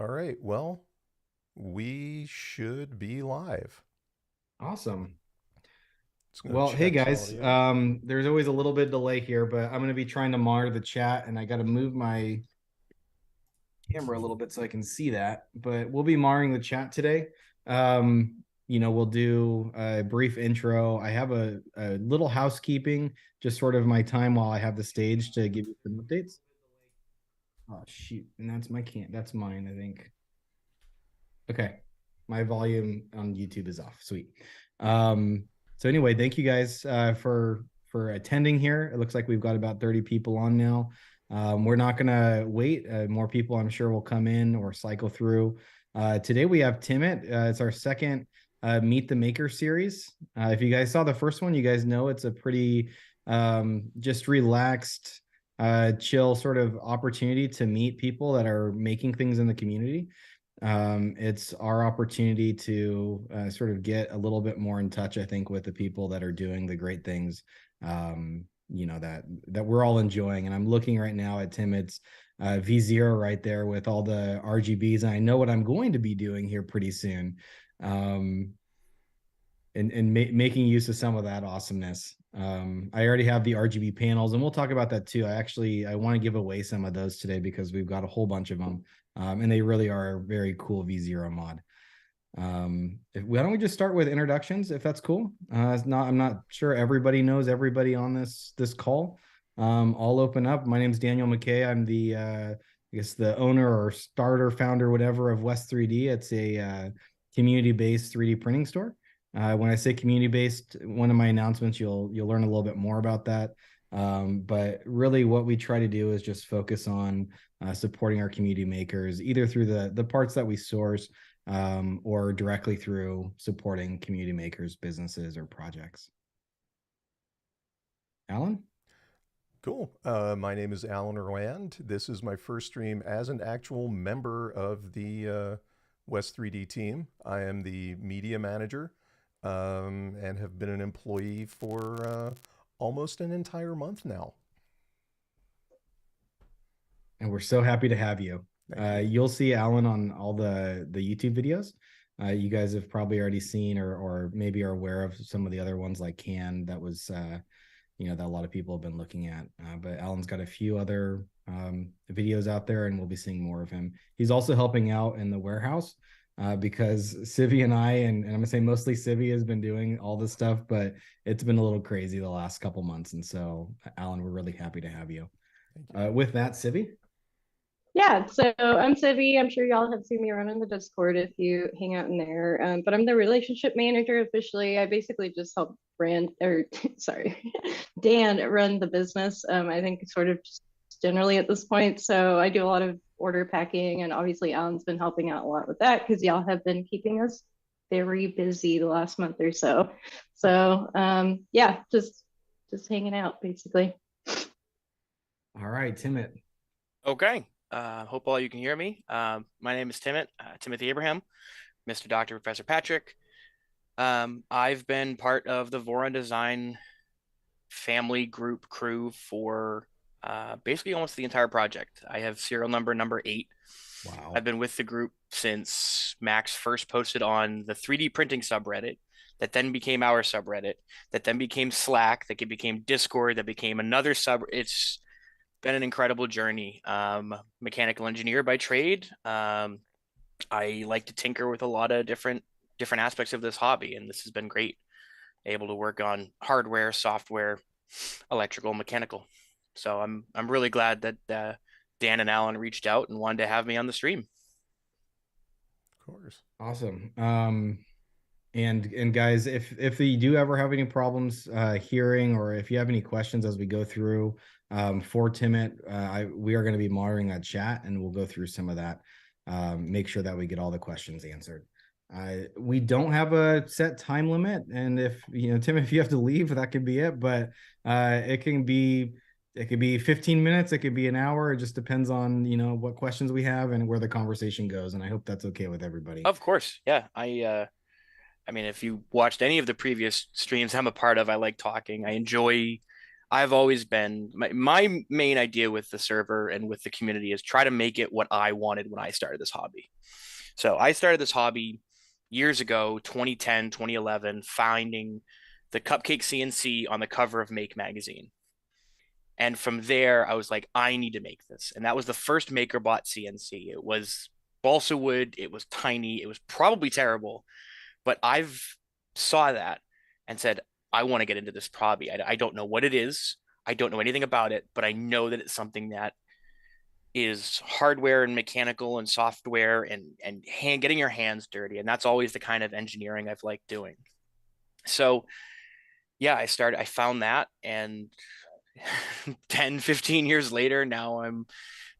All right. Well, we should be live. Awesome. Just going to Well, hey check some guys, audio. there's always a little bit of delay here, but I'm going to be trying to monitor the chat and I got to move my camera a little bit so I can see that. But we'll be monitoring the chat today. We'll do a brief intro. I have a little housekeeping, just sort of my time while I have the stage to give you some updates. Oh, shoot. And that's mine, I think. Okay. My volume on YouTube is off. Sweet. So anyway, thank you guys for attending here. It looks like we've got about 30 people on now. We're not gonna wait. More people, I'm sure, will come in or cycle through. Today we have Timmit. It's our second Meet the Maker series. If you guys saw the first one, you guys know it's a pretty just relaxed, chill sort of opportunity to meet people that are making things in the community. It's our opportunity to sort of get a little bit more in touch, I think, with the people that are doing the great things, that we're all enjoying. And I'm looking right now at Timot's V0 right there with all the RGBs, and I know what I'm going to be doing here pretty soon, and making use of some of that awesomeness. I already have the RGB panels, and we'll talk about that too. I want to give away some of those today because we've got a whole bunch of them, and they really are a very cool V0 mod. Why don't we just start with introductions, if that's cool? I'm not sure everybody knows everybody on this call. I'll open up. My name is Daniel McKay. I'm the I guess the owner or starter, founder, whatever of West 3D. It's a community-based 3D printing store. When I say community-based, one of my announcements, you'll learn a little bit more about that. But really what we try to do is just focus on supporting our community makers, either through the parts that we source, or directly through supporting community makers, businesses, or projects. Alan? Cool. My name is Alan Rand. This is my first stream as an actual member of the West 3D team. I am the media manager and have been an employee for almost an entire month now. And we're so happy to have you. Thank you. You'll see Alan on all the YouTube videos. You guys have probably already seen or maybe are aware of some of the other ones like Can that was that a lot of people have been looking at. But Alan's got a few other videos out there, and we'll be seeing more of him. He's also helping out in the warehouse because Civi and and I'm gonna say mostly Civi has been doing all this stuff, but it's been a little crazy the last couple months. And so, Alan, we're really happy to have you. Thank you. With that, Civi. Yeah, so I'm Civi. I'm sure y'all have seen me around in the Discord if you hang out in there. But I'm the relationship manager officially. I basically just help sorry, Dan run the business. I think sort of just generally at this point. So I do a lot of order packing, and obviously Alan's been helping out a lot with that because y'all have been keeping us very busy the last month or so. So yeah, just hanging out basically. All right, Timmit. Okay. Hope all you can hear me. My name is Timothy Abraham, Mr. Dr. Professor Patrick. I've been part of the Voron Design family group crew for basically almost the entire project. I have serial number 8. Wow. I've been with the group since Max first posted on the 3D printing subreddit, that then became our subreddit, that then became Slack, that became Discord, that became another sub. It's been an incredible journey. Mechanical engineer by trade. I like to tinker with a lot of different aspects of this hobby, and this has been great. Able to work on hardware, software, electrical, mechanical. So I'm really glad that Dan and Alan reached out and wanted to have me on the stream. Of course. Awesome. And guys, if you do ever have any problems hearing, or if you have any questions as we go through for Timmit, we are going to be monitoring that chat, and we'll go through some of that. Make sure that we get all the questions answered. We don't have a set time limit, and if Tim, if you have to leave, that could be it. But it can be 15 minutes, it could be an hour. It just depends on what questions we have and where the conversation goes. And I hope that's okay with everybody. Of course, yeah. I mean, if you watched any of the previous streams I'm a part of, I like talking. I enjoy I've always been my main idea with the server and with the community is try to make it what I wanted when I started this hobby. So I started this hobby years ago, 2010, 2011, finding the cupcake CNC on the cover of Make magazine. And from there, I was like, I need to make this. And that was the first MakerBot CNC. It was balsa wood. It was tiny. It was probably terrible, but I've saw that and said, I want to get into this hobby. I don't know what it is. I don't know anything about it, but I know that it's something that is hardware and mechanical and software and getting your hands dirty. And that's always the kind of engineering I've liked doing. So yeah, I found that, and 10, 15 years later, now I'm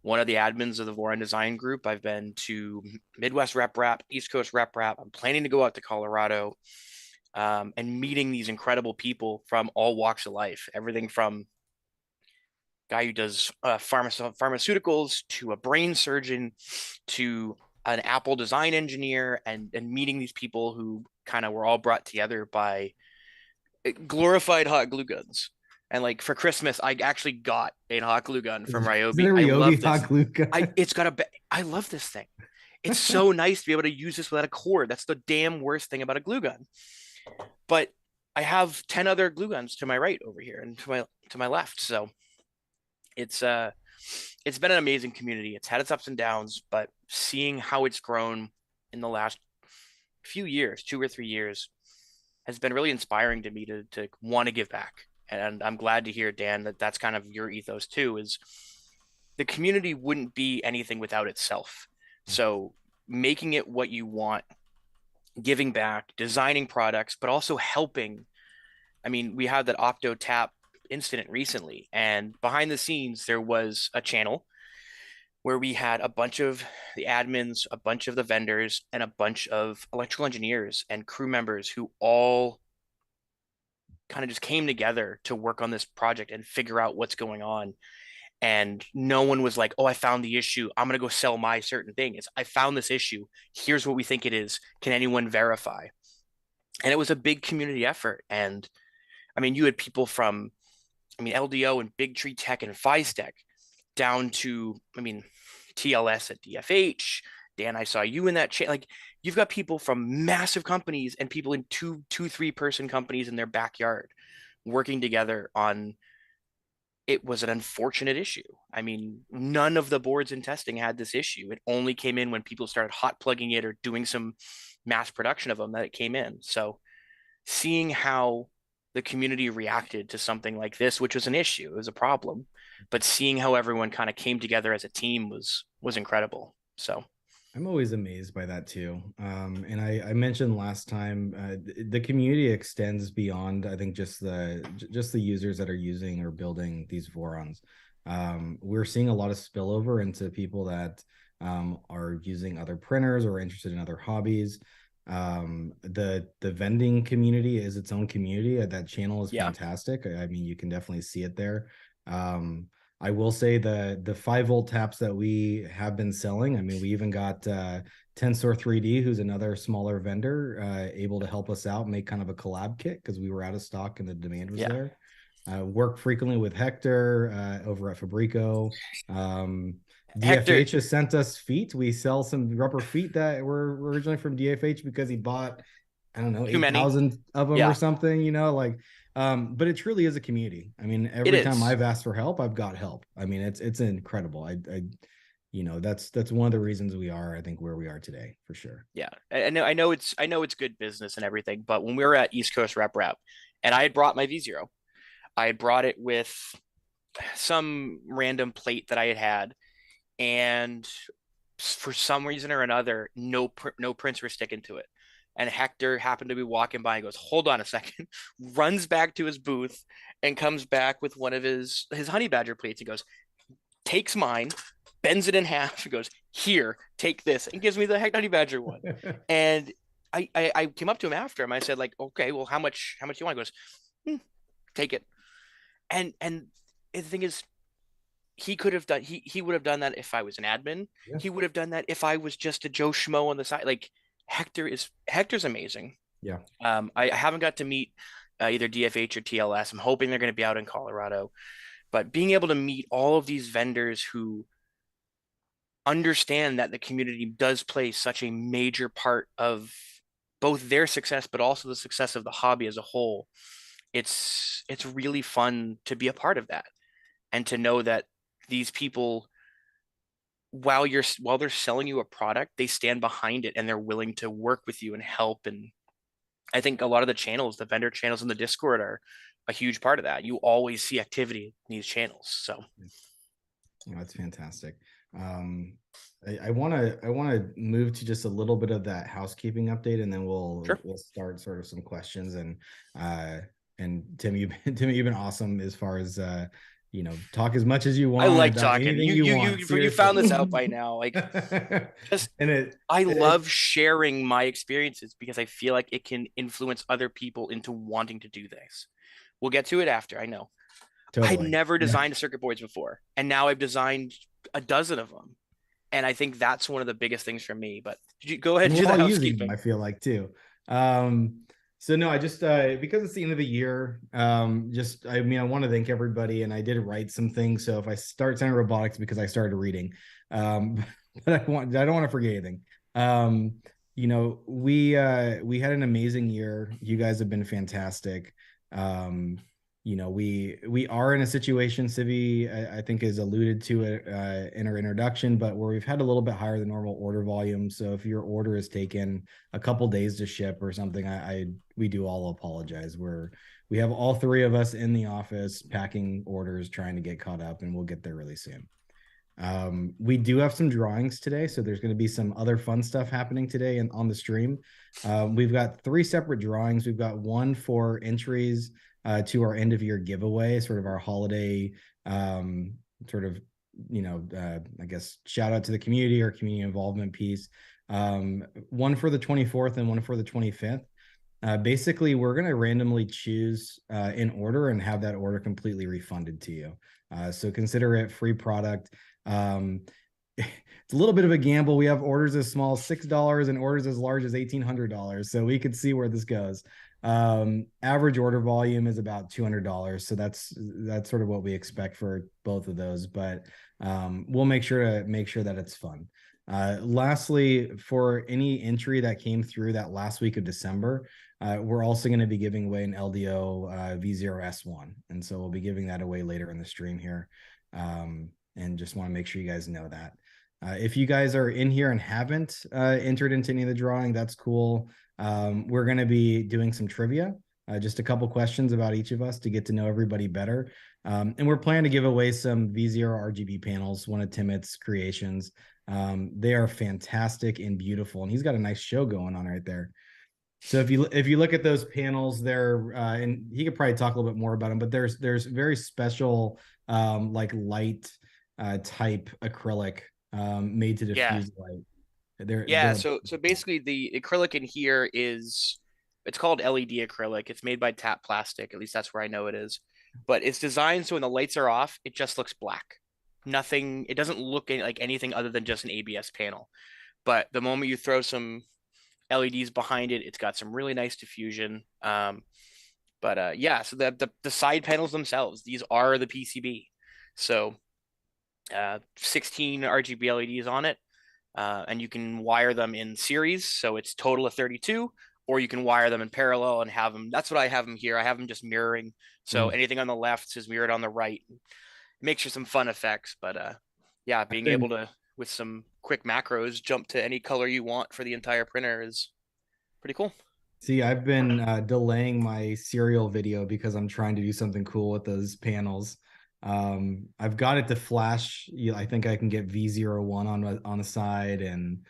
one of the admins of the Voron Design Group. I've been to Midwest Rep Rap, East Coast Rep Rap. I'm planning to go out to Colorado, and meeting these incredible people from all walks of life. Everything from guy who does pharmaceuticals to a brain surgeon to an Apple design engineer, and meeting these people who kind of were all brought together by glorified hot glue guns. And like for Christmas, I actually got a hot glue gun from Ryobi. I love this. Hot glue gun? I love this thing. It's so nice to be able to use this without a cord. That's the damn worst thing about a glue gun. But I have 10 other glue guns to my right over here and to my left. So it's been an amazing community. It's had its ups and downs, but seeing how it's grown in the last few years, 2 or 3 years, has been really inspiring to me to want to give back. And I'm glad to hear, Dan, that that's kind of your ethos too, is the community wouldn't be anything without itself. So making it what you want, giving back, designing products, but also helping. I mean, we had that Octo Tap incident recently, and behind the scenes, there was a channel where we had a bunch of the admins, a bunch of the vendors, and a bunch of electrical engineers and crew members who all kind of just came together to work on this project and figure out what's going on. And no one was like, oh, I found the issue, I'm going to go sell my certain thing. It's, I found this issue. Here's what we think it is. Can anyone verify? And it was a big community effort. And I mean, you had people from, LDO and Big Tree Tech and Phystech down to, TLS at DFH. Dan, I saw you in that chat. Like, you've got people from massive companies and people in two, 3-person companies in their backyard working together on. It was an unfortunate issue. I mean, none of the boards in testing had this issue. It only came in when people started hot plugging it or doing some mass production of them that it came in. So seeing how the community reacted to something like this, which was an issue, it was a problem, but seeing how everyone kind of came together as a team was incredible. So I'm always amazed by that too. And I mentioned last time, the community extends beyond, I think, just the users that are using or building these Vorons. We're seeing a lot of spillover into people that are using other printers or interested in other hobbies. The vending community is its own community. That channel is fantastic. I mean, you can definitely see it there. I will say the 5-volt taps that we have been selling. I mean, we even got Tensor 3D, who's another smaller vendor, able to help us out, make kind of a collab kit because we were out of stock and the demand was there. Work frequently with Hector over at Fabrico. DFH has sent us feet. We sell some rubber feet that were originally from DFH because he bought, I don't know, 8,000 of them or something, but it truly is a community. I mean, every time I've asked for help, I've got help. I mean, it's incredible. That's one of the reasons we are, I think, where we are today, for sure. Yeah. I know it's good business and everything, but when we were at East Coast Rep Rap and I had brought my V0, I had brought it with some random plate that I had, and for some reason or another, no prints were sticking to it. And Hector happened to be walking by and goes, hold on a second, runs back to his booth and comes back with one of his honey badger plates. He goes, takes mine, bends it in half, and goes, here, take this, and gives me the honey badger one. And I came up to him after him. I said, like, okay, well, how much do you want? He goes, take it. And the thing is, he could have done, he would have done that if I was an admin. Yeah. He would have done that if I was just a Joe Schmo on the side. Like, Hector's amazing. Yeah. I haven't got to meet either DFH or TLS. I'm hoping they're going to be out in Colorado. But being able to meet all of these vendors who understand that the community does play such a major part of both their success, but also the success of the hobby as a whole. It's really fun to be a part of that and to know that these people, while they're selling you a product, they stand behind it and they're willing to work with you and help. And I think a lot of the channels, the vendor channels in the Discord, are a huge part of that. You always see activity in these channels. So that's fantastic. I want to move to just a little bit of that housekeeping update, and then we'll start sort of some questions. And Tim, you've been awesome as far as talk as much as you want. I like talking. You found this out by now. Like, I love sharing my experiences because I feel like it can influence other people into wanting to do this. We'll get to it after. I know. Totally. I'd never designed circuit boards before, and now I've designed a dozen of them. And I think that's one of the biggest things for me. But go ahead and do the housekeeping. Them, I feel like too. So no, I just because it's the end of the year, I want to thank everybody, and I did write some things. So if I start saying robotics because I started reading, but I don't want to forget anything. We had an amazing year. You guys have been fantastic. We are in a situation, Civi, I think has alluded to it in our introduction, but where we've had a little bit higher than normal order volume. So if your order has taken a couple days to ship or something, we do all apologize. We have all three of us in the office packing orders, trying to get caught up, and we'll get there really soon. We do have some drawings today, so there's going to be some other fun stuff happening today and on the stream. We've got 3 separate drawings. We've got one for entries to our end of year giveaway, sort of our holiday, I guess, shout out to the community or community involvement piece. One for the 24th and one for the 25th. Basically, we're going to randomly choose in order and have that order completely refunded to you. So consider it free product. It's a little bit of a gamble. We have orders as small as $6 and orders as large as $1,800. So we could see where this goes. Average order volume is about $200. So that's sort of what we expect for both of those, but we'll make sure that it's fun. Lastly, for any entry that came through that last week of December, we're also going to be giving away an LDO V0.1 S1. And so we'll be giving that away later in the stream here. And just want to make sure you guys know that. If you guys are in here and haven't entered into any of the drawing, that's cool. We're going to be doing some trivia, just a couple questions about each of us to get to know everybody better. And we're planning to give away some V0 RGB panels, one of Timmit's creations. They are fantastic and beautiful, and he's got a nice show going on right there. So if you look at those panels, they're and he could probably talk a little bit more about them, but there's very special like light type acrylic made to diffuse light. So basically the acrylic in here it's called LED acrylic. It's made by Tap Plastic. At least that's where I know it is. But it's designed so when the lights are off, it just looks black. It doesn't look like anything other than just an ABS panel. But the moment you throw some LEDs behind it, it's got some really nice diffusion. So the side panels themselves, these are the PCB. So 16 RGB LEDs on it. And you can wire them in series, so it's total of 32, or you can wire them in parallel and have them. That's what I have them here. I have them just mirroring, so anything on the left is mirrored on the right. It makes for some fun effects, but being able to, with some quick macros, jump to any color you want for the entire printer is pretty cool. See, I've been delaying my serial video because I'm trying to do something cool with those panels. I've got it to flash. I think I can get V01 on the side, and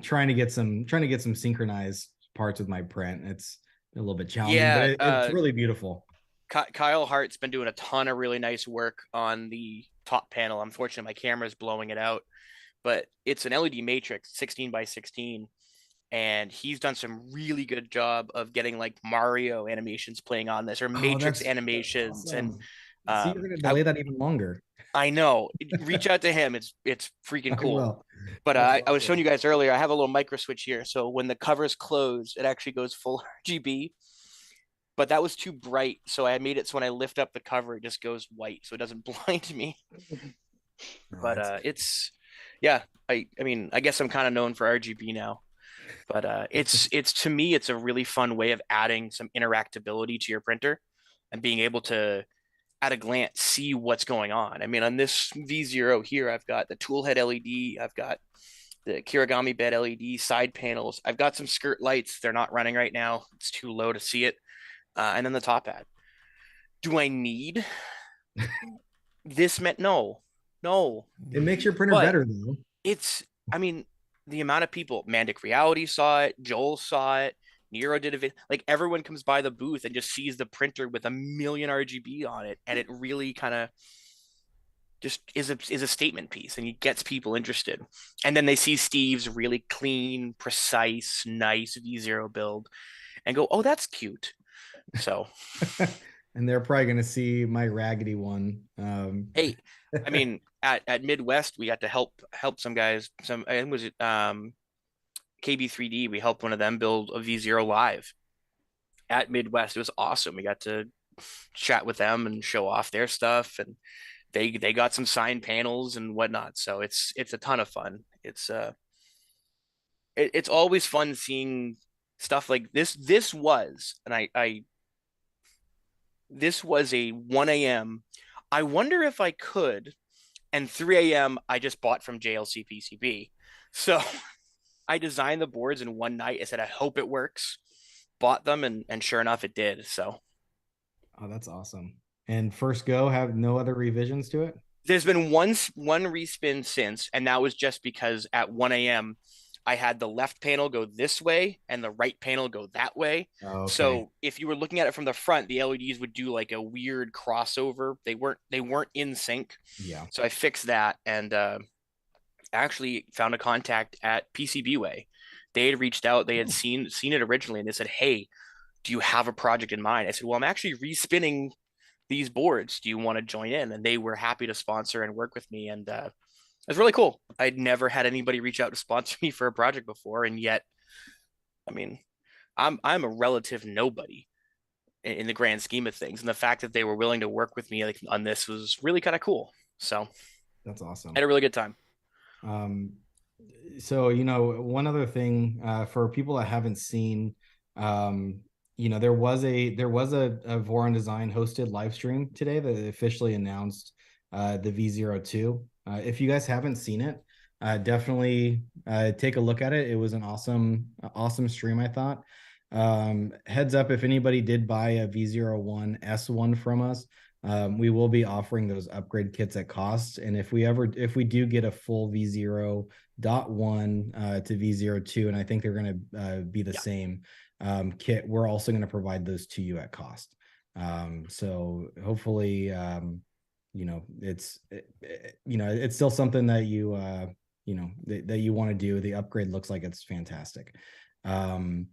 trying to get some synchronized parts with my print. It's a little bit challenging, but it's really beautiful. Kyle Hart's been doing a ton of really nice work on the top panel. Unfortunately, my camera is blowing it out, but it's an LED matrix, 16 by 16. And he's done some really good job of getting like Mario animations playing on this, or Matrix animations. Awesome. And you're going to delay that even longer. I know. Reach out to him. It's freaking cool. But I was showing you guys earlier, I have a little micro switch here. So when the covers close, it actually goes full RGB. but that was too bright. So I made it so when I lift up the cover, it just goes white, so it doesn't blind me. But it's, yeah, I mean, I guess I'm kind of known for RGB now. But it's to me, it's a really fun way of adding some interactability to your printer and being able to, at a glance, see what's going on. I mean, on this V0 here, I've got the toolhead LED, I've got the Kirigami bed LED, side panels, I've got some skirt lights. They're not running right now. It's too low to see it. And then the top pad. Do I need this? No, no. It makes your printer But better though. it's, I mean, the amount of people, Mandic Reality saw it, Joel saw it, Nero did a video. Like everyone comes by the booth and just sees the printer with a million RGB on it, and it really kind of just is a statement piece, and it gets people interested. And then they see Steve's really clean, precise, nice V0 build, and go, "Oh, that's cute." So, and they're probably going to see my raggedy one. hey, I mean, at Midwest, we got to help some guys. Some, and was it KB3D? We helped one of them build a V0 live at Midwest. It was awesome. We got to chat with them and show off their stuff, and they got some signed panels and whatnot. So it's a ton of fun. It's always fun seeing stuff like this. This was, and I this was a 1 a.m. I wonder if I could, and 3 a.m. I just bought from JLC PCB. So I designed the boards in one night. I said, I hope it works. Bought them, and sure enough, it did. So, oh, that's awesome. And first go, have no other revisions to it? There's been one respin since, and that was just because at 1 a.m. I had the left panel go this way and the right panel go that way. Oh, okay. So if you were looking at it from the front, the LEDs would do like a weird crossover. They weren't in sync. Yeah. So I fixed that, and actually found a contact at PCBWay. They had reached out. They had seen it originally, and they said, "Hey, do you have a project in mind?" I said, "Well, I'm actually respinning these boards. Do you want to join in?" And they were happy to sponsor and work with me. And it was really cool. I'd never had anybody reach out to sponsor me for a project before. And yet, I mean, I'm a relative nobody in the grand scheme of things. And the fact that they were willing to work with me like on this was really kind of cool. So that's awesome. I had a really good time. So, one other thing, for people that haven't seen, there was a Voron Design hosted live stream today that officially announced the V02. If you guys haven't seen it, definitely take a look at it. It was an awesome stream, I thought. Heads up, if anybody did buy a V0.1 S1 from us, we will be offering those upgrade kits at cost. And if we do get a full V0.1 to V02, and I think they're going to be the same kit, we're also going to provide those to you at cost. So hopefully, it's still something that you that you want to do. The upgrade looks like it's fantastic. But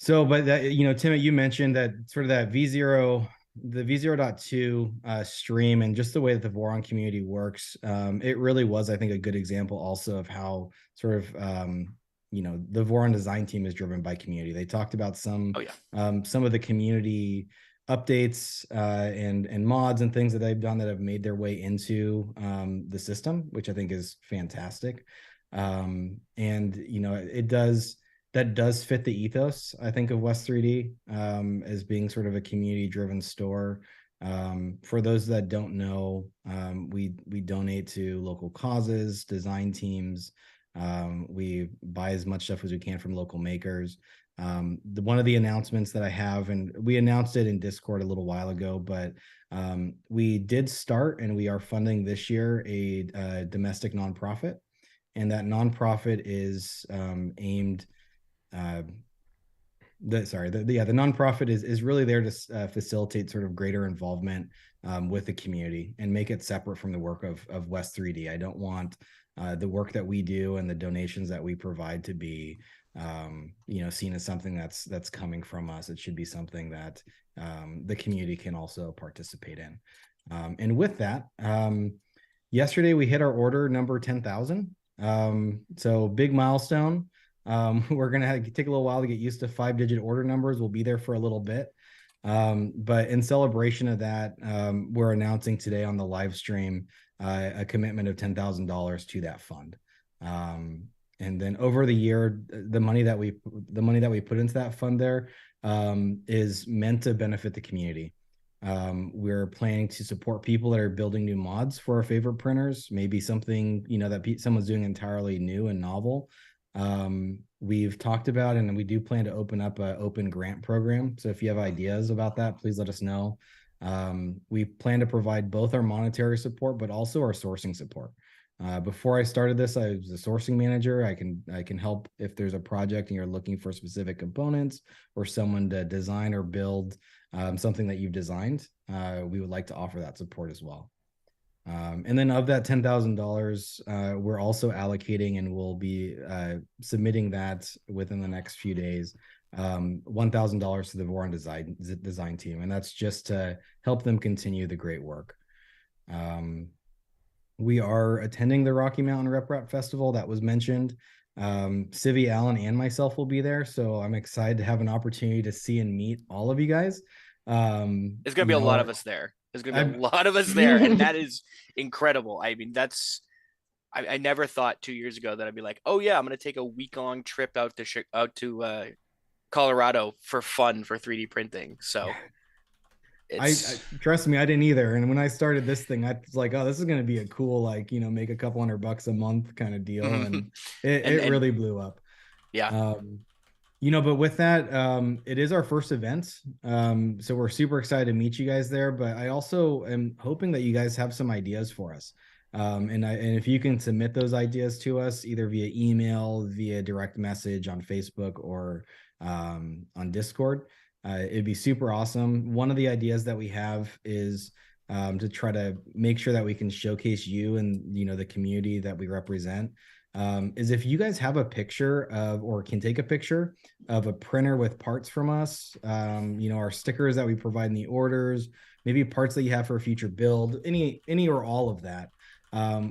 that, Tim, you mentioned that sort of that the V0.2 stream, and just the way that the Voron community works, it really was, I think, a good example also of how sort of the Voron design team is driven by community. They talked about some of the community updates and mods and things that they've done that have made their way into the system, which I think is fantastic. That does fit the ethos, I think, of West 3D as being sort of a community-driven store. For those that don't know, we donate to local causes, design teams. We buy as much stuff as we can from local makers. One of the announcements that I have, and we announced it in Discord a little while ago, but we did start, and we are funding this year a domestic nonprofit, and that nonprofit is aimed. The nonprofit is really there to facilitate sort of greater involvement with the community and make it separate from the work of West 3D. I don't want the work that we do and the donations that we provide to be seen as something that's coming from us. It should be something that the community can also participate in. And with that, yesterday we hit our order number 10,000. So big milestone. We're going to take a little while to get used to 5-digit order numbers. We'll be there for a little bit. But in celebration of that, we're announcing today on the live stream a commitment of $10,000 to that fund. And then over the year, the money that we put into that fund there is meant to benefit the community. We're planning to support people that are building new mods for our favorite printers, maybe something, you know, that someone's doing entirely new and novel. We've talked about, and we do plan to open up an open grant program. So if you have ideas about that, please let us know. We plan to provide both our monetary support, but also our sourcing support. Before I started this, I was a sourcing manager. I can help if there's a project and you're looking for specific components or someone to design or build something that you've designed. We would like to offer that support as well. And then of that $10,000, we're also allocating, and we'll be submitting that within the next few days, $1,000 to the Voron design team, and that's just to help them continue the great work. We are attending the Rocky Mountain Rep Rap Festival that was mentioned. Civi, Allen, and myself will be there, so I'm excited to have an opportunity to see and meet all of you guys. There's gonna be a lot of us there. There's gonna be a lot of us there, and that is incredible. I mean, I never thought 2 years ago that I'd be like, oh yeah, I'm gonna take a week-long trip out to Colorado for fun for 3D printing. So I trust me, I didn't either. And when I started this thing, I was like, oh, this is going to be a cool, like, you know, make a couple $100 a month kind of deal. And it really blew up. Yeah. You know, but with that, it is our first event. So we're super excited to meet you guys there. But I also am hoping that you guys have some ideas for us. And if you can submit those ideas to us either via email, via direct message on Facebook, or on Discord, it'd be super awesome. One of the ideas that we have is to try to make sure that we can showcase you and, you know, the community that we represent. Is if you guys have a picture of, or can take a picture of a printer with parts from us, you know, our stickers that we provide in the orders, maybe parts that you have for a future build, any or all of that.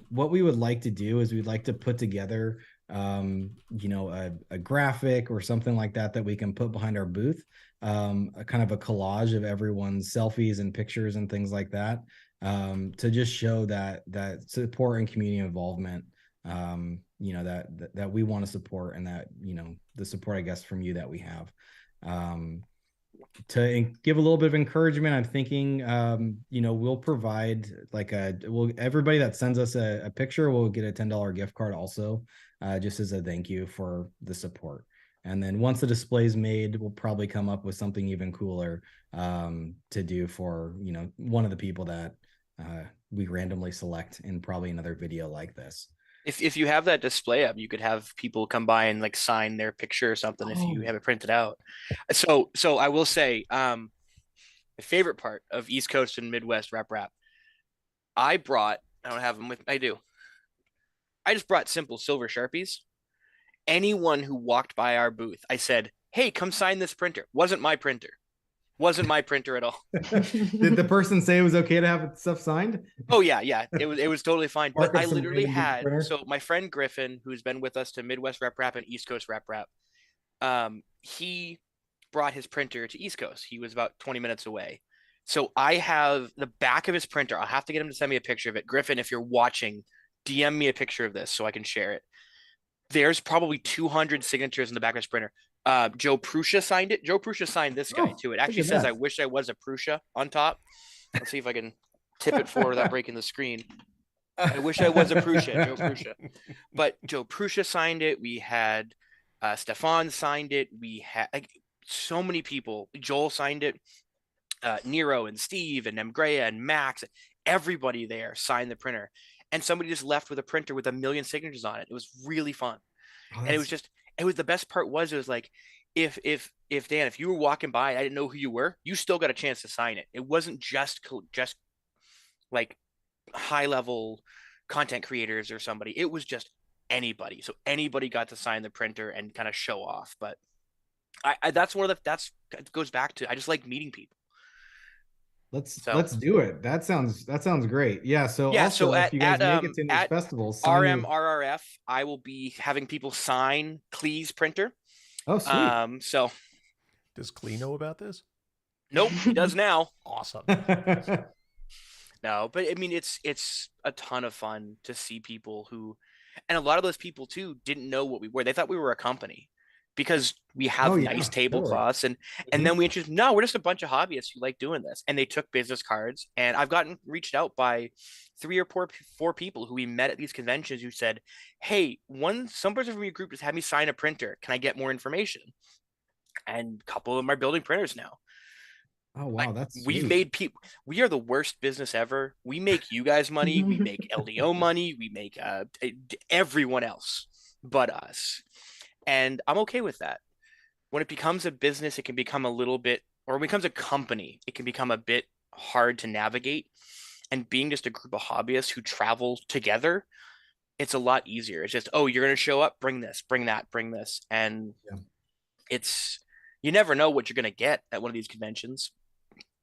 What we would like to do is we'd like to put together, you know, a graphic or something like that we can put behind our booth, a kind of a collage of everyone's selfies and pictures and things like that, to just show that support and community involvement, you know, that we want to support, and that, you know, the support, I guess, from you that we have. To give a little bit of encouragement, I'm thinking, you know, we'll provide like everybody that sends us a picture will get a $10 gift card also, just as a thank you for the support. And then once the display is made, we'll probably come up with something even cooler to do for, you know, one of the people that we randomly select in probably another video like this. If you have that display up, you could have people come by and like sign their picture or something if you have it printed out. So I will say, my favorite part of East Coast and Midwest Rep Rap, I don't have them with, I just brought simple silver Sharpies. Anyone who walked by our booth, I said, hey, come sign this printer. Wasn't my printer at all. Did the person say it was okay to have stuff signed? Oh yeah. It was totally fine. But I literally had, so my friend Griffin, who's been with us to Midwest Rep Rap and East Coast Rep Rap, he brought his printer to East Coast. He was about 20 minutes away. So I have the back of his printer. I'll have to get him to send me a picture of it. Griffin, if you're watching, DM me a picture of this so I can share it. There's probably 200 signatures in the back of his printer. Joe Prussia signed it. Joe Prussia signed this guy too. It actually says, I wish I was a Prussia on top. Let's see if I can tip it forward without breaking the screen. I wish I was a Prussia, Joe Prussia. But Joe Prussia signed it. We had Stefan signed it. We had like so many people. Joel signed it. Nero and Steve and Emgrea and Max. Everybody there signed the printer. And somebody just left with a printer with 1 million signatures on it. It was really fun. And it was the best part was, it was like, if Dan, if you were walking by, I didn't know who you were, you still got a chance to sign it. It wasn't just like high level content creators or somebody. It was just anybody. So anybody got to sign the printer and kind of show off. But that's goes back to, I just like meeting people. Let's do it. That sounds great. Yeah. So if you guys make it to these festivals, RMRRF, I will be having people sign Clee's printer. Oh, sweet. So does Clee know about this? Nope, he does now. Awesome. No, but I mean it's a ton of fun to see people who, and a lot of those people too didn't know what we were. They thought we were a company because we have Oh nice yeah, totally. tablecloths, and then we introduced, no, we're just a bunch of hobbyists who like doing this. And they took business cards, and I've gotten reached out by three or four people who we met at these conventions who said, "Hey, some person from your group just had me sign a printer. Can I get more information?" And a couple of them are building printers now. Oh Like, wow, that's we've sweet. made people, we are the worst business ever. We make you guys money, we make LDO money, we make everyone else but us. And I'm okay with that. When it becomes a business, it can become a little bit, or when it becomes a company, it can become a bit hard to navigate. And being just a group of hobbyists who travel together, it's a lot easier. It's just, oh, you're going to show up, bring this, bring that, bring this. And Yeah. it's, you never know what you're going to get at one of these conventions.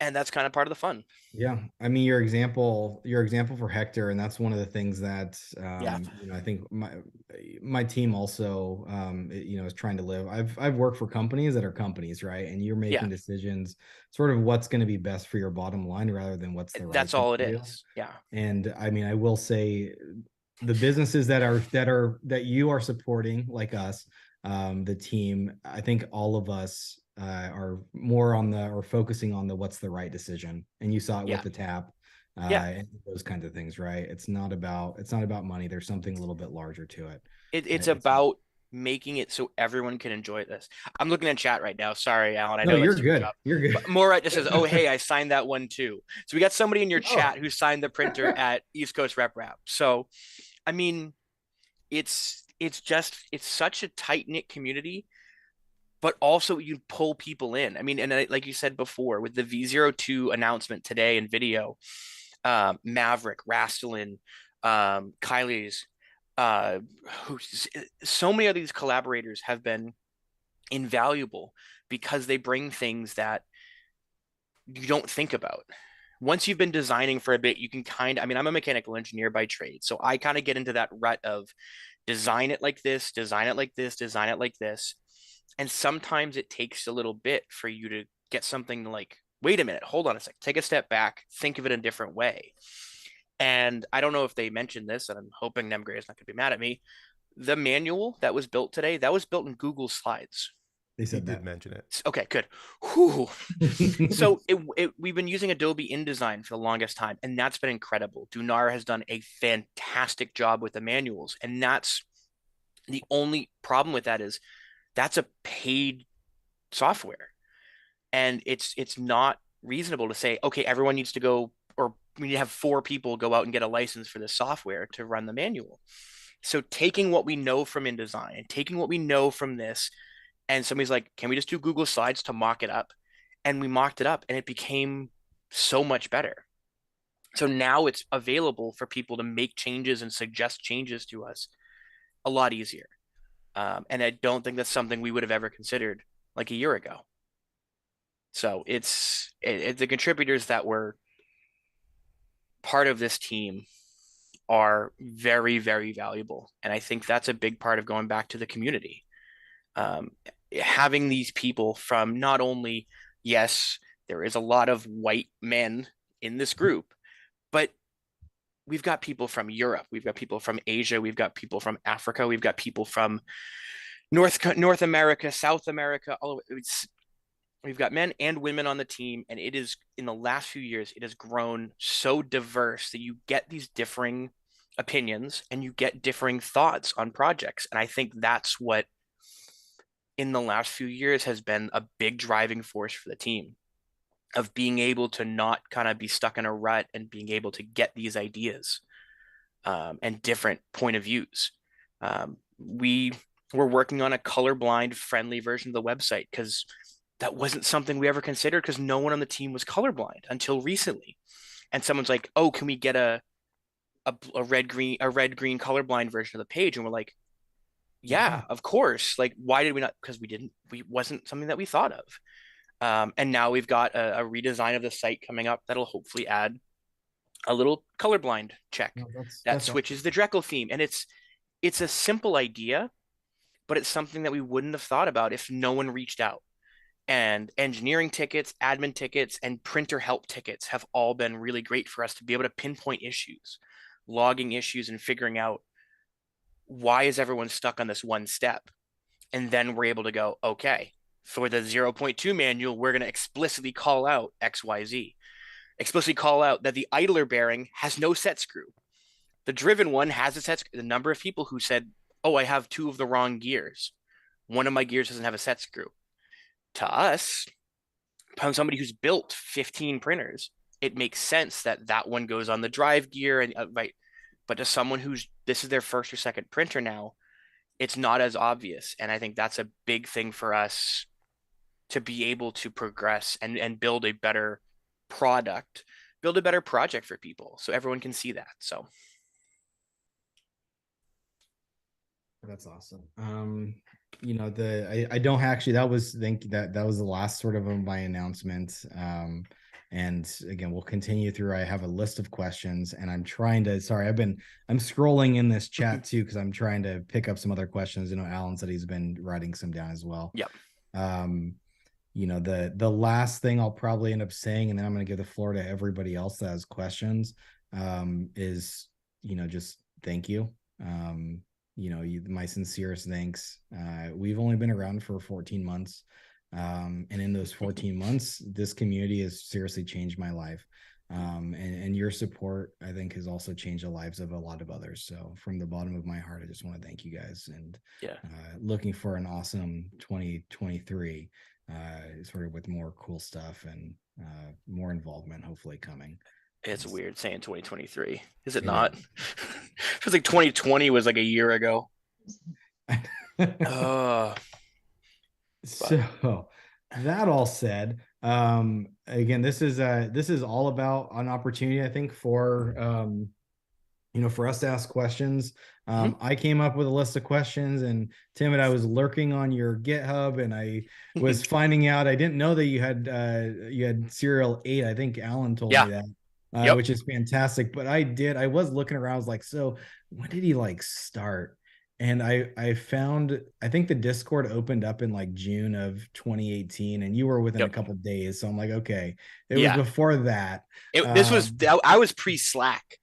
And that's kind of part of the fun. Yeah, I mean your example for Hector, and that's one of the things that Yeah. I think my team also is trying to live. I've worked for companies that are companies, right? And you're Yeah. making decisions sort of what's going to be best for your bottom line rather than what's the right That's thing all it to do. is. Yeah. And I mean, I will say the businesses that you are supporting, like us, the team, I think all of us are more on the or focusing on the what's the right decision. And you saw it Yeah. with the tap, Yeah. and those kinds of things, right? It's not about money. There's something a little bit larger to it. It's It's about making it so everyone can enjoy this. I'm looking at chat right now. Sorry, Alan. I no, know you're that's your good. job. You're But good. Morat just says, "Oh, hey, I signed that one too." So we got somebody in your Oh. chat who signed the printer at East Coast Rep Rap. So, I mean, it's such a tight knit community, but also you pull people in. I mean, and like you said before, with the V02 announcement today in video, Maverick, Rastelin, Kylie's, uh, who, so many of these collaborators have been invaluable because they bring things that you don't think about. Once you've been designing for a bit, you can I mean, I'm a mechanical engineer by trade, so I kind of get into that rut of design it like this, design it like this, design it like this. And sometimes it takes a little bit for you to get something like, wait a minute, hold on a sec, take a step back, think of it a different way. And I don't know if they mentioned this, and I'm hoping Nemgray is not going to be mad at me. The manual that was built today, that was built in Google Slides. They He said did that. mention it. Okay, good. Whew. So we've been using Adobe InDesign for the longest time, and that's been incredible. Dunar has done a fantastic job with the manuals, and that's the only problem with that is that's a paid software, and it's not reasonable to say, okay, everyone needs to go, or we need to have four people go out and get a license for this software to run the manual. So taking what we know from InDesign and taking what we know from this, and somebody's like, can we just do Google Slides to mock it up? And we mocked it up, and it became so much better. So now it's available for people to make changes and suggest changes to us a lot easier. And I don't think that's something we would have ever considered like a year ago. So it's the contributors that were part of this team are very, very valuable. And I think that's a big part of going back to the community. Um, Having these people from not only, yes, there is a lot of white men in this group, but we've got people from Europe, we've got people from Asia, we've got people from Africa, we've got people from North America, South America, all of it. We've got men and women on the team, and it is, in the last few years, it has grown so diverse that you get these differing opinions and you get differing thoughts on projects. And I think that's what in the last few years has been a big driving force for the team, of being able to not kind of be stuck in a rut and being able to get these ideas, and different point of views. We were working on a colorblind friendly version of the website because that wasn't something we ever considered, because no one on the team was colorblind until recently. And someone's like, "Oh, can we get a red green colorblind version of the page?" And we're like, "Yeah, of course." Like, why did we not? Because we wasn't something that we thought of. And now we've got a redesign of the site coming up that'll hopefully add a little colorblind check that switches the Dreckle theme. And it's a simple idea, but it's something that we wouldn't have thought about if no one reached out. And engineering tickets, admin tickets, and printer help tickets have all been really great for us to be able to pinpoint issues, logging issues, and figuring out why is everyone stuck on this one step. And then we're able to go, okay, for the 0.2 manual, we're going to explicitly call out XYZ, explicitly call out that the idler bearing has no set screw. The driven one has a set screw. The number of people who said, oh, I have 2 of the wrong gears. One of my gears doesn't have a set screw. To us, from somebody who's built 15 printers, it makes sense that that one goes on the drive gear, and right. But to someone who's this is their first or second printer now, it's not as obvious. And I think that's a big thing for us to be able to progress and build a better product, build a better project for people so everyone can see that. So That's awesome. You know, I don't actually, that was the last sort of my announcement. And again, we'll continue through. I have a list of questions, and I'm trying to, sorry, I'm scrolling in this chat too, because I'm trying to pick up some other questions. You know, Alan said he's been writing some down as well. Yep. You know, the last thing I'll probably end up saying, and then I'm going to give the floor to everybody else that has questions, is, you know, just thank you. You know, my sincerest thanks. We've only been around for 14 months. And in those 14 months, this community has seriously changed my life. And your support, I think, has also changed the lives of a lot of others. So from the bottom of my heart, I just want to thank you guys, and looking for an awesome 2023, sort of with more cool stuff and more involvement hopefully coming. It's weird saying 2023. Is it not? It feels like 2020 was like a year ago. So that all said, again, this is all about an opportunity, I think, for you know, for us to ask questions. I came up with a list of questions, and Tim and I was lurking on your GitHub, and I was finding out, I didn't know that you had serial 8. I think Alan told me that. Which is fantastic. But I was looking around, I was like, so when did he like start? And I found, I think the Discord opened up in like June of 2018, and you were within a couple of days. So I'm like, okay, it was before that. I was pre-Slack.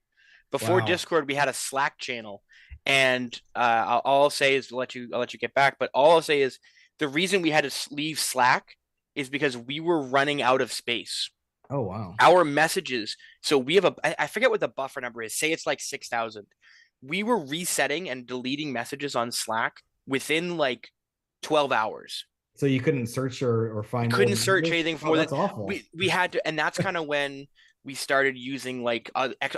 Before Discord, we had a Slack channel, and all I'll say is I'll let you get back. But all I'll say is the reason we had to leave Slack is because we were running out of space. Oh, wow. Our messages. So we have I forget what the buffer number is. Say it's like 6,000. We were resetting and deleting messages on Slack within like 12 hours. So you couldn't search or find. Couldn't search anything for more that's awful. We had to, and that's kind of when we started using like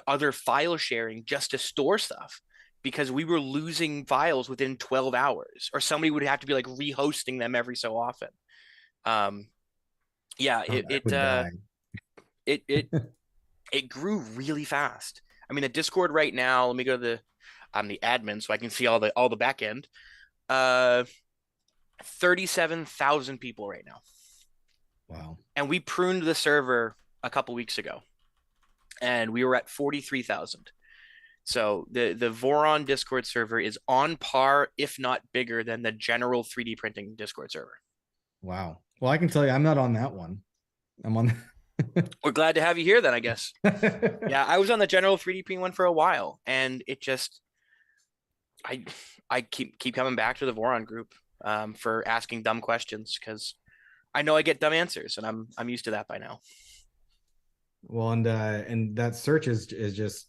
other file sharing just to store stuff, because we were losing files within 12 hours, or somebody would have to be like rehosting them every so often. It grew really fast. I mean, the Discord right now, let me go to I'm the admin, so I can see all the back end. 37,000 people right now. Wow. And we pruned the server a couple weeks ago, and we were at 43,000. So the Voron Discord server is on par, if not bigger, than the general 3D printing Discord server. Wow. Well, I can tell you, I'm not on that one. I'm on. We're glad to have you here then, I guess. Yeah, I was on the general 3D print one for a while, and it just, I keep coming back to the Voron group for asking dumb questions, because I know I get dumb answers, and I'm used to that by now. Well, and that search is just,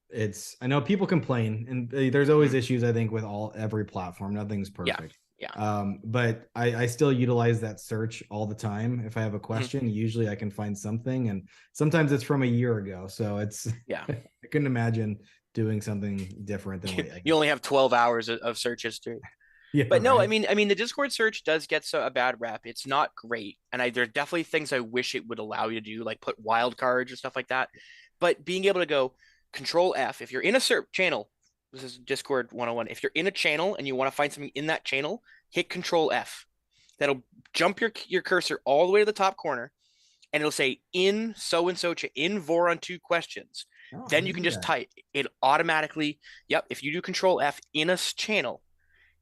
it's, I know people complain, and there's always issues, I think, with every platform. Nothing's perfect. Yeah. But I still utilize that search all the time. If I have a question, usually I can find something, and sometimes it's from a year ago. So it's, I couldn't imagine doing something different than what you only have 12 hours of search history. Yeah, but no, right? I mean, the Discord search does get a bad rep. It's not great, and there are definitely things I wish it would allow you to do, like put wildcards and stuff like that. But being able to go Control F if you're in a channel. This is Discord 101. If you're in a channel and you want to find something in that channel, hit Control F. That'll jump your cursor all the way to the top corner, and it'll say in so-and-so in Voron 2 questions. Then you can just type it automatically. Yep. If you do Control F in a channel,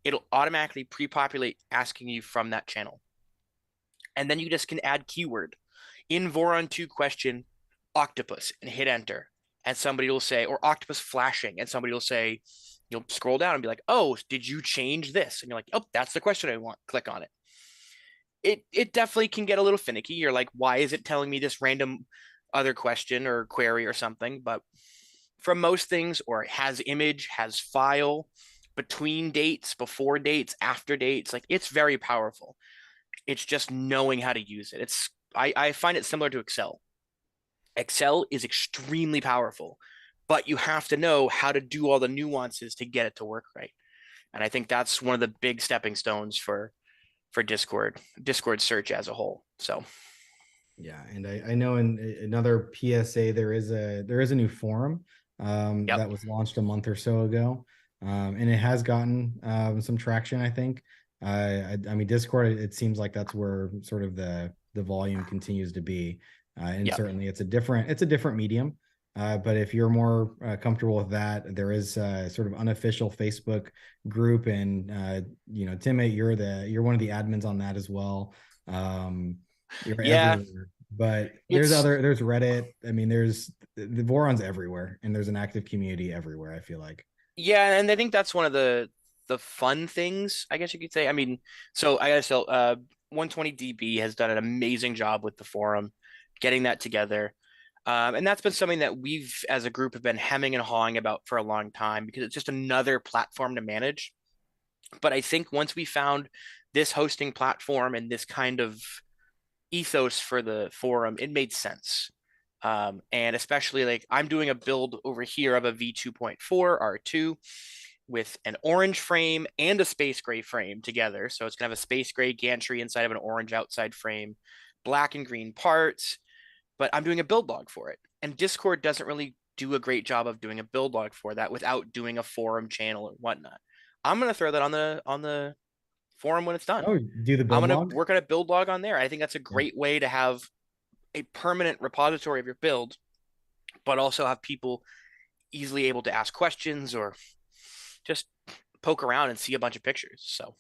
it'll automatically pre-populate asking you from that channel. And then you just can add keyword in Voron 2 question octopus and hit enter. And somebody will say, or octopus flashing, and somebody will say, you'll scroll down and be like, oh, did you change this? And you're like, oh, that's the question I want. Click on it. It definitely can get a little finicky. You're like, why is it telling me this random other question or query or something? But for most things, or it has image, has file, between dates, before dates, after dates, like it's very powerful. It's just knowing how to use it. I find it similar to Excel. Excel is extremely powerful, but you have to know how to do all the nuances to get it to work right. And I think that's one of the big stepping stones for Discord search as a whole. So yeah, and I know in another PSA there is a new forum that was launched a month or so ago, and it has gotten some traction. I think. I mean, Discord. It seems like that's where sort of the volume continues to be, and certainly it's a different medium. But if you're more comfortable with that, there is sort of unofficial Facebook group, and Timmit, you're one of the admins on that as well. You're everywhere. But there's Reddit. I mean, there's the Voron's everywhere, and there's an active community everywhere, I feel like. Yeah, and I think that's one of the fun things, I guess you could say. I mean, so I gotta say, 120DB has done an amazing job with the forum, getting that together. And that's been something that we've, as a group, have been hemming and hawing about for a long time because it's just another platform to manage. But I think once we found this hosting platform and this kind of ethos for the forum, it made sense. And especially like I'm doing a build over here of a V2.4 R2 with an orange frame and a space gray frame together. So it's gonna have a space gray gantry inside of an orange outside frame, black and green parts, but I'm doing a build log for it. And Discord doesn't really do a great job of doing a build log for that without doing a forum channel or whatnot. I'm gonna throw that on the forum when it's done. Oh, do the build I'm gonna log? work on a build log on there. I think that's a great way to have a permanent repository of your build, but also have people easily able to ask questions or just poke around and see a bunch of pictures. So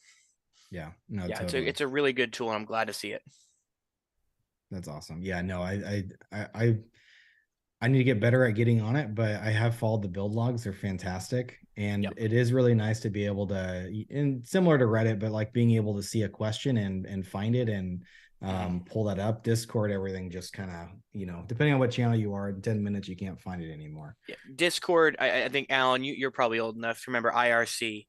yeah, no, yeah, totally. it's a really good tool, and I'm glad to see it. That's awesome. Yeah, no, I need to get better at getting on it, but I have followed the build logs. They're fantastic. And it is really nice to be able to, and similar to Reddit, but like being able to see a question and find it and pull that up. Discord, everything just kind of, depending on what channel you are, in 10 minutes, you can't find it anymore. Yeah. Discord, I think, Alan, you're probably old enough to remember IRC.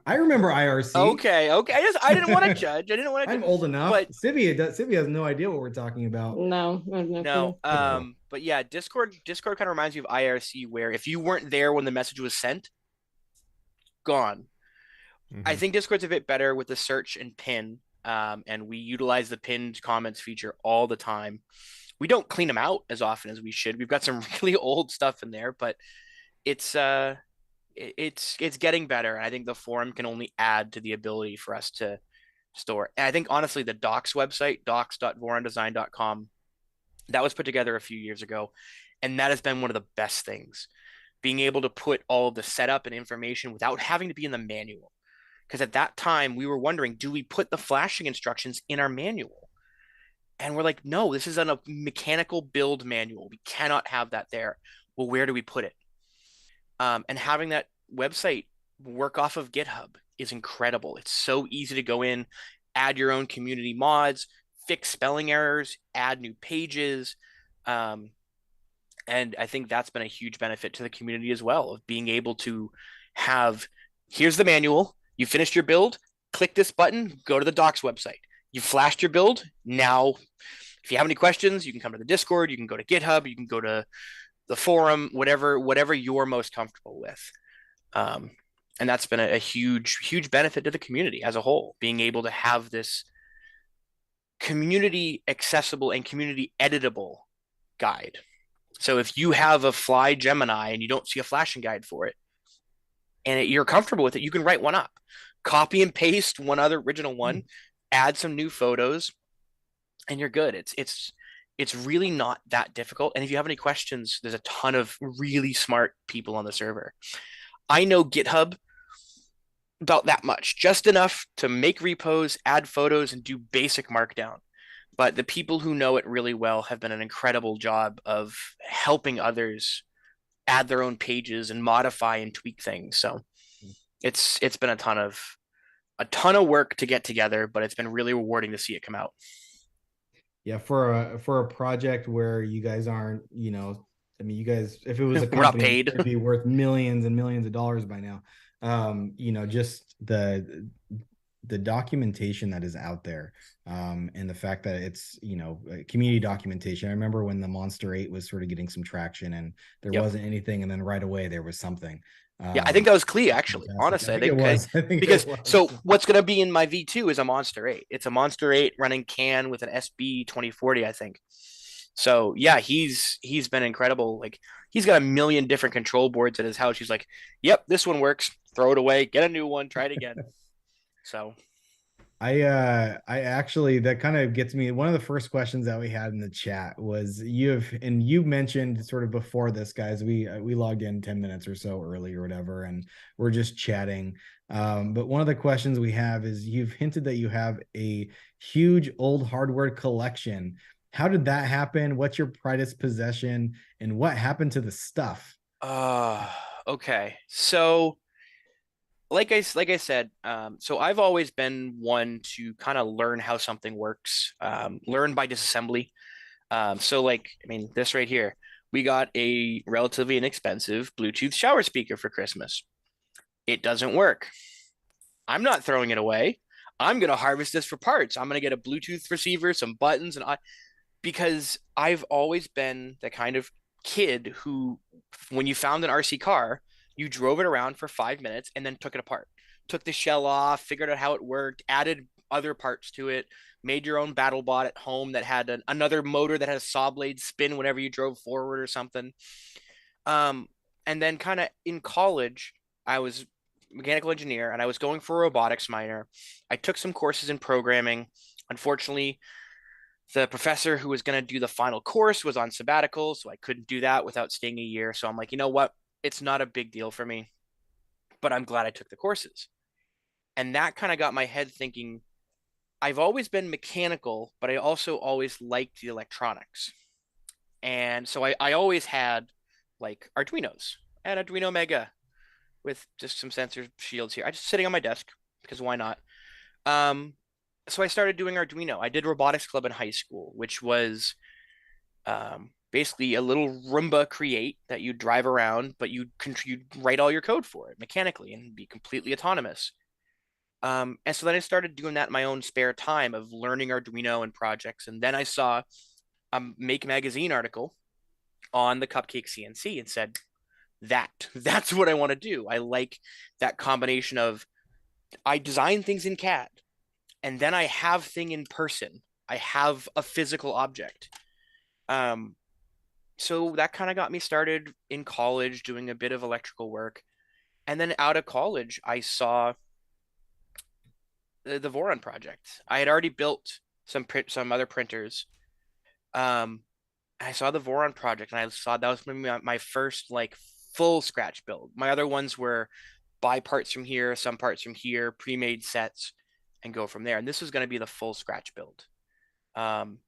I remember IRC. Okay. I didn't want to judge. I didn't want to. I'm old enough. But Sibby has no idea what we're talking about. No. But yeah, Discord kind of reminds me of IRC, where if you weren't there when the message was sent, gone. Mm-hmm. I think Discord's a bit better with the search and pin, and we utilize the pinned comments feature all the time. We don't clean them out as often as we should. We've got some really old stuff in there, but it's getting better. And I think the forum can only add to the ability for us to store. And I think honestly, the docs website, docs.vorondesign.com, that was put together a few years ago. And that has been one of the best things, being able to put all of the setup and information without having to be in the manual. Because at that time we were wondering, do we put the flashing instructions in our manual? And we're like, no, this is a mechanical build manual. We cannot have that there. Well, where do we put it? And having that website work off of GitHub is incredible. It's so easy to go in, add your own community mods, fix spelling errors, add new pages. And I think that's been a huge benefit to the community as well, of being able to have, here's the manual, you finished your build, click this button, go to the docs website. You flashed your build. Now, if you have any questions, you can come to the Discord, you can go to GitHub, you can go to the forum, whatever you're most comfortable with. And that's been a huge benefit to the community as a whole, being able to have this community accessible and community editable guide. So if you have a Fly Gemini and you don't see a flashing guide for it, and you're comfortable with it, you can write one up, copy and paste one other original one, add some new photos, and you're good. It's really not that difficult. And if you have any questions, there's a ton of really smart people on the server. I know GitHub about that much, just enough to make repos, add photos, and do basic markdown. But the people who know it really well have done an incredible job of helping others add their own pages and modify and tweak things. So it's been a ton of work to get together, but it's been really rewarding to see it come out. Yeah, for a project where you guys aren't, I mean, you guys, if it was a We're not company, paid. it'd be worth millions and millions of dollars by now. Just the documentation that is out there, and the fact that it's, community documentation. I remember when the Monster 8 was sort of getting some traction and there Yep. wasn't anything, and then right away there was something. Yeah, I think that was Klee actually. Fantastic. Honestly, I I think it think was. I think because it was. so what's gonna be in my V2 is a Monster 8. It's a Monster 8 running CAN with an SB 2040, I think. So yeah, he's been incredible. Like he's got a million different control boards at his house. He's like, "Yep, this one works. Throw it away. Get a new one. Try it again." So I actually, that kind of gets me, one of the first questions that we had in the chat was, you mentioned sort of before this, guys, we logged in 10 minutes or so early or whatever, and we're just chatting. But one of the questions we have is, you've hinted that you have a huge old hardware collection. How did that happen? What's your prized possession, and what happened to the stuff? uh okay. So like I said, so I've always been one to kind of learn how something works, learn by disassembly. So like, I mean, this right here, we got a relatively inexpensive Bluetooth shower speaker for Christmas. It doesn't work. I'm not throwing it away. I'm gonna harvest this for parts. I'm gonna get a Bluetooth receiver, some buttons, because I've always been the kind of kid who, when you found an RC car, you drove it around for 5 minutes and then took it apart, took the shell off, figured out how it worked, added other parts to it, made your own battle bot at home that had another motor that had a saw blade spin whenever you drove forward or something. Um, and then kind of in college, I was mechanical engineer and I was going for a robotics minor. I took some courses in programming. Unfortunately, the professor who was going to do the final course was on sabbatical, so I couldn't do that without staying a year. So I'm like, you know what? It's not a big deal for me, but I'm glad I took the courses. And that kind of got my head thinking. I've always been mechanical, but I also always liked the electronics. And so I always had like Arduinos and Arduino Mega with just some sensor shields here. I just sitting on my desk because why not? Um, so I started doing Arduino. I did robotics club in high school, which was basically a little Roomba create that you drive around, but you'd write all your code for it mechanically and be completely autonomous. And so then I started doing that in my own spare time of learning Arduino and projects. And then I saw a Make Magazine article on the Cupcake CNC and said, that's what I want to do. I like that combination of I design things in CAD and then I have thing in person. I have a physical object. Um, so that kind of got me started in college doing a bit of electrical work. And then out of college, I saw the Voron project. I had already built some other printers. Um, I saw the Voron project and I saw that was maybe my first like full scratch build. My other ones were buy parts from here, some parts from here, pre-made sets, and go from there. And this was going to be the full scratch build. Um,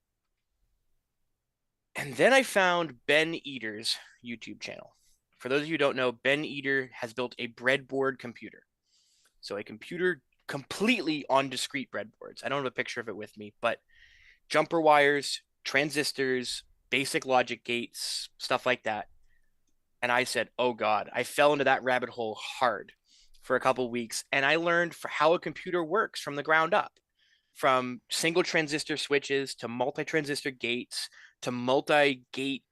and then I found Ben Eater's YouTube channel. For those of you who don't know, Ben Eater has built a breadboard computer. So a computer completely on discrete breadboards. I don't have a picture of it with me, but jumper wires, transistors, basic logic gates, stuff like that. And I said, oh God, I fell into that rabbit hole hard for a couple weeks. And I learned for how a computer works from the ground up, from single transistor switches to multi-transistor gates to multi-gate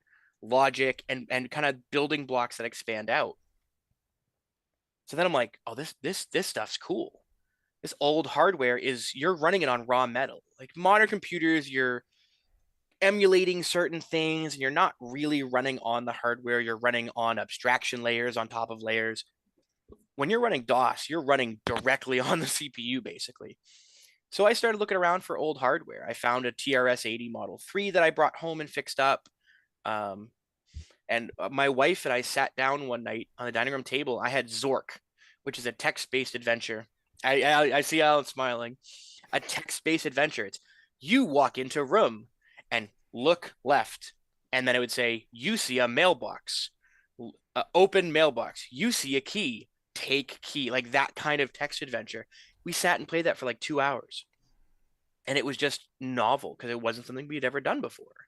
logic and kind of building blocks that expand out. So then I'm like, oh, this stuff's cool. This old hardware is you're running it on raw metal. Like modern computers, you're emulating certain things and you're not really running on the hardware. You're running on abstraction layers on top of layers. When you're running DOS, you're running directly on the CPU basically. So I started looking around for old hardware. I found a TRS 80 Model 3 that I brought home and fixed up. And my wife and I sat down one night on the dining room table. I had Zork, which is a text-based adventure. I see Alan smiling. A text-based adventure. It's you walk into a room and look left, and then it would say you see a mailbox, open mailbox. You see a key, take key, like that kind of text adventure. We sat and played that for like 2 hours, and it was just novel because it wasn't something we'd ever done before.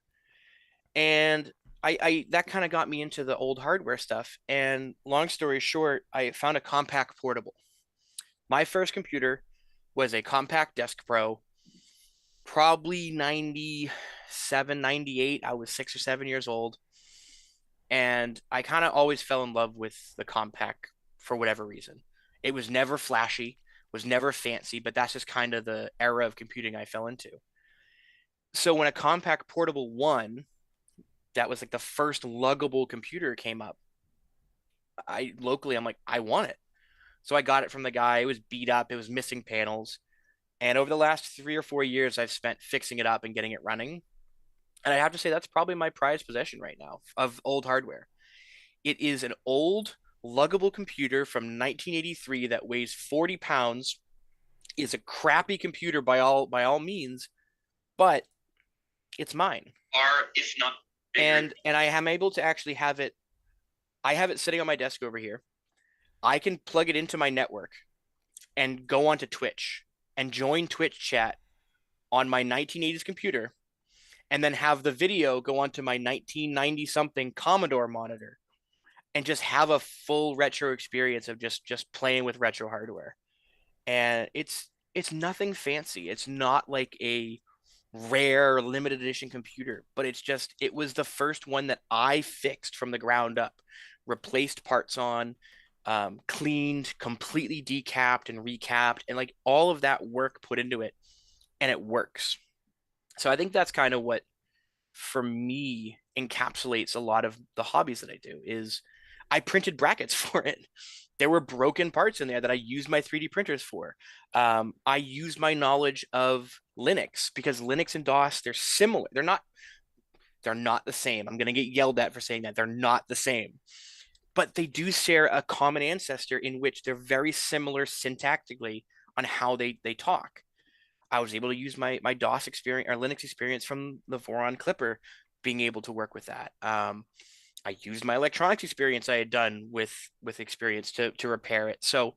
And I that kind of got me into the old hardware stuff. And long story short, I found a compact portable. My first computer was a compact desk pro, probably 97, 98. I was 6 or 7 years old. And I kind of always fell in love with the compact for whatever reason. It was never flashy, was never fancy, but that's just kind of the era of computing I fell into. So when a compact portable one, that was like the first luggable computer came up, I'm like, I want it. So I got it from the guy. It was beat up, it was missing panels. And over the last 3 or 4 years, I've spent fixing it up and getting it running. And I have to say, that's probably my prized possession right now of old hardware. It is an old luggable computer from 1983 that weighs 40 pounds, is a crappy computer by all means, but it's mine. Are if not bigger. And I am able to actually have it. I have it sitting on my desk over here. I can plug it into my network and go onto Twitch and join Twitch chat on my 1980s computer, and then have the video go onto my 1990 something Commodore monitor, and just have a full retro experience of just playing with retro hardware. And it's nothing fancy. It's not like a rare limited edition computer, but it was the first one that I fixed from the ground up, replaced parts on, cleaned, completely decapped and recapped, and like all of that work put into it, and it works. So I think that's kind of what, for me, encapsulates a lot of the hobbies that I do. Is I printed brackets for it. There were broken parts in there that I used my 3D printers for. I used my knowledge of Linux, because Linux and DOS, they're similar. They're not the same. I'm going to get yelled at for saying that. They're not the same. But they do share a common ancestor in which they're very similar syntactically on how they talk. I was able to use my DOS experience or Linux experience from the Voron Clipper, being able to work with that. I used my electronics experience I had done with experience to repair it. So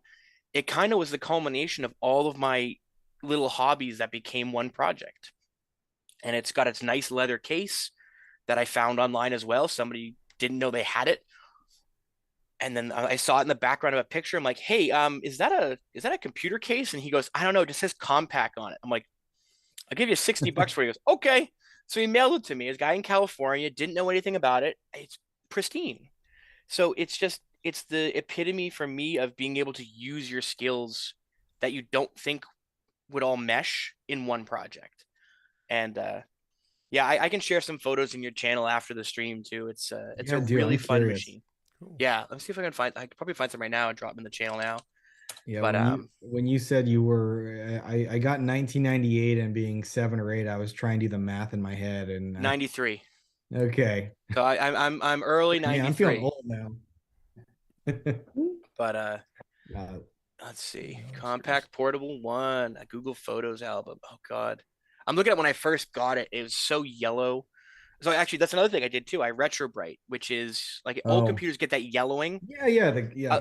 it kind of was the culmination of all of my little hobbies that became one project. And it's got its nice leather case that I found online as well. Somebody didn't know they had it. And then I saw it in the background of a picture. I'm like, hey, is that a computer case? And he goes, I don't know, it just says compact on it. I'm like, I'll give you $60 for it. He goes, okay. So he mailed it to me. This guy in California didn't know anything about it. It's pristine. So it's the epitome for me of being able to use your skills that you don't think would all mesh in one project. And yeah, I can share some photos in your channel after the stream too. It's a really fun machine. Cool. Yeah, let's see if I could probably find some right now and drop them in the channel now. Yeah, But when you said you were, I got 1998, and being 7 or 8, I was trying to do the math in my head, and 93. Okay. So I'm early 93. Yeah, I'm feeling old now. But let's see. Compact portable one, a Google Photos album. Oh God. I'm looking at when I first got it. It was so yellow. So actually, that's another thing I did too. I retrobrite, which is like old computers get that yellowing. Yeah.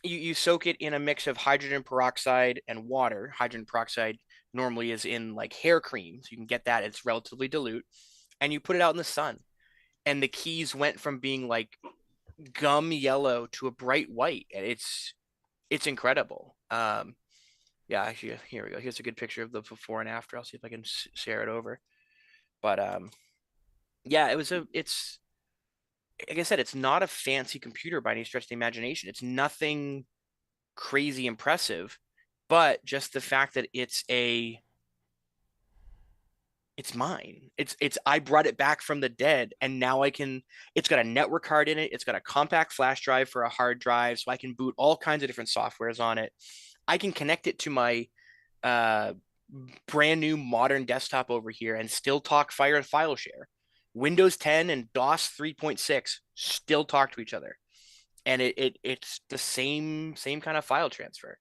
You soak it in a mix of hydrogen peroxide and water. Hydrogen peroxide normally is in like hair cream, so you can get that. It's relatively dilute, and you put it out in the sun, and the keys went from being like gum yellow to a bright white, and it's incredible. Yeah, actually, here we go. Here's a good picture of the before and after. I'll see if I can share it over. But yeah, it's like I said, it's not a fancy computer by any stretch of the imagination. It's nothing crazy impressive, but just the fact that it's mine. I brought it back from the dead, and now it's got a network card in it. It's got a compact flash drive for a hard drive, so I can boot all kinds of different softwares on it. I can connect it to my brand new modern desktop over here and still talk Fire and File Share. Windows 10 and DOS 3.6 still talk to each other. and it's the same kind of file transfer.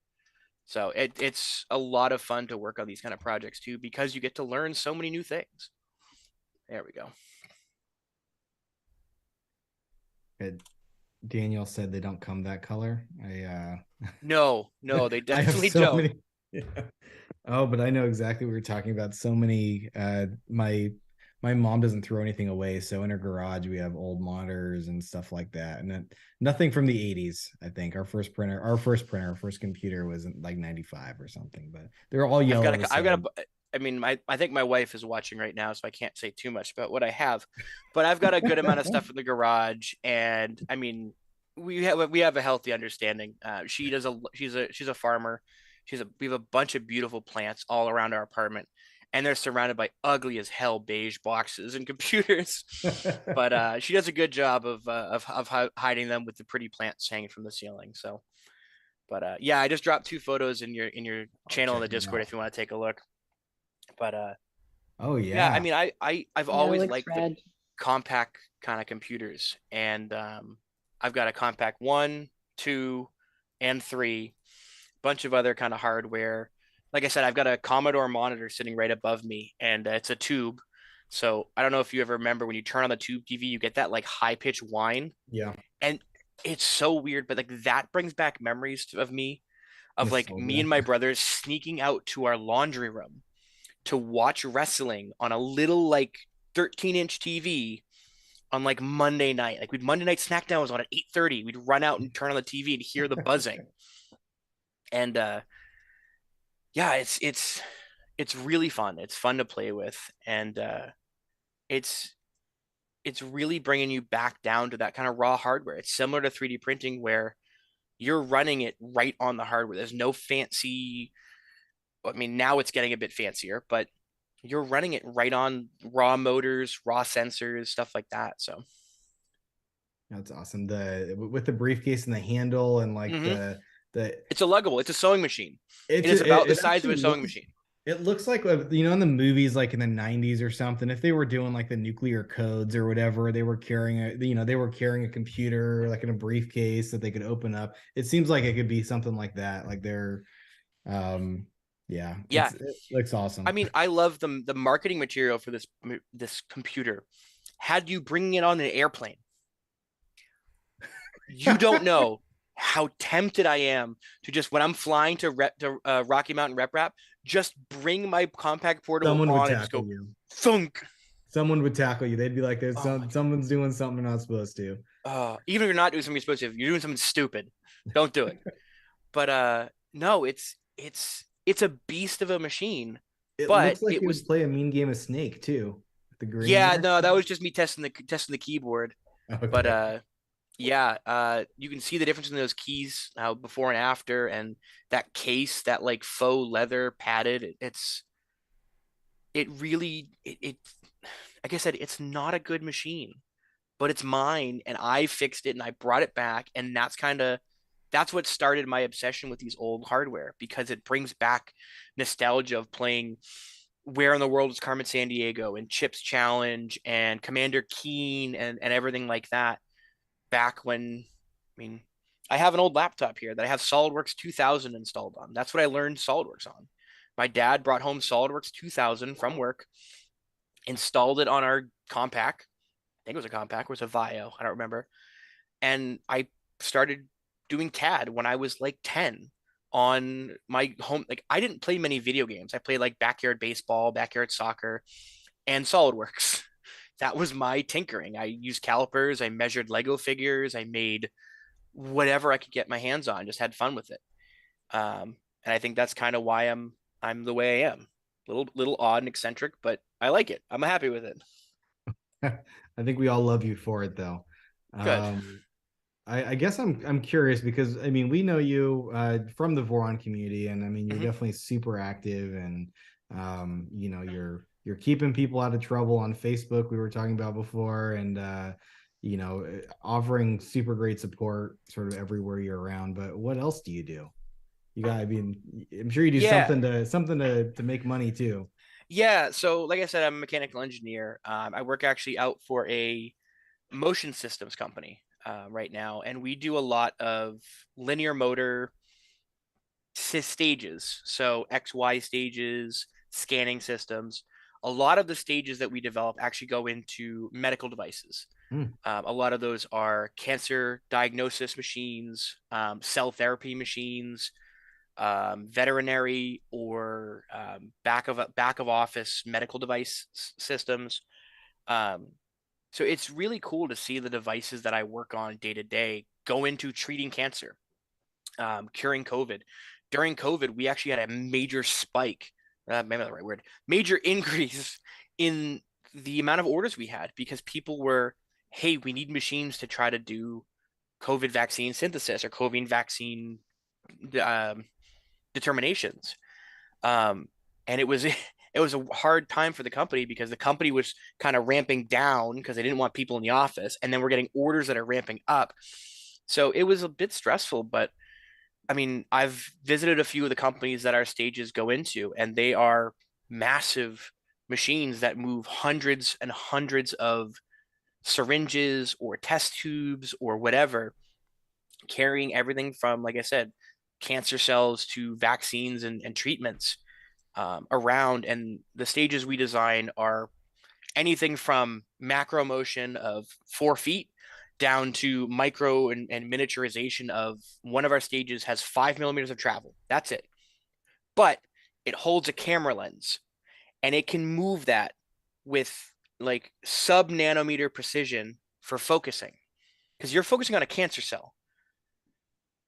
So it's a lot of fun to work on these kind of projects too, because you get to learn so many new things. There we go. Daniel said they don't come that color. No, they I have definitely so don't. many. Yeah. Oh, but I know exactly what we're talking about. So many. My mom doesn't throw anything away, so in her garage we have old monitors and stuff like that, and nothing from the 80s. I think our first computer was in like 95 or something, but they're all yellow. I mean, I think my wife is watching right now, so I can't say too much about what I have, but I've got a good amount of stuff in the garage, and I mean, we have a healthy understanding. She's a farmer. We have a bunch of beautiful plants all around our apartment, and they're surrounded by ugly as hell beige boxes and computers. But she does a good job of hiding them with the pretty plants hanging from the ceiling. So, but yeah, I just dropped 2 photos in your channel in the Discord if you want to take a look. But oh yeah, I yeah, mean, I've Yeah, always looks liked the rad. compact kind of computers, and I've got a compact 1, 2, and 3, bunch of other kind of hardware. Like I said, I've got a Commodore monitor sitting right above me, and it's a tube. So I don't know if you ever remember when you turn on the tube TV, you get that like high pitched whine, yeah. and it's so weird, but like that brings back memories of me, of like me Nostalgia. and my brothers sneaking out to our laundry room to watch wrestling on a little like 13-inch TV on like Monday night. Like Monday night SmackDown was on at 8:30. We'd run out and turn on the TV and hear the buzzing. And yeah, it's really fun. It's fun to play with, and it's it's really bringing you back down to that kind of raw hardware. It's similar to 3D printing where you're running it right on the hardware. There's no fancy. I mean, now it's getting a bit fancier, but you're running it right on raw motors, raw sensors, stuff like that. So That's awesome. With the briefcase and the handle and like Mhm. the It's a luggable. It's a sewing machine. It is it, about the it size of actually a sewing looks machine. it looks like in the movies like in the 90s or something, if they were doing like the nuclear codes or whatever, they were carrying a computer like in a briefcase that they could open up. It seems like it could be something like that. Like they're yeah, Yeah. it looks awesome. I mean, I love the marketing material for this computer. Had you bringing it on an airplane, you don't know how tempted I am to just when I'm flying to Rocky Mountain Rep Rap, just bring my compact portable Someone would on and just tackle go you. thunk. Someone would tackle you. They'd be like, "There's Oh someone's doing something they're not supposed to." even if you're not doing something you're supposed to, if you're doing something stupid, don't do it. But no, it's a beast of a machine. It But looks like it you would was play a mean game of Snake too. The green yeah, there. no, that was just me testing the keyboard. But Okay. yeah, you can see the difference in those keys before and after, and that case, that like faux leather padded. It really it like I said, it's not a good machine, but it's mine, and I fixed it and I brought it back, and that's what started my obsession with these old hardware, because it brings back nostalgia of playing Where in the World is Carmen Sandiego and Chips Challenge and Commander Keen and everything like that back when, I mean, I have an old laptop here that I have SolidWorks 2000 installed on. That's what I learned SolidWorks on. My dad brought home SolidWorks 2000 from work, installed it on our compact. I think it was a compact, it was a Vio, I don't remember. And I started doing CAD when I was like 10 on my home. Like I didn't play many video games. I played like backyard baseball, backyard soccer, and SolidWorks. That was my tinkering. I used calipers, I measured Lego figures, I made whatever I could get my hands on, just had fun with it. And I think that's kind of why I'm the way I am. Little odd and eccentric, but I like it. I'm happy with it. I think we all love you for it though. Good. I guess I'm curious because I mean we know you from the Voron community, and I mean you're Mhm. definitely super active, and you're keeping people out of trouble on Facebook. We were talking about before, and offering super great support sort of everywhere you're around. But what else do you do? I mean, I'm sure you do Yeah. something to make money too. Yeah. So, like I said, I'm a mechanical engineer. I work actually out for a motion systems company right now, and we do a lot of linear motor stages, so XY stages, scanning systems. A lot of the stages that we develop actually go into medical devices. A lot of those are cancer diagnosis machines, cell therapy machines, veterinary or back of office medical device systems. Um, so it's really cool to see the devices that I work on day to day go into treating cancer, curing COVID. During COVID, we actually had a major spike, maybe not the right word, major increase in the amount of orders we had because people were, hey, we need machines to try to do COVID vaccine synthesis or COVID vaccine um, determinations. And it was it was a hard time for the company because the company was kind of ramping down because they didn't want people in the office, and then we're getting orders that are ramping up. So it was a bit stressful, but I mean, I've visited a few of the companies that our stages go into, and they are massive machines that move hundreds and hundreds of syringes or test tubes or whatever, carrying everything from, like I said, cancer cells to vaccines and treatments around. And the stages we design are anything from macro motion of 4 feet down to micro and miniaturization of one of our stages has 5 millimeters of travel. That's it. But it holds a camera lens and it can move that with like sub nanometer precision for focusing because you're focusing on a cancer cell.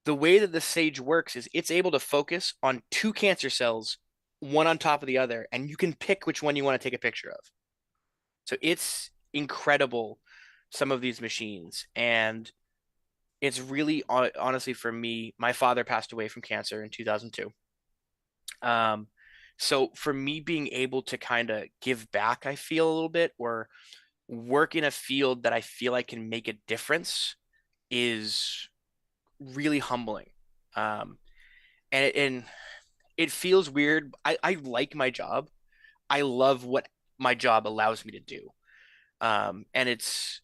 The way that the stage works is it's able to focus on two cancer cells, one on top of the other, and you can pick which one you want to take a picture of. So it's incredible, some of these machines. And it's really, honestly, for me, my father passed away from cancer in 2002. So for me being able to kind of give back, I feel a little bit, or work in a field that I feel I can make a difference is really humbling. Um, and it feels weird. I like my job. I love what my job allows me to do. And it's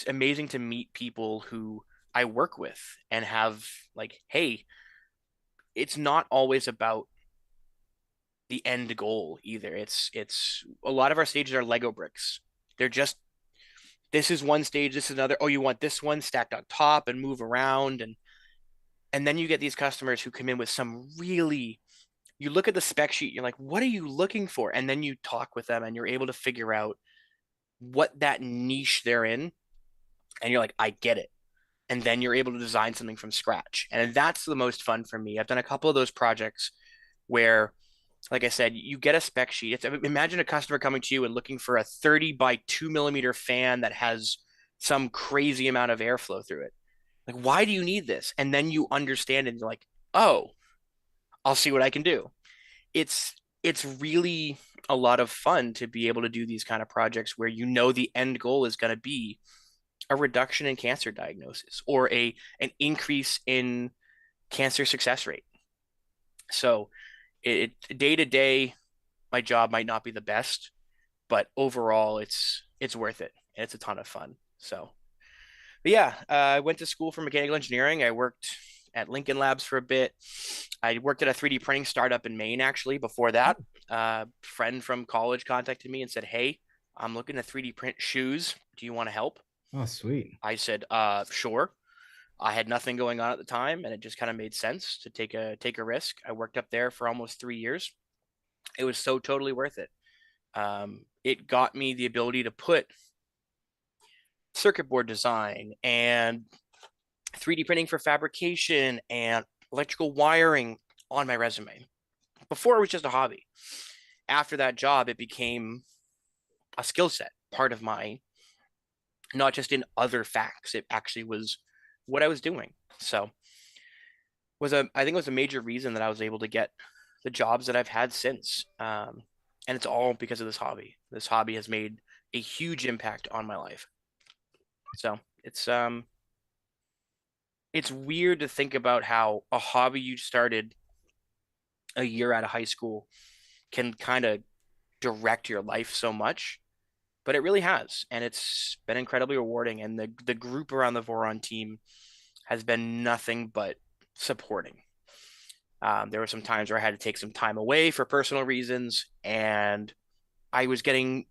amazing to meet people who I work with and have like, hey, it's not always about the end goal either. It's a lot of our stages are Lego bricks. They're just this is one stage, this is another. Oh, you want this one stacked on top and move around and then you get these customers who come in with some really you look at the spec sheet, you're like, what are you looking for? And then you talk with them and you're able to figure out what that niche they're in. And you're like, I get it. And then you're able to design something from scratch. And that's the most fun for me. I've done a couple of those projects where, like I said, you get a spec sheet. Imagine a customer coming to you and looking for a 30 by 2 millimeter fan that has some crazy amount of airflow through it. Like, why do you need this? And then you understand and you're like, oh, I'll see what I can do. It's really a lot of fun to be able to do these kind of projects where you know the end goal is going to be a reduction in cancer diagnosis or an increase in cancer success rate. So it day to day, my job might not be the best, but overall it's worth it. And it's a ton of fun. So, but yeah, I went to school for mechanical engineering. I worked at Lincoln Labs for a bit. I worked at a 3D printing startup in Maine actually before that. A friend from college contacted me and said, hey, I'm looking to 3D print shoes. Do you want to help? Oh, sweet. I said, sure. I had nothing going on at the time, and it just kind of made sense to take a risk. I worked up there for almost 3 years. It was so totally worth it. It got me the ability to put circuit board design and 3D printing for fabrication and electrical wiring on my resume. Before it was just a hobby. After that job, it became a skill set, part of my, not just in other facts. It actually was what I was doing. So I think it was a major reason that I was able to get the jobs that I've had since. And it's all because of this hobby. This hobby has made a huge impact on my life. So it's weird to think about how a hobby you started a year out of high school can kind of direct your life so much. but it really has, and it's been incredibly rewarding. And the group around the Voron team has been nothing but supporting. There were some times where I had to take some time away for personal reasons, and I was getting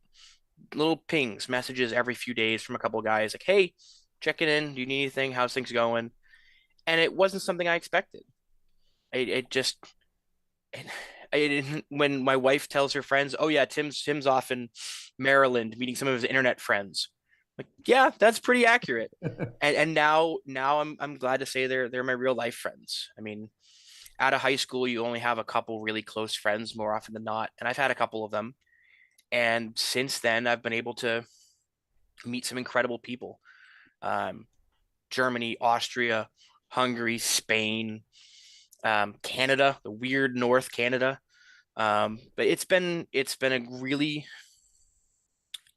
little pings, messages every few days from a couple of guys like, "Hey, checking in. Do you need anything? How's things going?" And it wasn't something I expected. It just when my wife tells her friends, "Oh yeah, Tim's off in Maryland meeting some of his internet friends," like, yeah, that's pretty accurate. And now I'm glad to say they're my real life friends. I mean, out of high school, you only have a couple really close friends more often than not, and I've had a couple of them. And since then, I've been able to meet some incredible people. Um, Germany, Austria, Hungary, Spain, Canada, the weird North Canada. But it's been a really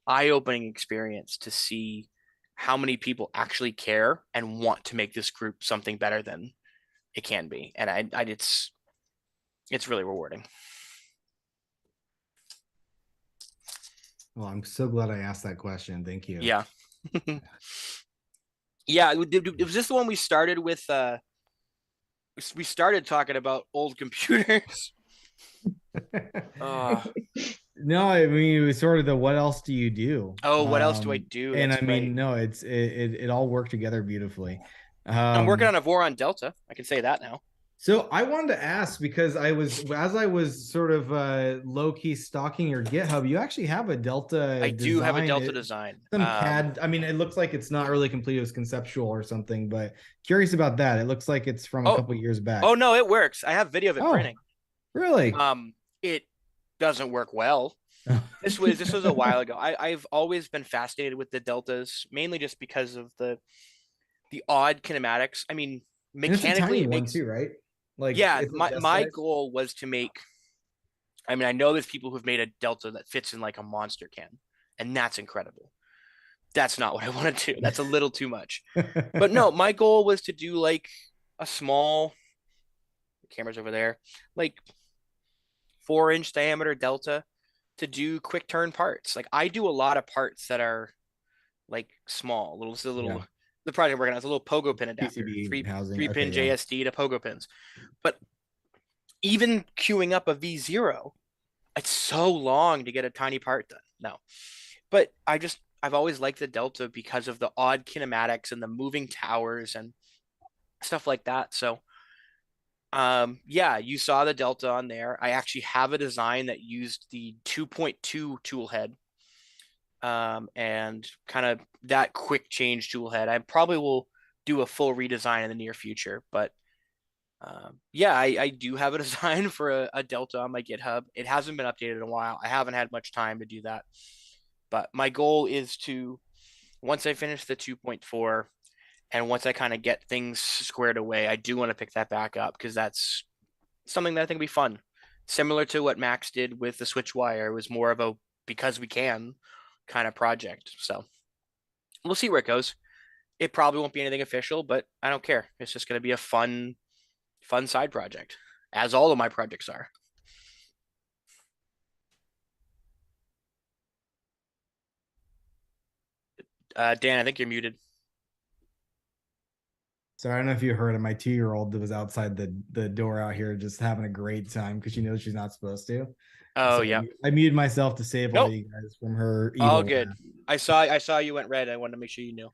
eye-opening experience to see how many people actually care and want to make this group something better than it can be. And it's really rewarding. Well, I'm so glad I asked that question. Thank you. Yeah. Yeah. Was this the one we started with? We started talking about old computers. No, I mean, it was sort of the what else do you do? Oh, what else do I do? And That's I mean, right. no, it all worked together beautifully. I'm working on a Voron Delta. I can say that now. So I wanted to ask because as I was sort of low key stalking your GitHub, you actually have a Delta. I do have a Delta It- design. Some CAD. I mean, it looks like it's not really complete. It was conceptual or something, but curious about that. It looks like it's from a couple years back. Oh no, it works. I have video of it printing. Really? It doesn't work well. This was a while ago. I've always been fascinated with the Deltas, mainly just because of the odd kinematics. I mean, mechanically it makes too, right? Like, yeah. My goal was to make. I mean, I know there's people who've made a Delta that fits in like a monster can, and that's incredible. That's not what I want to do. That's a little too much. But no, my goal was to do like a small. The camera's over there, like 4-inch diameter Delta to do quick turn parts. Like I do a lot of parts that are like small, the project I'm working on is a little pogo pin adapter, PCB housing, three pin JSD to pogo pins. But even queuing up a V0, it's so long to get a tiny part done. No, but I've always liked the Delta because of the odd kinematics and the moving towers and stuff like that. So yeah, you saw the Delta on there. I actually have a design that used the 2.2 tool head, and kind of that quick change tool head. I probably will do a full redesign in the near future, but yeah, I do have a design for a Delta on my GitHub. It hasn't been updated in a while. I haven't had much time to do that, but my goal is to, once I finish the 2.4 and once I kind of get things squared away, I do want to pick that back up because that's something that I think would be fun. Similar to what Max did with the switch wire. It was more of a because we can kind of project. So we'll see where it goes. It probably won't be anything official, but I don't care. It's just going to be a fun side project, as all of my projects are. Dan, I think you're muted. So I don't know if you heard of my 2-year-old that was outside the door out here just having a great time because she knows she's not supposed to. Oh, so yeah. I muted myself to save all you guys from her evil. All good. I saw you went red. I wanted to make sure you knew.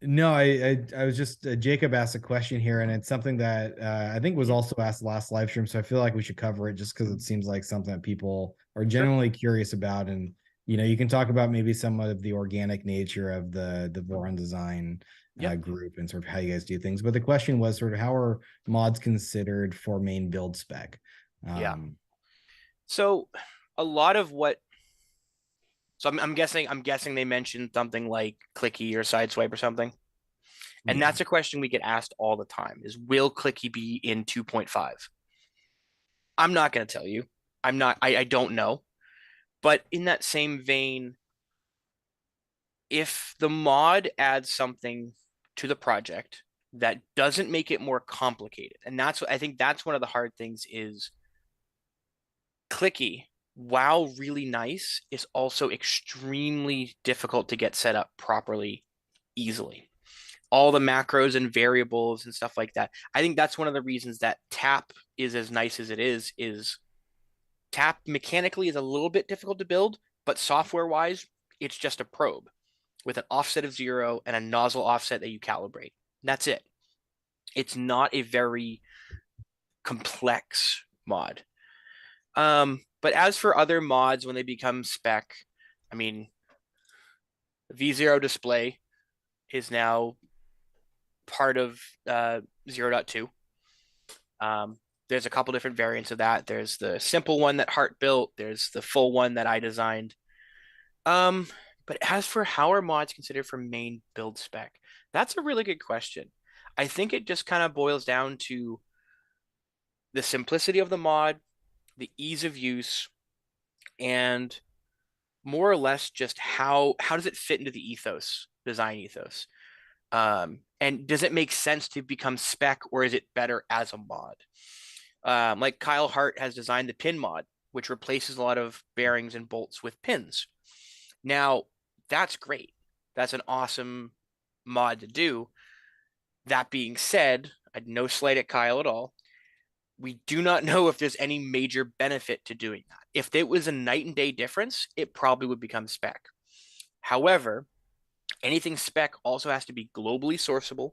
No, I was just Jacob asked a question here, and it's something that I think was also asked last live stream. So I feel like we should cover it just because it seems like something that people are generally curious about. And you can talk about maybe some of the organic nature of the Voron design group and sort of how you guys do things. But the question was sort of how are mods considered for main build spec? Yeah. So a lot of what. So I'm guessing they mentioned something like clicky or sideswipe or something. And that's a question we get asked all the time is, will clicky be in 2.5? I'm not going to tell you. I don't know. But in that same vein, if the mod adds something to the project that doesn't make it more complicated, and I think that's one of the hard things is clicky, while really nice, is also extremely difficult to get set up properly easily. All the macros and variables and stuff like that. I think that's one of the reasons that tap is as nice as it is tap mechanically is a little bit difficult to build, but software wise, it's just a probe with an offset of 0 and a nozzle offset that you calibrate. That's it. It's not a very complex mod. But as for other mods, when they become spec, I mean, V0 display is now part of 0.2. There's a couple different variants of that. There's the simple one that Hart built. There's the full one that I designed. But as for how are mods considered for main build spec, that's a really good question. I think it just kind of boils down to the simplicity of the mod, the ease of use, and more or less just how does it fit into the design ethos? And does it make sense to become spec, or is it better as a mod? Like Kyle Hart has designed the pin mod, which replaces a lot of bearings and bolts with pins. Now, that's great. That's an awesome mod to do. That being said, I had no slight at Kyle at all. We do not know if there's any major benefit to doing that. If it was a night and day difference, it probably would become spec. However, anything spec also has to be globally sourceable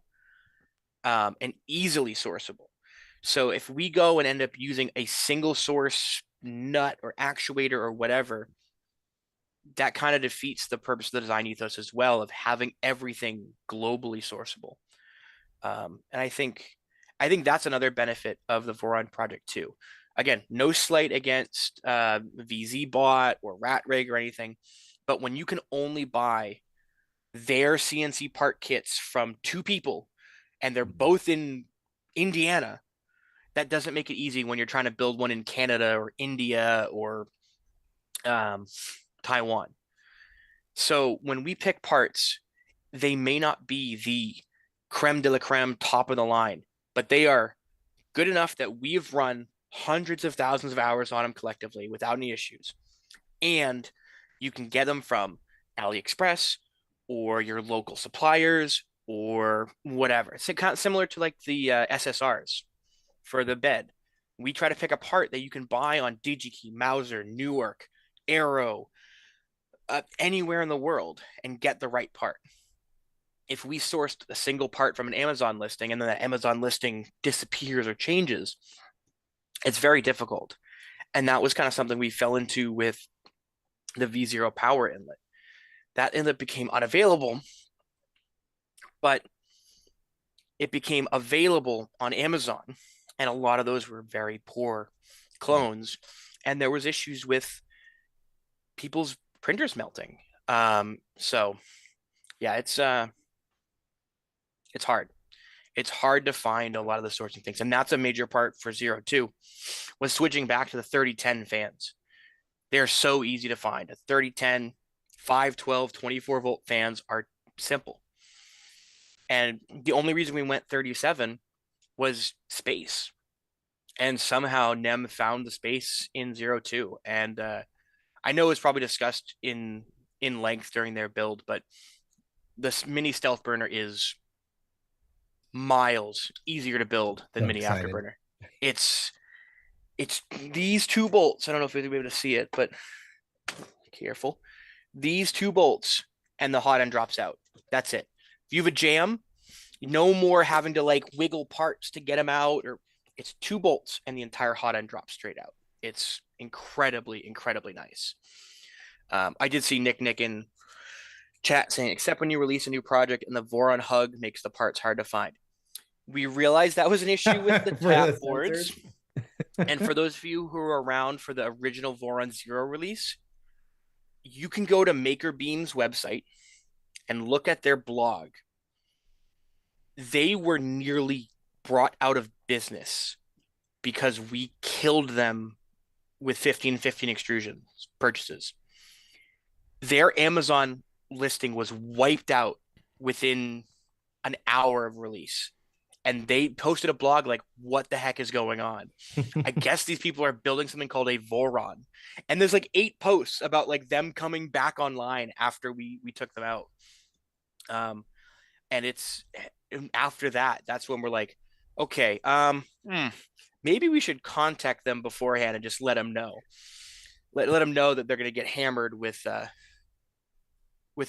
and easily sourceable. So if we go and end up using a single source nut or actuator or whatever, that kind of defeats the purpose of the design ethos as well, of having everything globally sourceable. And I think that's another benefit of the Voron project too. Again, no slight against VZBot or RatRig or anything, but when you can only buy their CNC part kits from 2 people and they're both in Indiana, that doesn't make it easy when you're trying to build one in Canada or India or Taiwan. So when we pick parts, they may not be the creme de la creme, top of the line, but they are good enough that we've run hundreds of thousands of hours on them collectively without any issues. And you can get them from AliExpress or your local suppliers or whatever. It's kind of similar to like the SSRs for the bed. We try to pick a part that you can buy on DigiKey, Mauser, Newark, Arrow, anywhere in the world and get the right part. If we sourced a single part from an Amazon listing and then that Amazon listing disappears or changes, it's very difficult. And that was kind of something we fell into with the V0 power inlet. That inlet became unavailable, but it became available on Amazon. And a lot of those were very poor clones. And there was issues with people's printers melting. So yeah, it's hard. It's hard to find a lot of the sourcing things. And that's a major part for 0.2 was switching back to the 3010 fans. They're so easy to find. A 3010, 512, 24-volt fans are simple. And the only reason we went 37 was space. And somehow NEM found the space in 0.2. And I know it's probably discussed in length during their build, but this mini stealth burner is miles easier to build than mini afterburner. It's these 2 bolts. I don't know if you'll be able to see it, but careful. These 2 bolts and the hot end drops out. That's it. If you have a jam, no more having to like wiggle parts to get them out, or it's 2 bolts and the entire hot end drops straight out. It's incredibly, incredibly nice. I did see Nick in chat saying, except when you release a new project and the Voron hug makes the parts hard to find. We realized that was an issue with the tap boards. And for those of you who are around for the original Voron 0 release, you can go to MakerBeam's website and look at their blog. They were nearly brought out of business because we killed them with 1515 extrusion purchases. Their Amazon listing was wiped out within an hour of release. and they posted a blog like, what the heck is going on? I guess these people are building something called a Voron. And there's like 8 posts about like them coming back online after we took them out. And it's after that, that's when we're like, okay, maybe we should contact them beforehand and just let them know. Let them know that they're going to get hammered with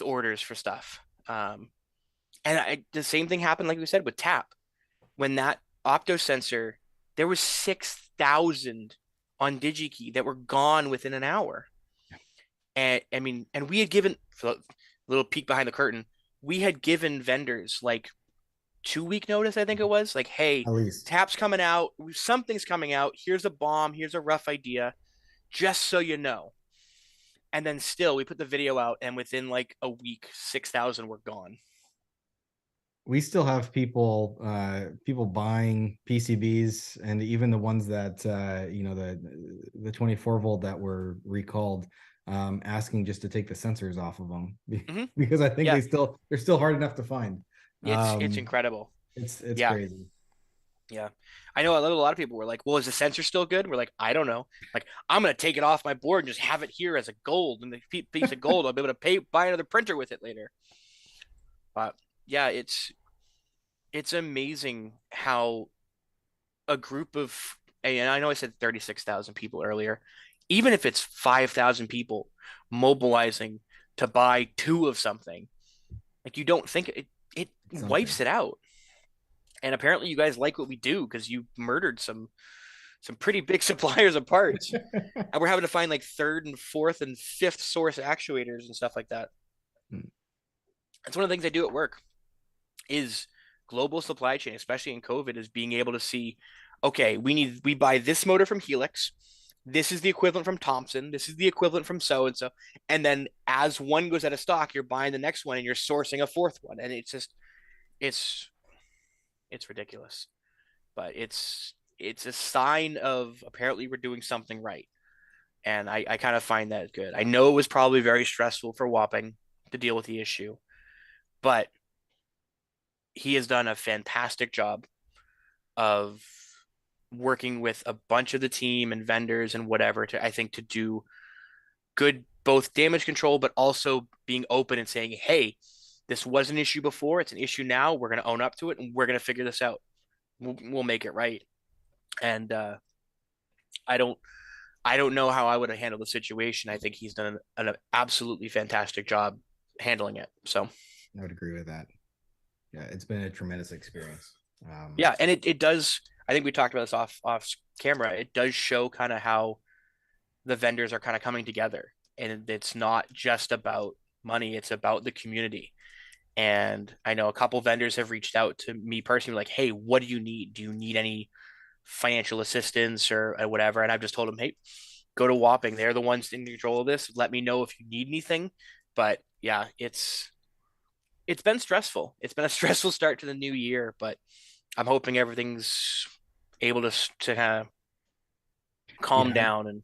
orders for stuff. The same thing happened, like we said, with Tap. When that opto sensor, there was 6,000 on DigiKey that were gone within an hour. And I mean, and we had given, for a little peek behind the curtain, we had given vendors like 2-week notice, I think it was, like, hey, At least. Tap's coming out, something's coming out, here's a bomb, here's a rough idea, just so you know. And then still, we put the video out, and within like a week, 6,000 were gone. We still have people buying PCBs, and even the ones that the 24 volt that were recalled, asking just to take the sensors off of them because I think they're still hard enough to find. It's incredible. It's crazy. Yeah. I know a lot of people were like, well, is the sensor still good? We're like, I don't know. Like, I'm going to take it off my board and just have it here as a gold, and the piece of gold, I'll be able to buy another printer with it later. But yeah, it's amazing how a group of, and I know I said 36,000 people earlier, even if it's 5,000 people mobilizing to buy 2 of something, like, you don't think it wipes it out. And apparently you guys like what we do, because you murdered some pretty big suppliers of parts. And we're having to find like 3rd and 4th and 5th source actuators and stuff like that. That's one of the things I do at work, is global supply chain, especially in COVID, is being able to see, okay, we buy this motor from Helix. This is the equivalent from Thompson. This is the equivalent from so-and-so. And then as one goes out of stock, you're buying the next one and you're sourcing a 4th one. And it's ridiculous, but it's a sign of, apparently we're doing something right. And I kind of find that good. I know it was probably very stressful for Wapping to deal with the issue, but he has done a fantastic job of working with a bunch of the team and vendors and whatever to do good, both damage control, but also being open and saying, hey, this was an issue before, it's an issue now, we're going to own up to it, and we're going to figure this out. We'll make it right. And I don't know how I would have handled the situation. I think he's done an absolutely fantastic job handling it. So I would agree with that. Yeah, it's been a tremendous experience. Yeah, and it does, I think we talked about this off camera, it does show kind of how the vendors are kind of coming together, and it's not just about money, it's about the community. And I know a couple vendors have reached out to me personally, like, hey, what do you need? Do you need any financial assistance or whatever? And I've just told them, hey, go to Wapping. They're the ones in control of this. Let me know if you need anything. But yeah, it's been stressful. It's been a stressful start to the new year, but I'm hoping everything's able to kind of calm down and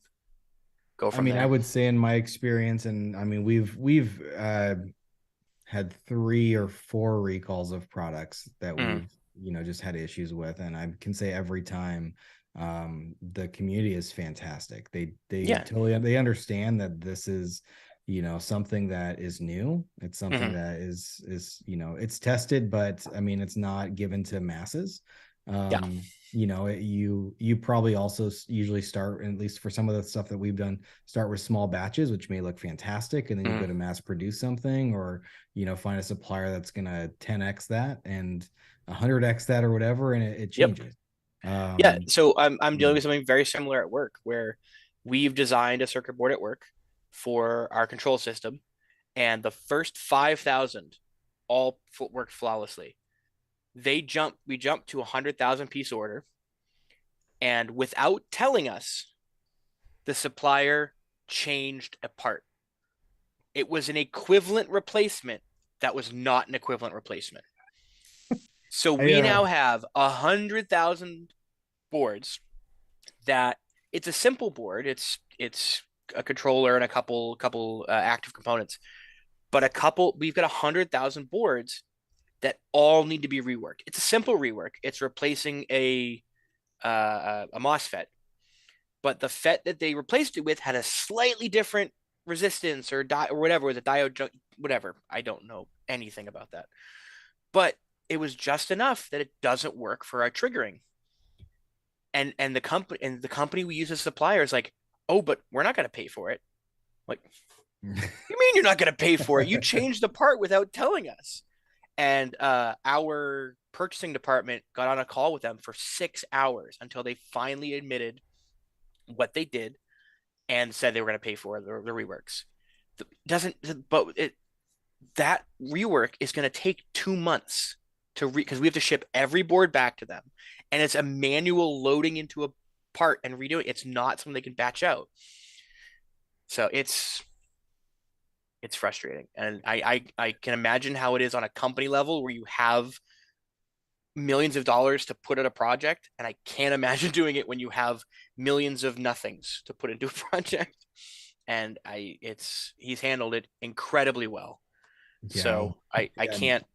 go from there. I would say in my experience, and I mean, we've had 3 or 4 recalls of products that we've just had issues with, and I can say every time the community is fantastic. They totally understand that this is something that is new. It's something that is it's tested, but I mean, it's not given to masses. You probably also usually start, at least for some of the stuff that we've done, start with small batches, which may look fantastic, and then you go to mass produce something, or find a supplier that's gonna 10x that and 100x that or whatever, and it changes. So I'm dealing with something very similar at work, where we've designed a circuit board at work for our control system, and the first 5,000 all worked flawlessly. We jumped to 100,000 piece order, and without telling us, the supplier changed a part. It was an equivalent replacement that was not an equivalent replacement. So we now have 100,000 boards that, it's a simple board. It's a controller and a couple active components, but we've got 100,000 boards that all need to be reworked. It's a simple rework. It's replacing a MOSFET, but the FET that they replaced it with had a slightly different resistance or whatever, was a diode, whatever. I don't know anything about that, but it was just enough that it doesn't work for our triggering. And the company we use as supplier is like, oh, but we're not going to pay for it. Like, you mean you're not going to pay for it? You changed the part without telling us. And our purchasing department got on a call with them for 6 hours until they finally admitted what they did and said they were going to pay for the reworks. That rework is going to take 2 months because we have to ship every board back to them, and it's a manual loading into a part and redoing. It's not something they can batch out. So it's frustrating, and I can imagine how it is on a company level where you have millions of dollars to put at a project, and I can't imagine doing it when you have millions of nothings to put into a project. And he's handled it incredibly well. Yeah. So I can't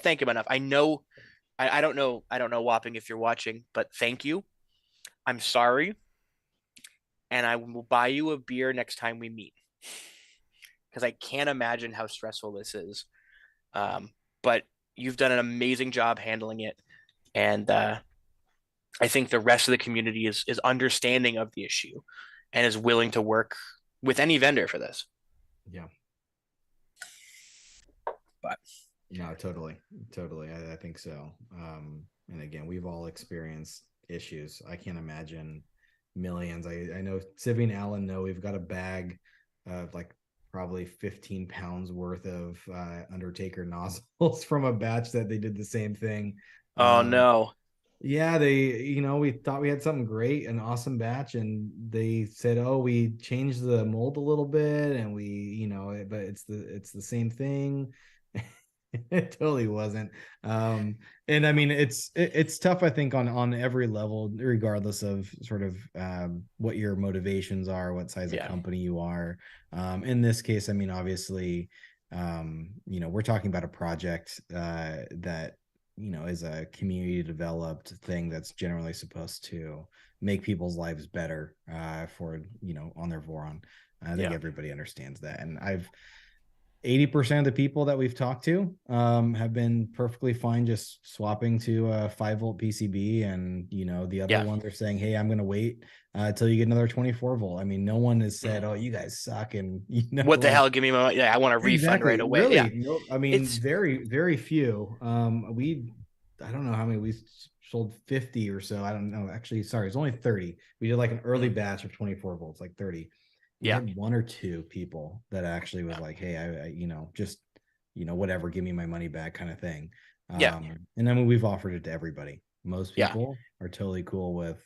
thank him enough. I know I don't know Wapping, if you're watching, but thank you. I'm sorry, and I will buy you a beer next time we meet, because I can't imagine how stressful this is. But you've done an amazing job handling it, and I think the rest of the community is understanding of the issue and is willing to work with any vendor for this. Yeah. But no, totally. I think so. And again, we've all experienced issues. I can't imagine millions. I know Sivy and Alan know we've got a bag of like probably 15 pounds worth of Undertaker nozzles from a batch that they did the same thing. Oh no. Yeah, we thought we had something great, an awesome batch, and they said, "Oh, we changed the mold a little bit, and but it's the same thing." It totally wasn't. And I mean, it's tough, I think, on every level, regardless of sort of what your motivations are, what size of company you are. In this case, I mean, obviously, we're talking about a project that is a community developed thing that's generally supposed to make people's lives better for on their Voron. I think everybody understands that, and 80% of the people that we've talked to have been perfectly fine just swapping to a 5-volt PCB, and the other ones are saying, hey, I'm going to wait until you get another 24-volt. I mean, no one has said, oh, you guys suck, and what the hell, give me my I want a refund right away. Really? No, I mean, very, very few. I don't know how many we sold, 50 or so. I don't know. Actually, sorry, it's only 30. We did like an early batch of 24 volts, like 30. We had 1 or 2 people that actually was like, hey, I just, whatever, give me my money back kind of thing. And then we've offered it to everybody. Most people are totally cool with,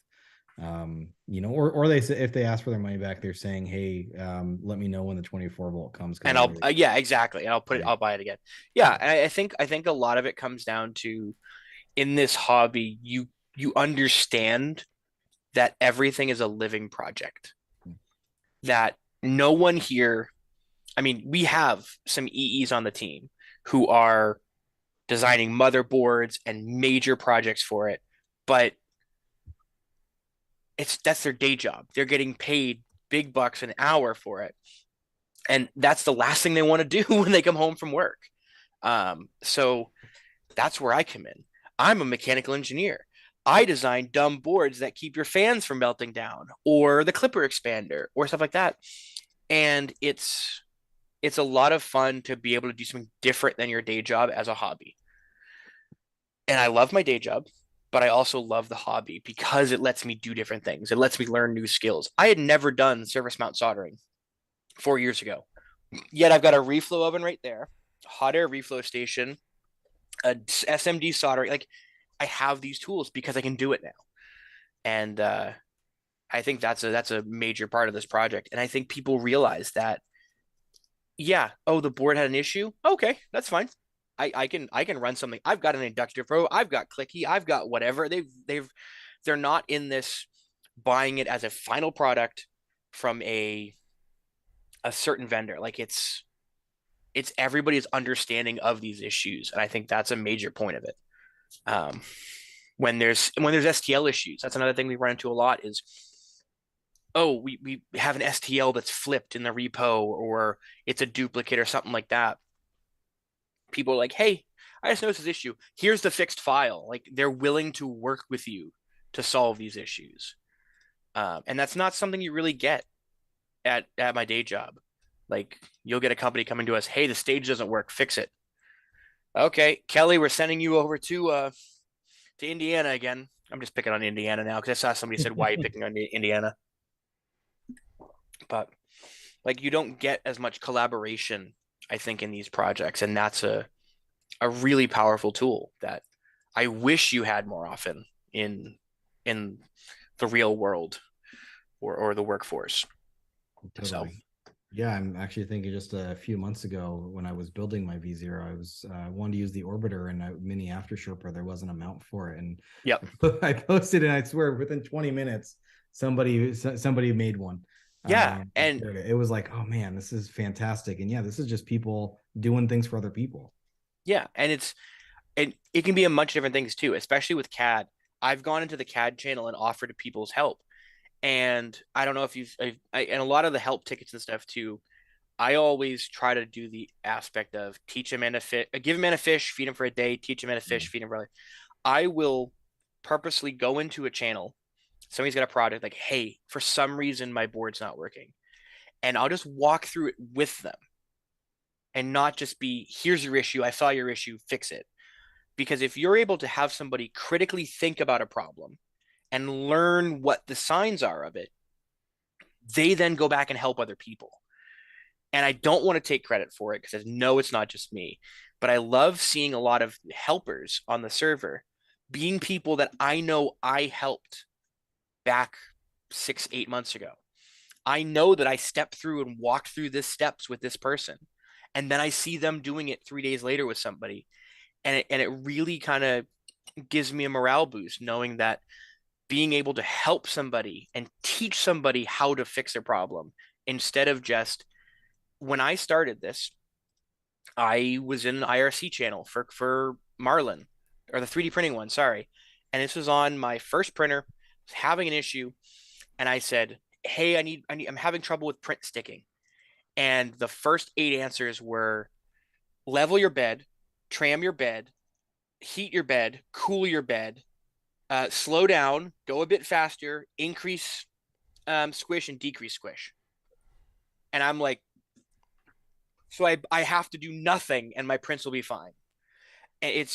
or they say, if they ask for their money back, they're saying, hey, let me know when the 24-volt comes. And I'll, exactly. And I'll buy it again. Yeah. I think a lot of it comes down to, in this hobby, you understand that everything is a living project. That no one here, I mean, we have some EEs on the team who are designing motherboards and major projects for it, but that's their day job. They're getting paid big bucks an hour for it, and that's the last thing they want to do when they come home from work. So that's where I come in. I'm a mechanical engineer. I design dumb boards that keep your fans from melting down, or the clipper expander, or stuff like that. And it's a lot of fun to be able to do something different than your day job as a hobby. And I love my day job, but I also love the hobby because it lets me do different things. It lets me learn new skills. I had never done surface mount soldering 4 years ago, yet I've got a reflow oven right there, hot air reflow station, a SMD soldering. Like, I have these tools because I can do it now. And I think that's a major part of this project. And I think people realize that, the board had an issue. Okay, that's fine. I can run something. I've got an Inductive Pro. I've got Clicky. I've got whatever. They're not in this buying it as a final product from a certain vendor. Like, it's everybody's understanding of these issues, and I think that's a major point of it. When there's STL issues, that's another thing we run into a lot is, oh, we have an STL that's flipped in the repo, or it's a duplicate or something like that. People are like, hey, I just noticed this issue. Here's the fixed file. Like, they're willing to work with you to solve these issues. And that's not something you really get at my day job. Like, you'll get a company coming to us, hey, the stage doesn't work, fix it. Okay, Kelly, we're sending you over to Indiana again. I'm just picking on Indiana now because I saw somebody said, why are you picking on Indiana? But like, you don't get as much collaboration, I think, in these projects, and that's a really powerful tool that I wish you had more often in the real world or the workforce. Totally. So yeah, I'm actually thinking just a few months ago when I was building my V0, I was wanted to use the orbiter and a mini aftershoper. There wasn't a mount for it, and yep. I posted, and I swear within 20 minutes somebody made one. Yeah, and it was like, oh man, this is fantastic. And yeah, this is just people doing things for other people. yeah, and it can be a bunch of different things too, especially with CAD. I've gone into the CAD channel and offered people's help. And I don't know if and a lot of the help tickets and stuff too, I always try to do the aspect of teach a man a fish, give a man a fish, feed him for a day, teach a man a fish, feed him for a life. I will purposely go into a channel. Somebody's got a product like, hey, for some reason my board's not working. And I'll just walk through it with them and not just be, here's your issue. I saw your issue, fix it. Because if you're able to have somebody critically think about a problem and learn what the signs are of it, they then go back and help other people. And I don't want to take credit for it because I know it's not just me, but I love seeing a lot of helpers on the server being people that I know I helped back 6-8 months ago. I know that I stepped through and walked through this steps with this person. And then I see them doing it 3 days later with somebody. And it really kind of gives me a morale boost knowing that being able to help somebody and teach somebody how to fix their problem instead of just, when I started this, I was in an IRC channel for Marlin, or the 3D printing one, sorry. And this was on my first printer, was having an issue, and I said, hey, I'm having trouble with print sticking. And the first 8 answers were level your bed, tram your bed, heat your bed, cool your bed, slow down, go a bit faster, increase squish and decrease squish. And I'm like, so I have to do nothing and my prints will be fine. And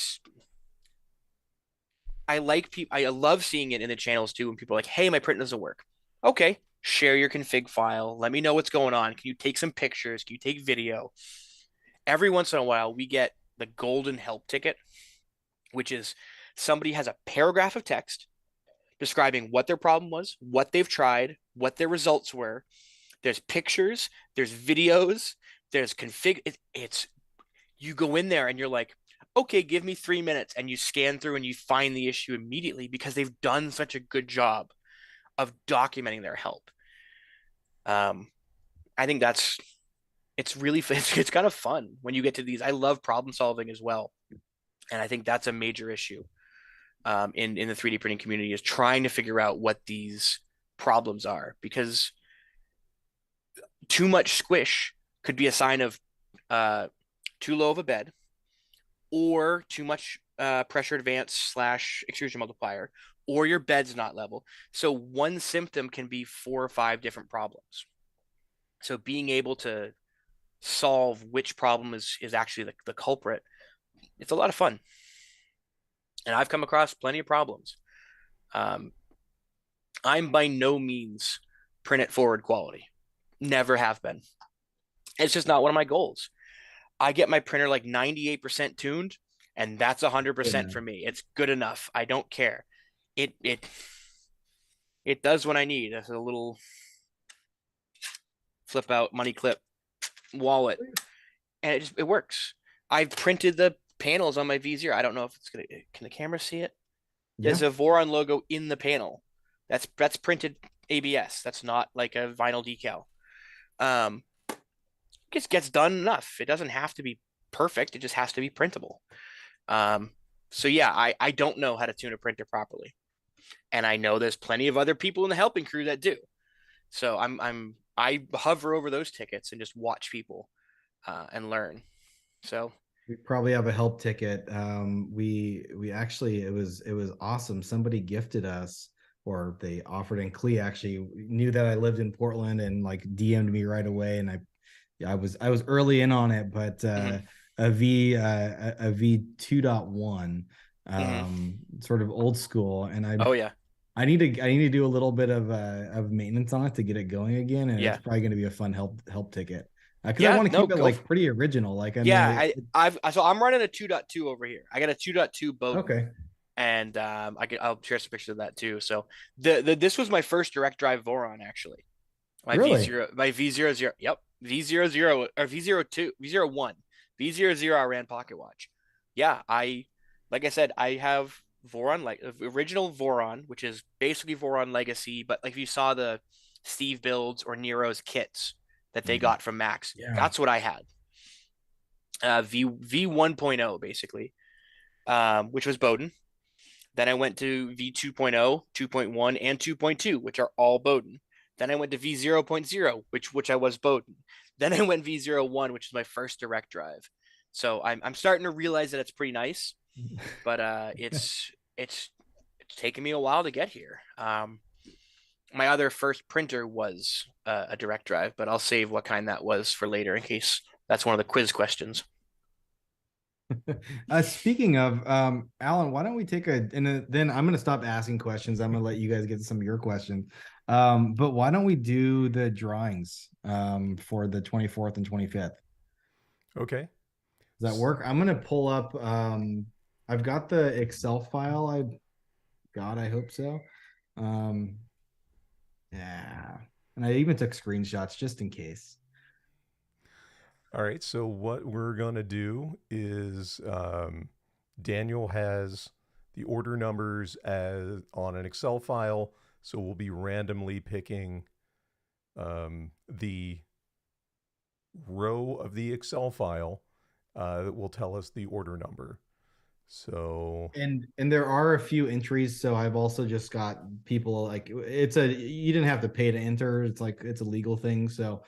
I like people, I love seeing it in the channels too when people are like, hey, my print doesn't work. Okay, share your config file. Let me know what's going on. Can you take some pictures? Can you take video? Every once in a while, we get the golden help ticket, which is somebody has a paragraph of text describing what their problem was, what they've tried, what their results were. There's pictures, there's videos, there's config. It's you go in there and you're like, okay, give me 3 minutes, and you scan through and you find the issue immediately because they've done such a good job of documenting their help. I think it's really it's kind of fun when you get to these. I love problem solving as well, and I think that's a major issue in the 3D printing community, is trying to figure out what these problems are, because too much squish could be a sign of too low of a bed, or too much pressure advance / extrusion multiplier, or your bed's not level. So one symptom can be 4 or 5 different problems. So being able to solve which problem is actually the culprit, it's a lot of fun. And I've come across plenty of problems. I'm by no means print it forward quality. Never have been. It's just not one of my goals. I get my printer like 98% tuned, and that's 100% for me. It's good enough. I don't care. It does what I need. That's a little flip out money clip wallet, and it works. I've printed the panels on my V0. I don't know if it's gonna. Can the camera see it? Yeah. There's a Voron logo in the panel. That's printed ABS. That's not like a vinyl decal. gets done enough. It doesn't have to be perfect. It just has to be printable. So yeah, I don't know how to tune a printer properly, and I know there's plenty of other people in the helping crew that do. So I hover over those tickets and just watch people and learn. So we probably have a help ticket. We actually, it was awesome. Somebody gifted us, or they offered, and Clee actually knew that I lived in Portland and like DM'd me right away, and I was early in on it, but a V2.1, sort of old school, and oh yeah, I need to do a little bit of maintenance on it to get it going again, and yeah, it's probably going to be a fun help ticket, because I yeah. want to No, keep it like pretty original. Like, I yeah. mean, So I'm running a 2.2 over here. I got a 2.2 Bowden. okay, And I'll share some pictures of that too. So this was my first direct drive Voron actually. My really? V00, yep, V00 or V02, V01, V00. I ran pocket watch. Yeah, like I said, I have Voron, like original Voron, which is basically Voron Legacy. But like if you saw the Steve builds or Nero's kits that they got from Max, Yeah. that's what I had. V1.0 basically, which was Bowden. Then I went to V2.0, 2.1, and 2.2, which are all Bowden. Then I went to V0.0, which I was Bowden. Then I went V01, which is my first direct drive. So I'm starting to realize that it's pretty nice, but it's taken me a while to get here. My other first printer was a direct drive, but I'll save what kind that was for later in case that's one of the quiz questions. Speaking of, Alan, why don't we take then I'm going to stop asking questions. I'm going to let you guys get to some of your questions. But why don't we do the drawings for the 24th and 25th? Okay. Does that work? I'm going to pull up, I've got the Excel file. I hope so. Yeah. And I even took screenshots just in case. All right. So what we're going to do is Daniel has the order numbers as on an Excel file. So we'll be randomly picking the row of the Excel file that will tell us the order number. So and there are a few entries, so I've also just got people like you didn't have to pay to enter. It's like it's a legal thing. So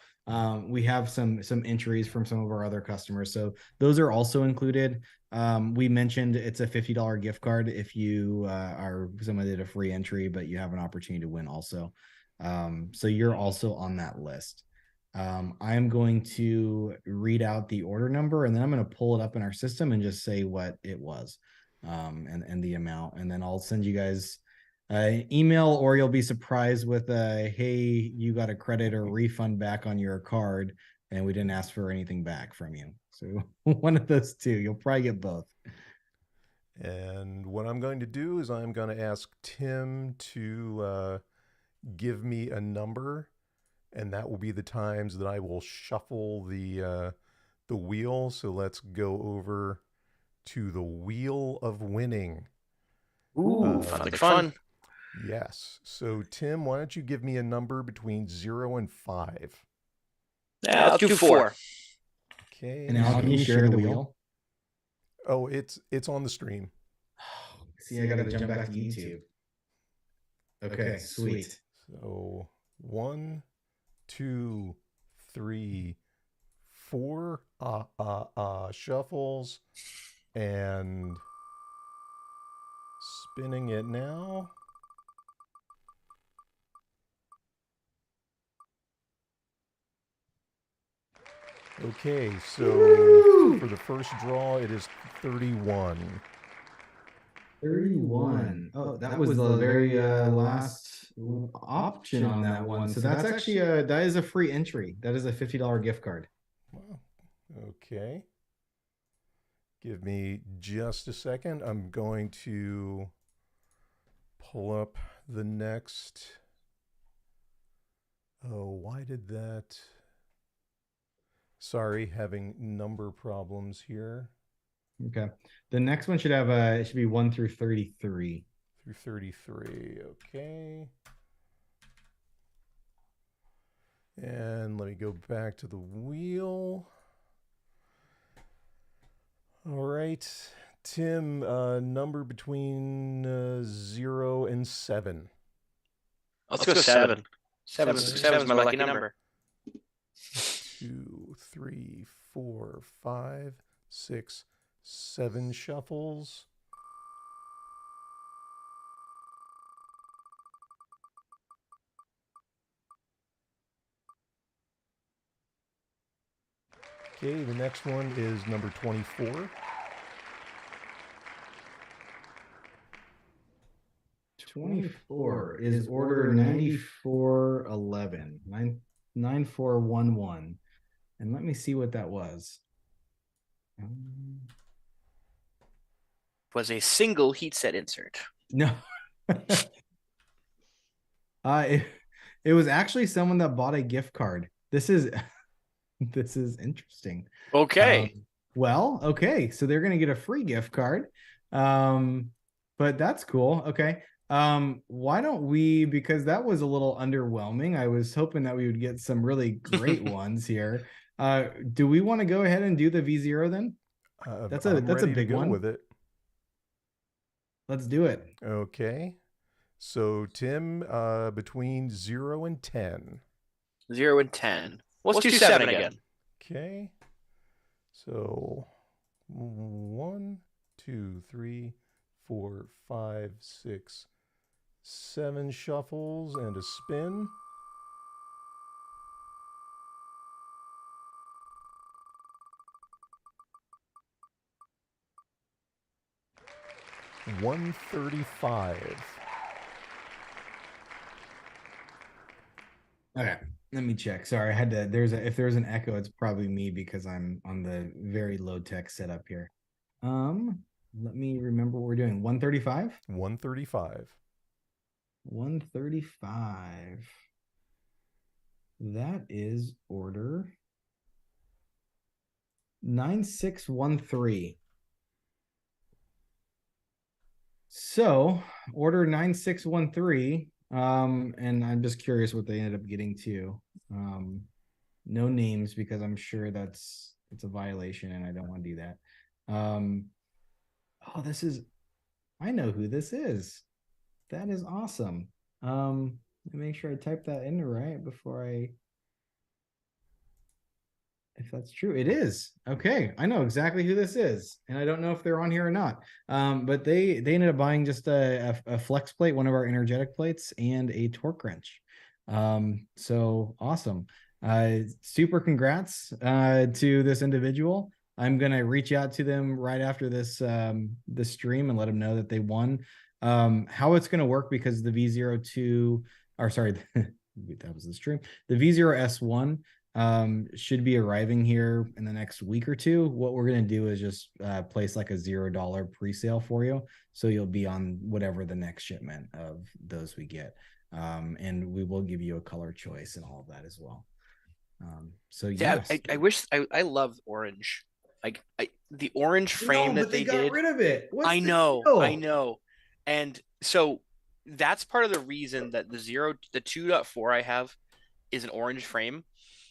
we have some entries from some of our other customers, so those are also included. We mentioned it's a $50 gift card if you are someone did a free entry, but you have an opportunity to win also. So you're also on that list. I'm going to read out the order number, and then I'm going to pull it up in our system and just say what it was, and the amount, and then I'll send you guys an email, or you'll be surprised with hey, you got a credit or refund back on your card, and we didn't ask for anything back from you. So one of those two, you'll probably get both. And what I'm going to do is I'm going to ask Tim to give me a number, and that will be the times that I will shuffle the wheel. So let's go over to the wheel of winning. Ooh, sounds like fun. Yes. So Tim, why don't you give me a number between 0 and 5? Yeah, let's do 4. Okay. And now, can you share the wheel? Oh, it's on the stream. See, I gotta jump back to YouTube. Okay, sweet. So 1, 2, 3, 4 shuffles, and spinning it now. Okay, so for the first draw, it is 31. 31. Oh, that was the very last option on that one. So that's actually that is a free entry. That is a $50 gift card. Wow. Okay. Give me just a second. I'm going to pull up the next. Oh, why did that? Sorry, having number problems here. Okay. The next one should have it should be 1 through 33. Through 33. Okay. And let me go back to the wheel. All right. Tim, number between 0 and 7. Let's go 7. Seven's Seven's my lucky number. 2, 3, 4, 5, 6, 7 shuffles. Okay, the next one is number 24. 24 is order 9411, 9411. And let me see what that was. Was a single heat set insert. No. It was actually someone that bought a gift card. This is interesting. Okay. Well, okay, so they're gonna get a free gift card. But that's cool. Okay. Why don't we, because that was a little underwhelming. I was hoping that we would get some really great ones here. Do we want to go ahead and do the V0 then? That's a big one with it. Let's do it. Okay. So Tim, between 0 and 10. 0 and 10. Let's do 7 again. Okay. So 1, 2, 3, 4, 5, 6, 7 shuffles and a spin. $135. Okay, let me check. Sorry, I had to. If there's an echo, it's probably me because I'm on the very low tech setup here. Let me remember what we're doing. 135. 135. 135. That is order 9613. So order 9613. And I'm just curious what they ended up getting to. No names because I'm sure it's a violation and I don't want to do that. Oh, I know who this is. That is awesome. Let me make sure I type that in right before if that's true. It is. Okay, I know exactly who this is, and I don't know if they're on here or not. But they ended up buying just a flex plate, one of our energetic plates, and a torque wrench. So awesome. Super congrats to this individual. I'm gonna reach out to them right after this stream and let them know that they won. How it's gonna work, because the V02, or sorry, that was the stream. The V0 S1 should be arriving here in the next week or two. What we're going to do is just place like a $0 pre-sale for you, so you'll be on whatever the next shipment of those we get, and we will give you a color choice and all of that as well. So yeah, yes. I wish I love orange. Like the orange frame that they got did. rid of it. What's I know. And so that's part of the reason that the 2.4 I have is an orange frame,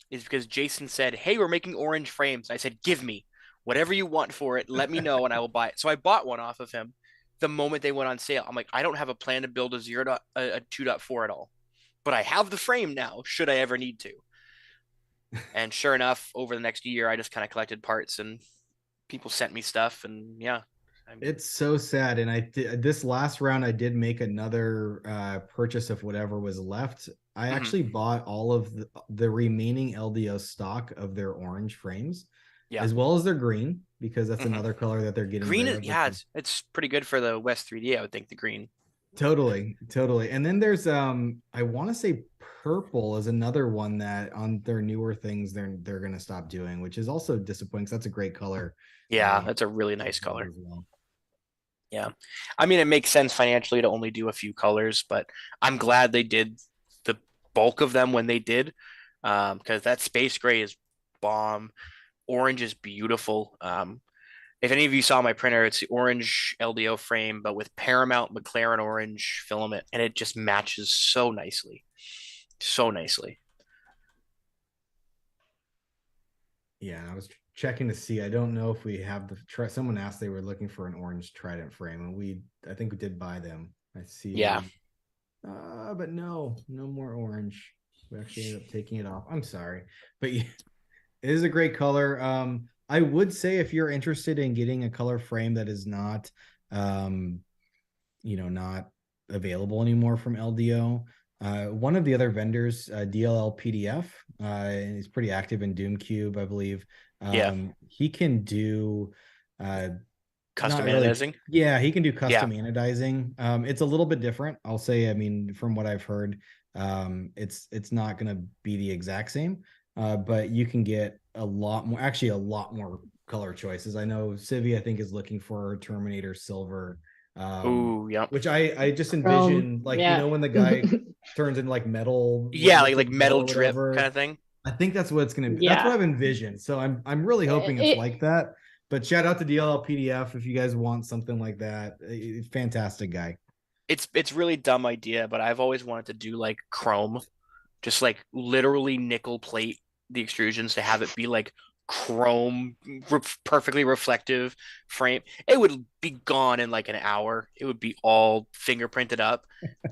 is because Jason said, "Hey, we're making orange frames." And I said, "Give me whatever you want for it. Let me know and I will buy it." So I bought one off of him the moment they went on sale. I'm like, I don't have a plan to build a 2.4 at all, but I have the frame now, should I ever need to. And sure enough, over the next year, I just kind of collected parts and people sent me stuff. And yeah. It's so sad. And this last round, I did make another purchase of whatever was left. I actually bought all of the remaining LDO stock of their orange frames, as well as their green, because that's another color that they're getting green. Rid of, it's pretty good for the West 3D, I would think, the green. Totally. And then there's I want to say purple is another one that on their newer things they're gonna stop doing, which is also disappointing because that's a great color. Yeah, that's a really nice color as well. Yeah, I mean, it makes sense financially to only do a few colors, but I'm glad they did the bulk of them when they did, because that space gray is bomb. Orange is beautiful. If any of you saw my printer, it's the orange LDO frame, but with Paramount McLaren orange filament, and it just matches so nicely. So nicely. Yeah, I was checking to see. I don't know if we have someone asked they were looking for an orange Trident frame, and I think we did buy them. I see. Yeah. But no more orange. We actually ended up taking it off. I'm sorry, but yeah, it is a great color. I would say if you're interested in getting a color frame that is not, not available anymore from LDO, one of the other vendors, DLL PDF, and he's pretty active in Doom Cube, I believe. Yeah. He can do Custom not really. anodizing. Yeah, he can do custom anodizing. It's a little bit different. I'll say, I mean, from what I've heard, it's not going to be the exact same, but you can get a lot more color choices. I know Civi, I think, is looking for Terminator Silver, Ooh, yep. which I just envision, like, yeah. when the guy turns into like metal, Yeah, like metal or drip whatever. kind of thing. I think that's what it's going to be. Yeah. That's what I've envisioned. So I'm really hoping it's like that. But shout out to DLL PDF if you guys want something like that. Fantastic guy. It's really dumb idea, but I've always wanted to do like chrome, just like literally nickel plate the extrusions to have it be like chrome, perfectly reflective frame. It would be gone in like an hour. It would be all fingerprinted up.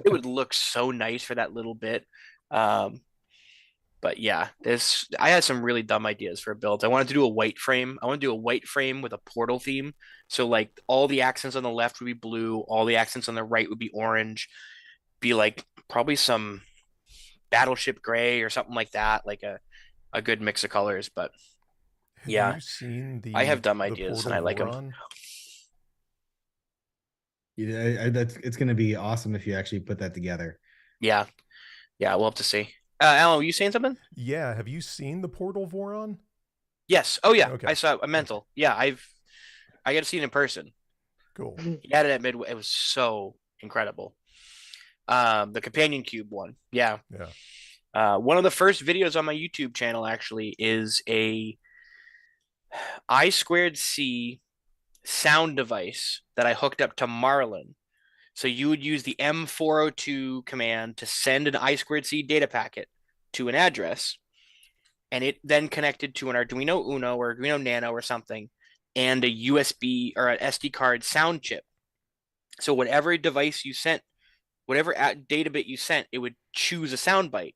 It would look so nice for that little bit. But yeah, I had some really dumb ideas for builds. I wanted to do a white frame. I want to do a white frame with a portal theme. So like all the accents on the left would be blue, all the accents on the right would be orange, be like probably some battleship gray or something like that, like a good mix of colors. But yeah, Have you seen I have dumb the ideas Portal and I like them. Voron? Yeah, it's going to be awesome if you actually put that together. Yeah, we'll have to see. Alan, were you saying something? Yeah, have you seen the Portal Voron? Yes. Oh yeah, Okay. I saw a mental. Okay. Yeah, I got to see it in person. Cool. He had it at Midway. It was so incredible. The companion cube one. Yeah. Yeah. One of the first videos on my YouTube channel actually is a I squared C sound device that I hooked up to Marlin. So you would use the M402 command to send an I squared C data packet to an address, and it then connected to an Arduino Uno or Arduino Nano or something, and a USB or an SD card sound chip. So whatever device you sent, whatever data bit you sent, it would choose a sound bite.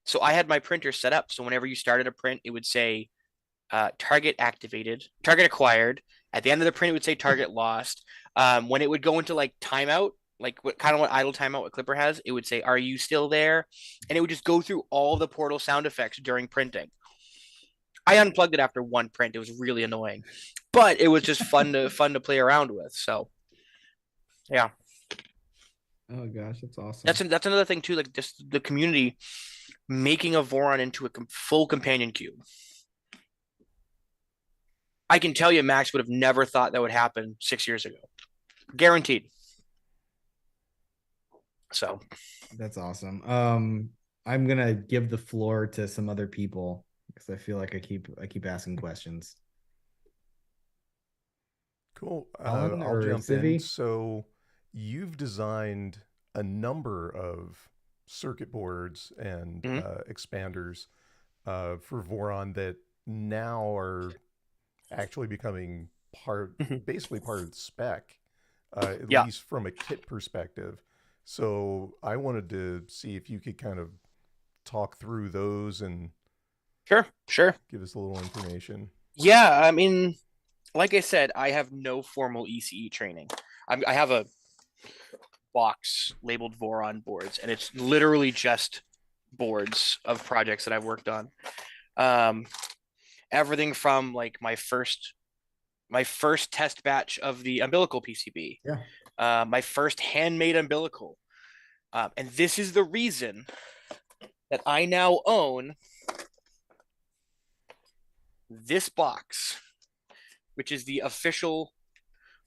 So I had my printer set up. So whenever you started a print, it would say target activated, target acquired. At the end of the print, it would say target lost. When it would go into like timeout, like what idle timeout what Clipper has, it would say, "Are you still there?" And it would just go through all the Portal sound effects during printing. I unplugged it after one print. It was really annoying, but it was just fun to play around with. So, yeah. Oh gosh, that's awesome. That's another thing too. Like just the community making a Voron into a full companion cube. I can tell you, Max would have never thought that would happen 6 years ago. Guaranteed. So that's awesome. I'm gonna give the floor to some other people because I feel like I keep asking questions. Cool. Alan I'll or jump Civi? in. So you've designed a number of circuit boards and expanders for Voron that now are actually becoming basically part of the spec, at least from a kit perspective. So I wanted to see if you could kind of talk through those and sure give us a little information. Yeah, I mean, like I said, I have no formal ECE training. I have a box labeled Voron boards, and it's literally just boards of projects that I've worked on. Everything from like my first test batch of the umbilical PCB, my first handmade umbilical, and this is the reason that I now own this box, which is the official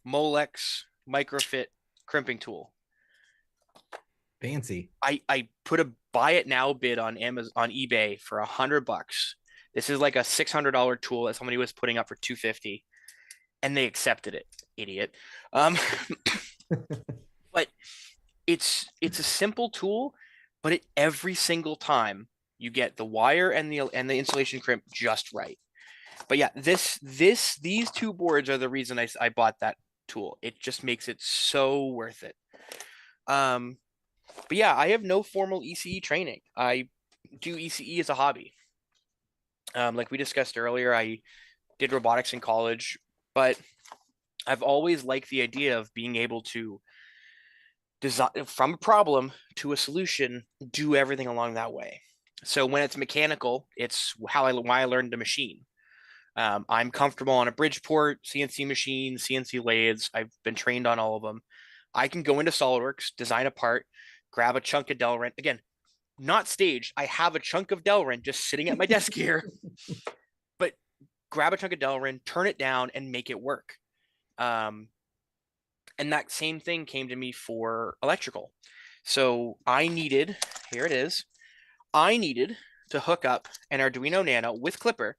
Molex microfit crimping tool. Fancy. I put a buy it now bid on Amazon, on eBay for $100. This is like a $600 tool that somebody was putting up for $250, and they accepted it. Idiot. But it's a simple tool, but every single time you get the wire and the insulation crimp just right. But yeah, these two boards are the reason I bought that tool. It just makes it so worth it. But yeah, I have no formal ECE training. I do ECE as a hobby. Like we discussed earlier, I did robotics in college, but I've always liked the idea of being able to design from a problem to a solution, do everything along that way. So when it's mechanical, it's why I learned to machine. I'm comfortable on a Bridgeport, CNC machine, CNC lathes. I've been trained on all of them. I can go into SolidWorks, design a part, grab a chunk of Delrin. Again, not staged. I have a chunk of Delrin just sitting at my desk here, but grab a chunk of Delrin, turn it down, and make it work. And that same thing came to me for electrical. So here it is. I needed to hook up an Arduino Nano with Clipper.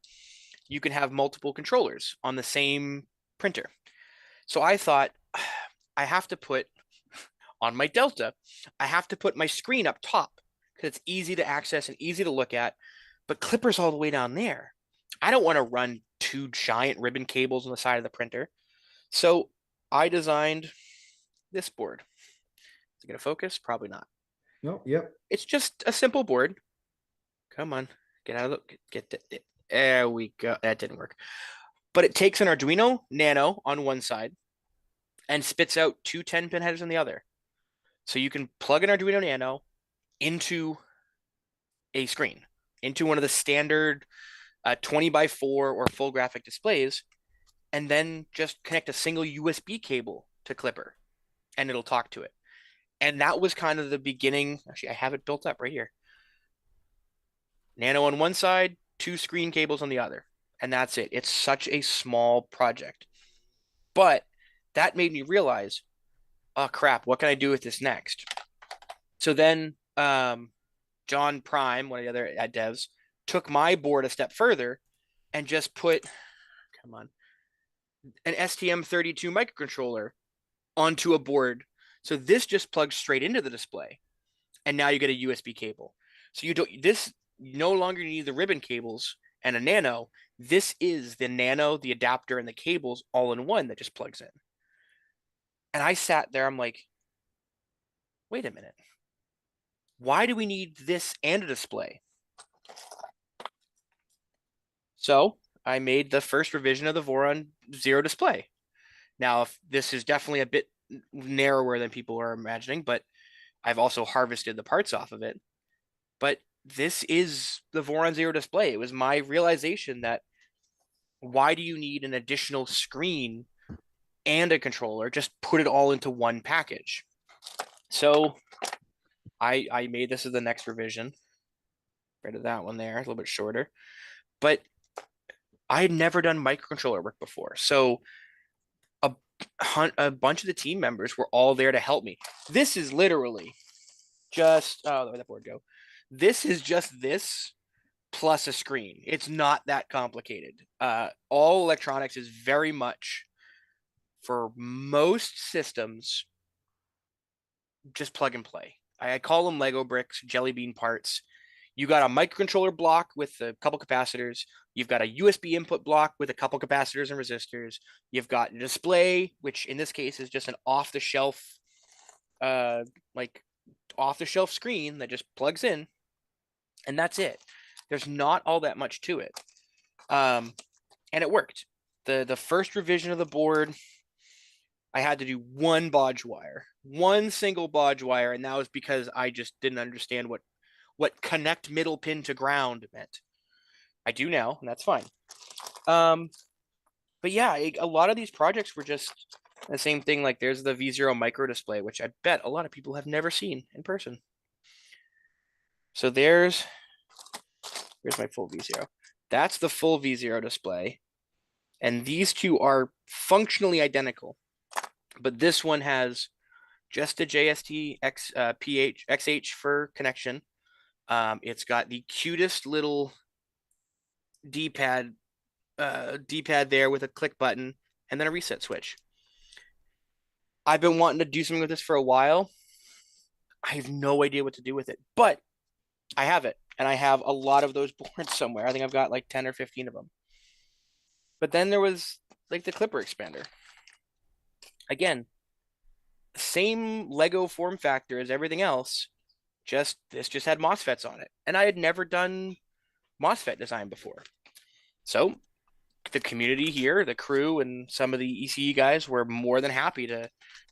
You can have multiple controllers on the same printer. So I thought, I have to put on my Delta, I have to put my screen up top because it's easy to access and easy to look at, but Clipper's all the way down there. I don't want to run two giant ribbon cables on the side of the printer. So I designed this board. Is it going to focus? Probably not. Nope. Yep. It's just a simple board. Come on, get out of the, there we go. That didn't work. But it takes an Arduino Nano on one side and spits out two 10-pin headers on the other. So you can plug an Arduino Nano into a screen, into one of the standard 20x4 or full graphic displays, and then just connect a single USB cable to Clipper, and it'll talk to it. And that was kind of the beginning. Actually, I have it built up right here. Nano on one side, two screen cables on the other, and that's it. It's such a small project. But that made me realize, oh crap, what can I do with this next? So then John Prime, one of the other devs, took my board a step further and just put, come on, an STM32 microcontroller onto a board. So this just plugs straight into the display. And now you get a USB cable. So this no longer need the ribbon cables and a Nano. This is the Nano, the adapter, and the cables all in one that just plugs in. And I sat there, I'm like, wait a minute. Why do we need this and a display? So I made the first revision of the Voron Zero display. Now, if this is definitely a bit narrower than people are imagining, but I've also harvested the parts off of it. But this is the Voron Zero display. It was my realization that why do you need an additional screen and a controller? Just put it all into one package. So I made this as the next revision. Rid of that one there, a little bit shorter. But I had never done microcontroller work before. So a bunch of the team members were all there to help me. This is literally just, oh, where'd that board go? This is just this plus a screen. It's not that complicated. All electronics is very much, for most systems, just plug and play. I call them Lego bricks, jelly bean parts. You got a microcontroller block with a couple capacitors. You've got a USB input block with a couple capacitors and resistors. You've got a display, which in this case is just an off-the-shelf, off-the-shelf screen that just plugs in, and that's it. There's not all that much to it, and it worked. The first revision of the board, I had to do one single bodge wire, and that was because I just didn't understand what connect middle pin to ground meant. I do now, and that's fine. But yeah, a lot of these projects were just the same thing. Like there's the V0 micro display, which I bet a lot of people have never seen in person. So here's my full V0. That's the full V0 display. And these two are functionally identical. But this one has just a JST XH for connection. It's got the cutest little D-pad there with a click button and then a reset switch. I've been wanting to do something with this for a while. I have no idea what to do with it, but I have it, and I have a lot of those boards somewhere. I think I've got like 10 or 15 of them. But then there was like the clipper expander. Again, same Lego form factor as everything else. This just had MOSFETs on it. And I had never done MOSFET design before. So the community here, the crew, and some of the ECE guys were more than happy to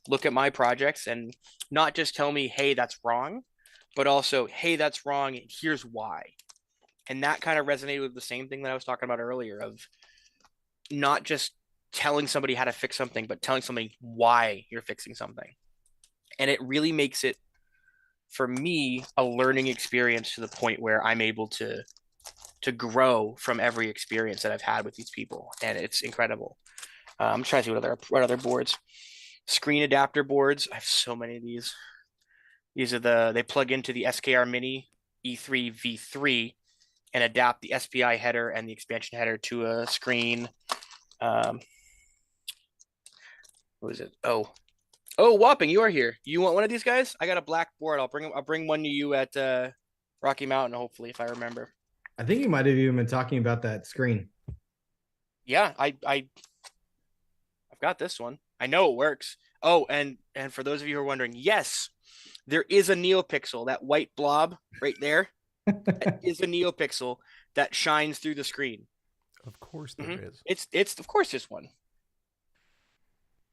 look at my projects and not just tell me, hey, that's wrong, but also, hey, that's wrong, and here's why. And that kind of resonated with the same thing that I was talking about earlier of not just telling somebody how to fix something, but telling somebody why you're fixing something. And it really makes it, for me, a learning experience to the point where I'm able to grow from every experience that I've had with these people, and it's incredible. I'm trying to see what other boards. Screen adapter boards. I have so many of these. These are they plug into the SKR Mini E3 V3 and adapt the SPI header and the expansion header to a screen. What is it? Oh, Whopping, you are here. You want one of these guys? I got a black board. I'll bring one to you at Rocky Mountain, hopefully, if I remember. I think you might have even been talking about that screen. Yeah, I've got this one. I know it works. Oh, and for those of you who are wondering, yes, there is a NeoPixel, that white blob right there. That is a NeoPixel that shines through the screen. Of course there is. It's of course this one.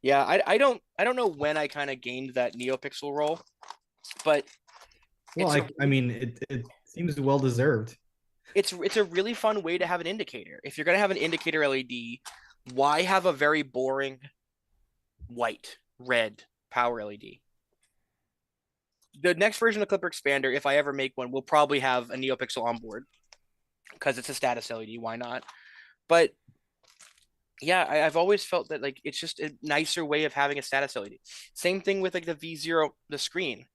Yeah, I don't know when I kind of gained that NeoPixel role, but well, I mean, it seems well deserved. It's a really fun way to have an indicator. If you're gonna have an indicator LED, why have a very boring white, red power LED? The next version of Clipper Expander, if I ever make one, will probably have a NeoPixel on board because it's a status LED. Why not? But yeah, I've always felt that like it's just a nicer way of having a status LED. Same thing with like the V0, the screen.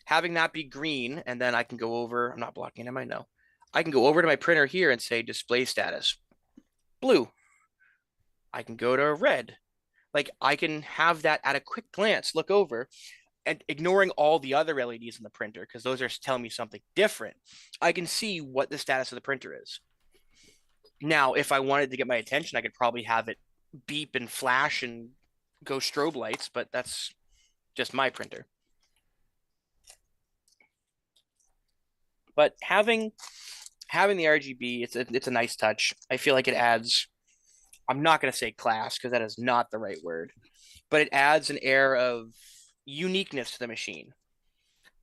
Having that be green, and then I can go over, I'm not blocking, am I? No. I can go over to my printer here and say display status blue. I can go to red. Like I can have that at a quick glance, look over, and ignoring all the other LEDs in the printer because those are telling me something different. I can see what the status of the printer is. Now, if I wanted to get my attention, I could probably have it beep and flash and go strobe lights, but that's just my printer. But having the RGB, it's a nice touch. I feel like it adds, I'm not going to say class because that is not the right word, but it adds an air of uniqueness to the machine.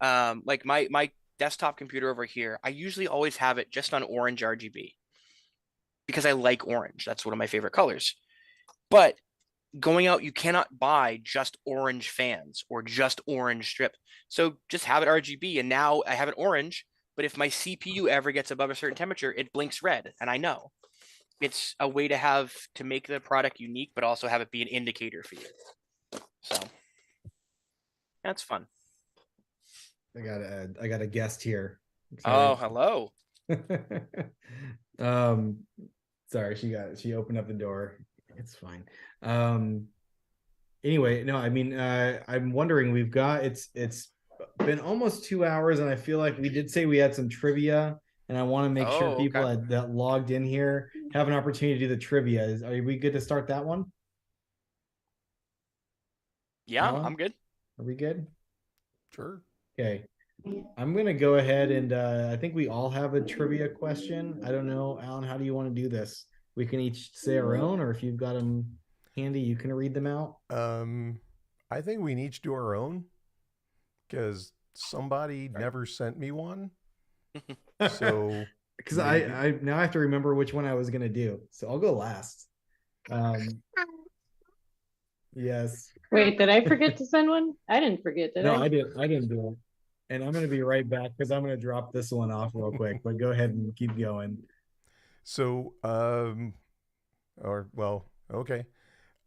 Like my desktop computer over here, I usually always have it just on orange RGB because I like orange. That's one of my favorite colors. But going out, you cannot buy just orange fans or just orange strip. So just have it RGB, and now I have it orange. But if my CPU ever gets above a certain temperature, it blinks red, and I know. It's a way to make the product unique, but also have it be an indicator for you. So that's fun. I got a guest here. Oh, hello. Sorry, she opened up the door. It's fine. Anyway, no, I mean, I'm wondering, it's been almost 2 hours, and I feel like we did say we had some trivia, and I want to make sure people that logged in here have an opportunity to do the trivia. Are we good to start that one? Yeah, I'm good. Are we good? Sure. Okay. I'm going to go ahead and I think we all have a trivia question. I don't know, Alan, how do you want to do this? We can each say our own, or if you've got them handy, you can read them out. I think we each do our own because somebody never sent me one. So because I now have to remember which one I was going to do. So I'll go last. Yes. Wait, did I forget to send one? I didn't forget, did I? No, I didn't do it. And I'm going to be right back because I'm going to drop this one off real quick, but go ahead and keep going. So, okay.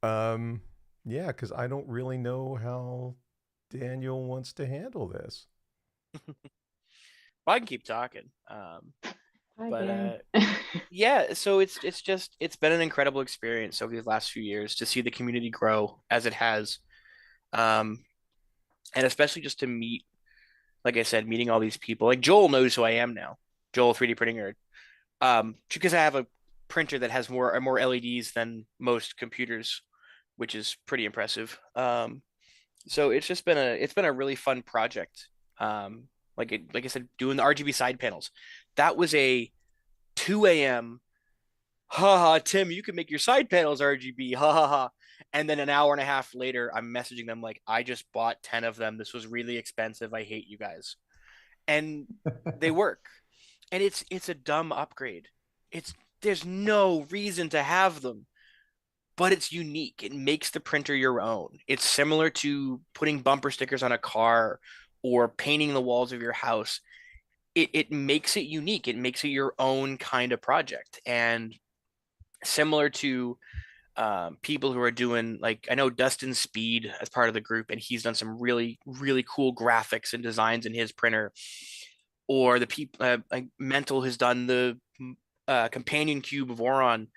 Yeah, because I don't really know how Daniel wants to handle this. Well, I can keep talking. Yeah, so it's been an incredible experience over these last few years to see the community grow as it has. And especially just to meet, like I said, meeting all these people. Like Joel knows who I am now. Joel 3D Printing Nerd. Because I have a printer that has more LEDs than most computers, which is pretty impressive. So it's been a really fun project. Like I said, doing the RGB side panels. That was a 2 a.m. Ha Tim, you can make your side panels RGB. Ha ha ha. And then an hour and a half later, I'm messaging them like, I just bought 10 of them. This was really expensive. I hate you guys. And they work. And it's a dumb upgrade. There's no reason to have them, but it's unique. It makes the printer your own. It's similar to putting bumper stickers on a car or painting the walls of your house. It makes it unique. It makes it your own kind of project. And similar to people who are doing, like, I know Dustin Speed as part of the group, and he's done some really, really cool graphics and designs in his printer. Or the people like Mental has done the companion cube of Voron.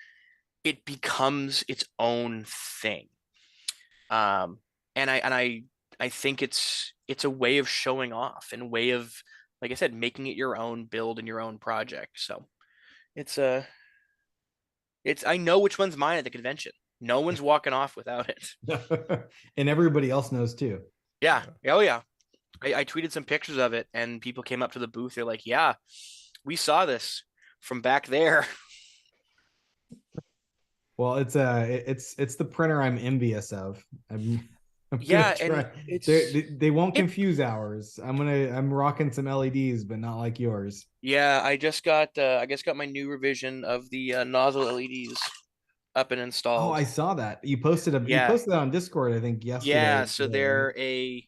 It becomes its own thing. And I think it's a way of showing off and way of, like I said, making it your own build and your own project. So it's I know which one's mine at the convention. No one's walking off without it. And everybody else knows too. Yeah. Oh yeah. I tweeted some pictures of it, and people came up to the booth. They're like, yeah, we saw this from back there. Well, it's the printer I'm envious of. I'm Yeah, and they won't confuse ours. I'm rocking some LEDs, but not like yours. Yeah, I just got my new revision of the nozzle LEDs up and installed. Oh, I saw that. You posted you posted that on Discord, I think, yesterday. Yeah, so they're a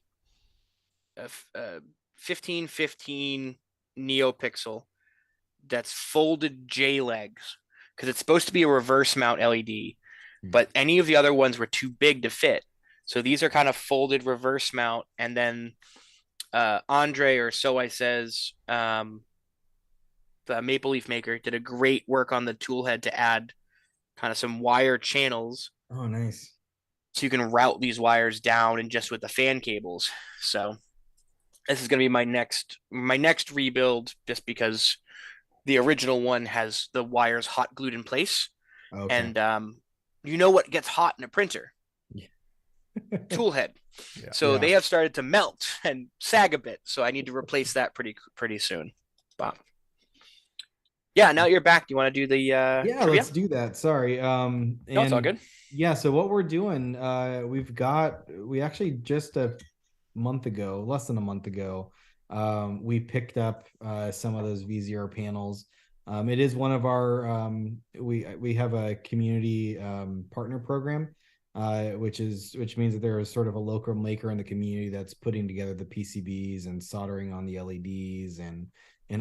1515 NeoPixel that's folded J legs, because it's supposed to be a reverse mount LED, but any of the other ones were too big to fit. So these are kind of folded reverse mount. And then Andre, or so I says, the Maple Leaf maker, did a great work on the tool head to add kind of some wire channels. Oh, nice. So you can route these wires down and just with the fan cables. So this is going to be my next rebuild, just because the original one has the wires hot glued in place. Okay. And you know what gets hot in a printer? Tool head. Yeah. So they have started to melt and sag a bit. So I need to replace that pretty soon. But yeah, now you're back. Do you want to do the trivia? Let's do that. Sorry. No, it's all good. Yeah, so what we're doing, we actually just less than a month ago, we picked up some of those V0 panels. It is one of our we have a community partner program, which means that there is sort of a local maker in the community that's putting together the PCBs and soldering on the LEDs and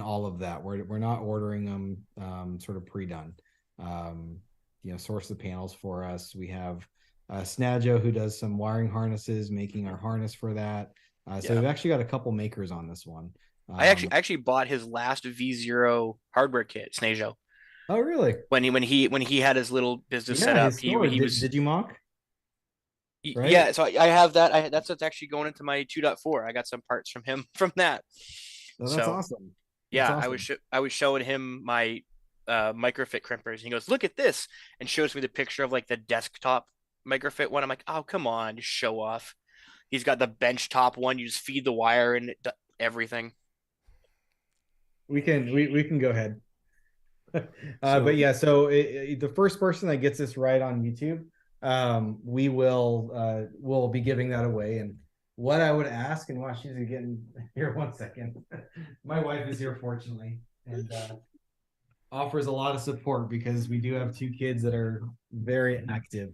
all of that. We're not ordering them sort of pre-done. Source the panels for us. We have Snadjo, who does some wiring harnesses, making our harness for that. So we've actually got a couple makers on this one. I actually bought his last V0 hardware kit, Snadjo. Oh, really? When he had his little business set up, he was. Did you mock? Right? Yeah, so I have that. That's what's actually going into my 2.4. I got some parts from him from that. Oh, that's awesome. Yeah, awesome. I was showing him my microfit crimpers, and he goes, "Look at this," and shows me the picture of like the desktop microfit one. I'm like, "Oh, come on, just show off." He's got the benchtop one. You just feed the wire and everything. We can go ahead. But yeah, so the first person that gets this right on YouTube, we'll be giving that away. And what I would ask, and while she's getting here, 1 second, my wife is here, fortunately, and offers a lot of support, because we do have 2 kids that are very active.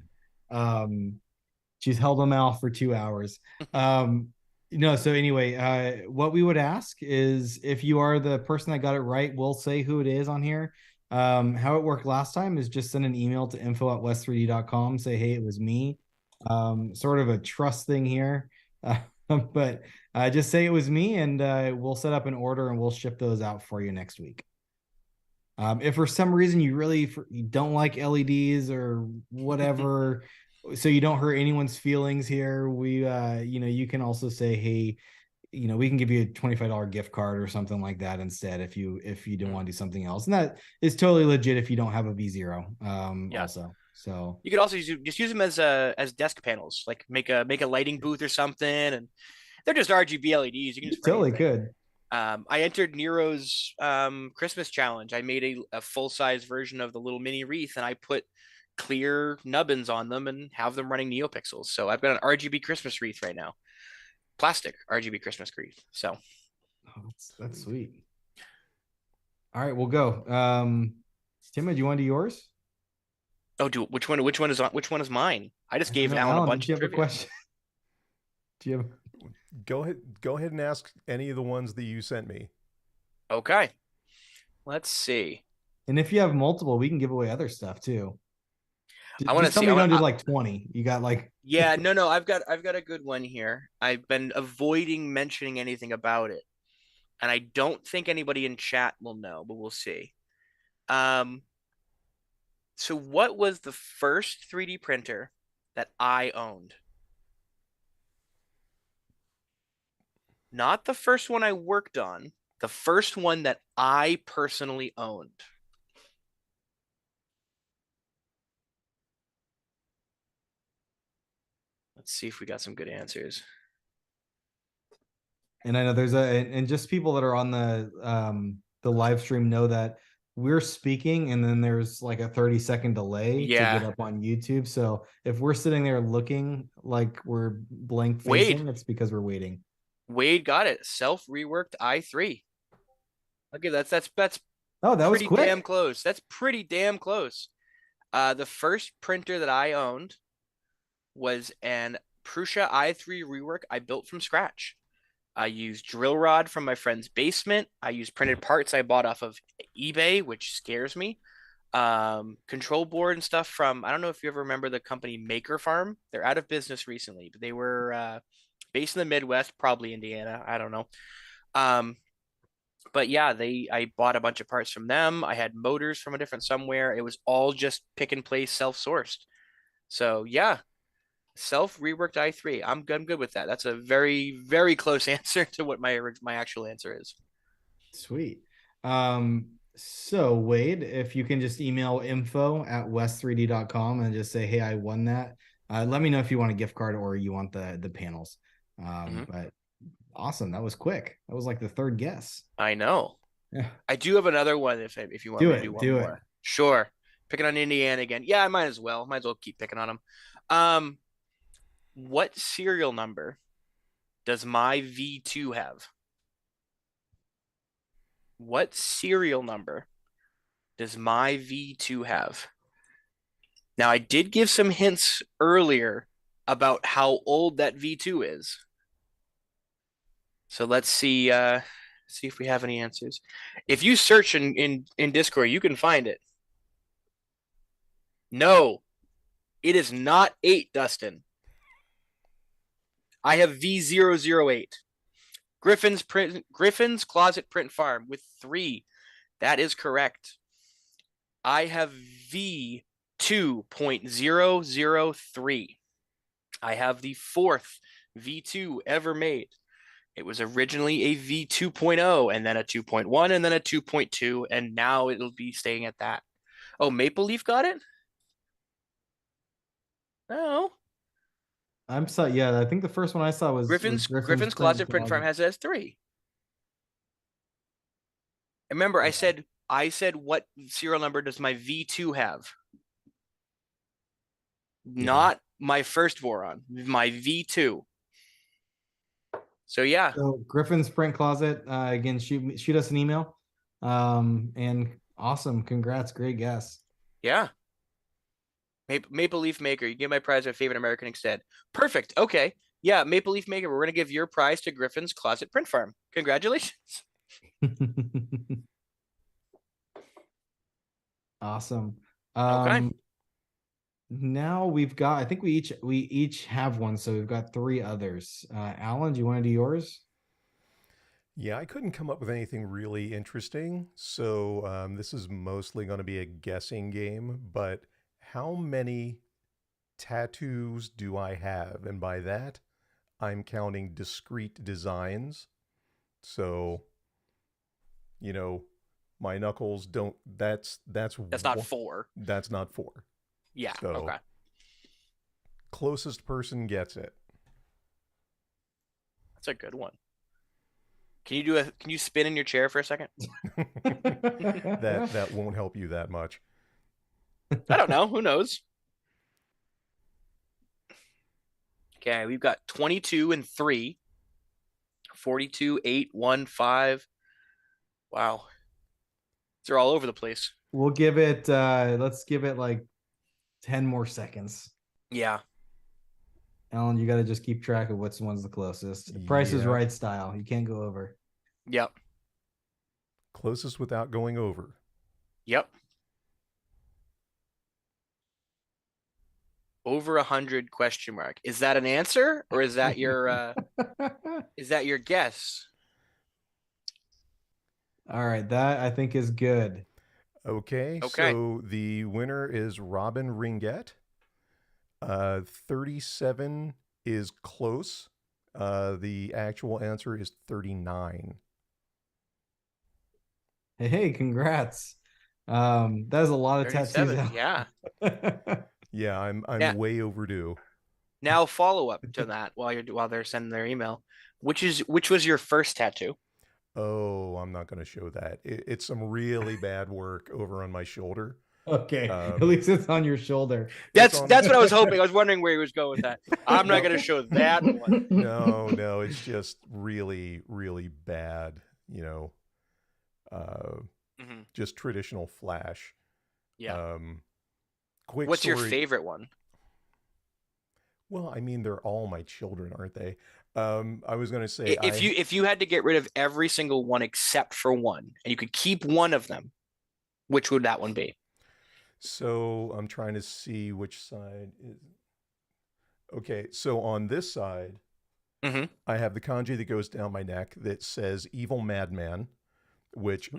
She's held them out for 2 hours. So anyway, what we would ask is, if you are the person that got it right, we'll say who it is on here. How it worked last time is just send an email to info@west3d.com, say, hey, it was me. Sort of a trust thing here. But just say it was me, and we'll set up an order and we'll ship those out for you next week. If for some reason you don't like LEDs or whatever, so you don't hurt anyone's feelings here, you can also say, hey, we can give you a $25 gift card or something like that instead if you don't want to do something else. And that is totally legit if you don't have a V0 also. So you could also just use them as desk panels, like make a lighting booth or something, and they're just RGB LEDs. You can just totally could. I entered Nero's Christmas challenge. I made a full size version of the little mini wreath, and I put clear nubbins on them and have them running NeoPixels. So I've got an RGB Christmas wreath right now, plastic RGB Christmas wreath. So that's sweet. All right, we'll go. Tim, do you want to do yours? Oh, which one is mine? I just gave Alan a bunch. Do you have a question? Do you have? Go ahead and ask any of the ones that you sent me. Okay. Let's see. And if you have multiple, we can give away other stuff too. I want to see. You don't do like 20. You got like. Yeah, no. I've got a good one here. I've been avoiding mentioning anything about it, and I don't think anybody in chat will know, but we'll see. So what was the first 3D printer that I owned? Not the first one I worked on, the first one that I personally owned. Let's see if we got some good answers. And I know and just people that are on the live stream know that we're speaking and then there's like a 30-second delay to get up on YouTube. So if we're sitting there looking like we're blank facing, it's because we're waiting. Wade got it. Self reworked i3. Okay, that's oh, that was quick. Damn close. That's pretty damn close. The first printer that I owned was an Prusa i3 rework I built from scratch. I used drill rod from my friend's basement. I used printed parts I bought off of eBay, which scares me. Control board and stuff from, I don't know if you ever remember the company Maker Farm. They're out of business recently, but they were based in the Midwest, probably Indiana. I don't know. But yeah, I bought a bunch of parts from them. I had motors from a different somewhere. It was all just pick and place, self-sourced. So yeah, self reworked i3. I'm good with that. That's a very, very close answer to what my actual answer is. Sweet. So Wade, if you can just email info@west3d.com and just say, hey, I won that. Let me know if you want a gift card or you want the panels. But awesome. That was quick. That was like the third guess. I know. Yeah. I do have another one if you want to do one more. Sure. Picking on Indiana again. Yeah, I might as well. Might as well keep picking on them. What serial number does my V2 have? What serial number does my V2 have? Now, I did give some hints earlier about how old that V2 is. So let's see if we have any answers. If you search in Discord, you can find it. No, it is not 8, Dustin. I have V008. Griffin's Closet Print Farm with 3. That is correct. I have V2.003. I have the 4th V2 ever made. It was originally a V2.0 and then a 2.1 and then a 2.2, and now it'll be staying at that. Oh, Maple Leaf got it? No. I'm sorry. Yeah, I think the first one I saw was Griffin's Closet Print Farm has it as 3. Remember, I said what serial number does my V2 have? Not my first Voron, my V2. So yeah. So Griffin's Print Closet, again, shoot us an email. And awesome. Congrats. Great guess. Yeah. Maple Leaf Maker, you give my prize my favorite American instead. Perfect. Okay. Yeah, Maple Leaf Maker, we're going to give your prize to Griffin's Closet Print Farm. Congratulations. Awesome. Okay. Now we've got, I think we each have one, so we've got 3 others. Alan, do you want to do yours? Yeah, I couldn't come up with anything really interesting, so this is mostly going to be a guessing game, but how many tattoos do I have? And by that, I'm counting discrete designs. So, you know, my knuckles don't. That's That's not 4. That's not 4. Yeah. So, Okay. closest person gets it. That's a good one. Can you spin in your chair for a second? That won't help you that much. I don't know. Who knows? Okay, we've got 22 and 3. 42, 8, 1, 5. Wow. They're all over the place. We'll give it let's give it like 10 more seconds. Yeah. Alan, you got to just keep track of which one's the closest. Price is Yeah. Right style. You can't go over. Yep. Closest without going over. Yep. Over 100 ? Is that an answer or is that your guess? All right, that I think is good. Okay. So the winner is Robin Ringette. 37 is close. The actual answer is 39. Hey, congrats. That is a lot of tattoos. 37. Yeah. Yeah, I'm Yeah. way overdue. Now follow up to that while they're sending their email. Which was your first tattoo? Oh, I'm not going to show that. It's some really bad work over on my shoulder. Okay, at least it's on your shoulder. That's what I was hoping. I was wondering where he was going with that. I'm not going to show that one. No, it's just really, really bad. You know, just traditional flash. Yeah. Quick What's story. your favorite one? Well, I mean, they're all my children, aren't they? I was going to say, if you had to get rid of every single one except for one, and you could keep one of them, which would that one be? So I'm trying to see which side is. Okay, so on this side, I have the kanji that goes down my neck that says "Evil Madman," which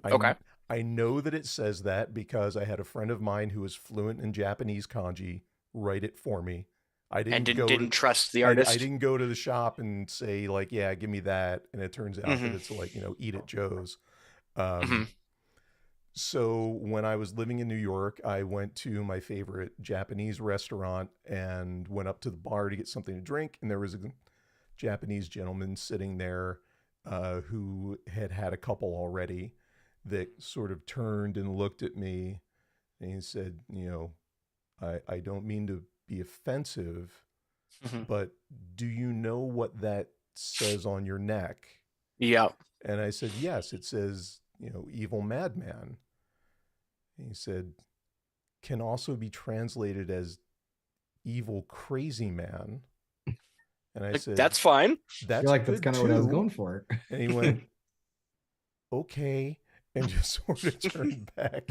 I know that it says that because I had a friend of mine who was fluent in Japanese kanji write it for me. I didn't trust the artist. I didn't go to the shop and say like, yeah, give me that. And it turns out that it's like, Eat at Joe's. So when I was living in New York, I went to my favorite Japanese restaurant and went up to the bar to get something to drink. And there was a Japanese gentleman sitting there who had a couple already that sort of turned and looked at me and he said, I don't mean to be offensive, but do you know what that says on your neck? Yeah. And I said, yes, it says, evil madman. And he said, can also be translated as evil crazy man. And I said, that's fine. That's kind of what I was going for. And he went, okay, and just sort of turned back.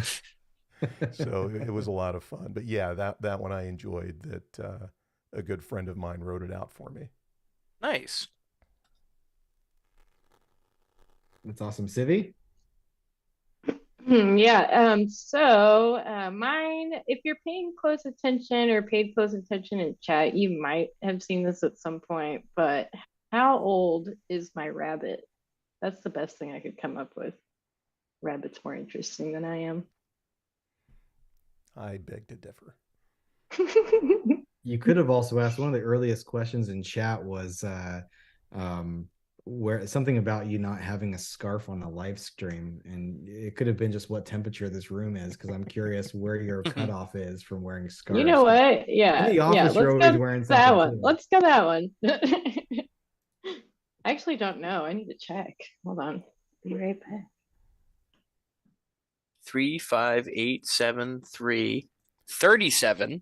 So it was a lot of fun. But yeah, that one I enjoyed. That a good friend of mine wrote it out for me. Nice. That's awesome. Civi? Yeah. So mine, if you're paying close attention or paid close attention in chat, you might have seen this at some point, but how old is my rabbit? That's the best thing I could come up with. Rabbit's more interesting than I am. I beg to differ. You could have also asked, one of the earliest questions in chat was where something about you not having a scarf on the live stream, and it could have been just what temperature this room is, because I'm curious where your cutoff is from wearing scarves. You know what? Yeah. In the office, you're always wearing that one. too. Let's go that one. I actually don't know. I need to check. Hold on. Be right back. 3, 5, 8, 7, 3, 37.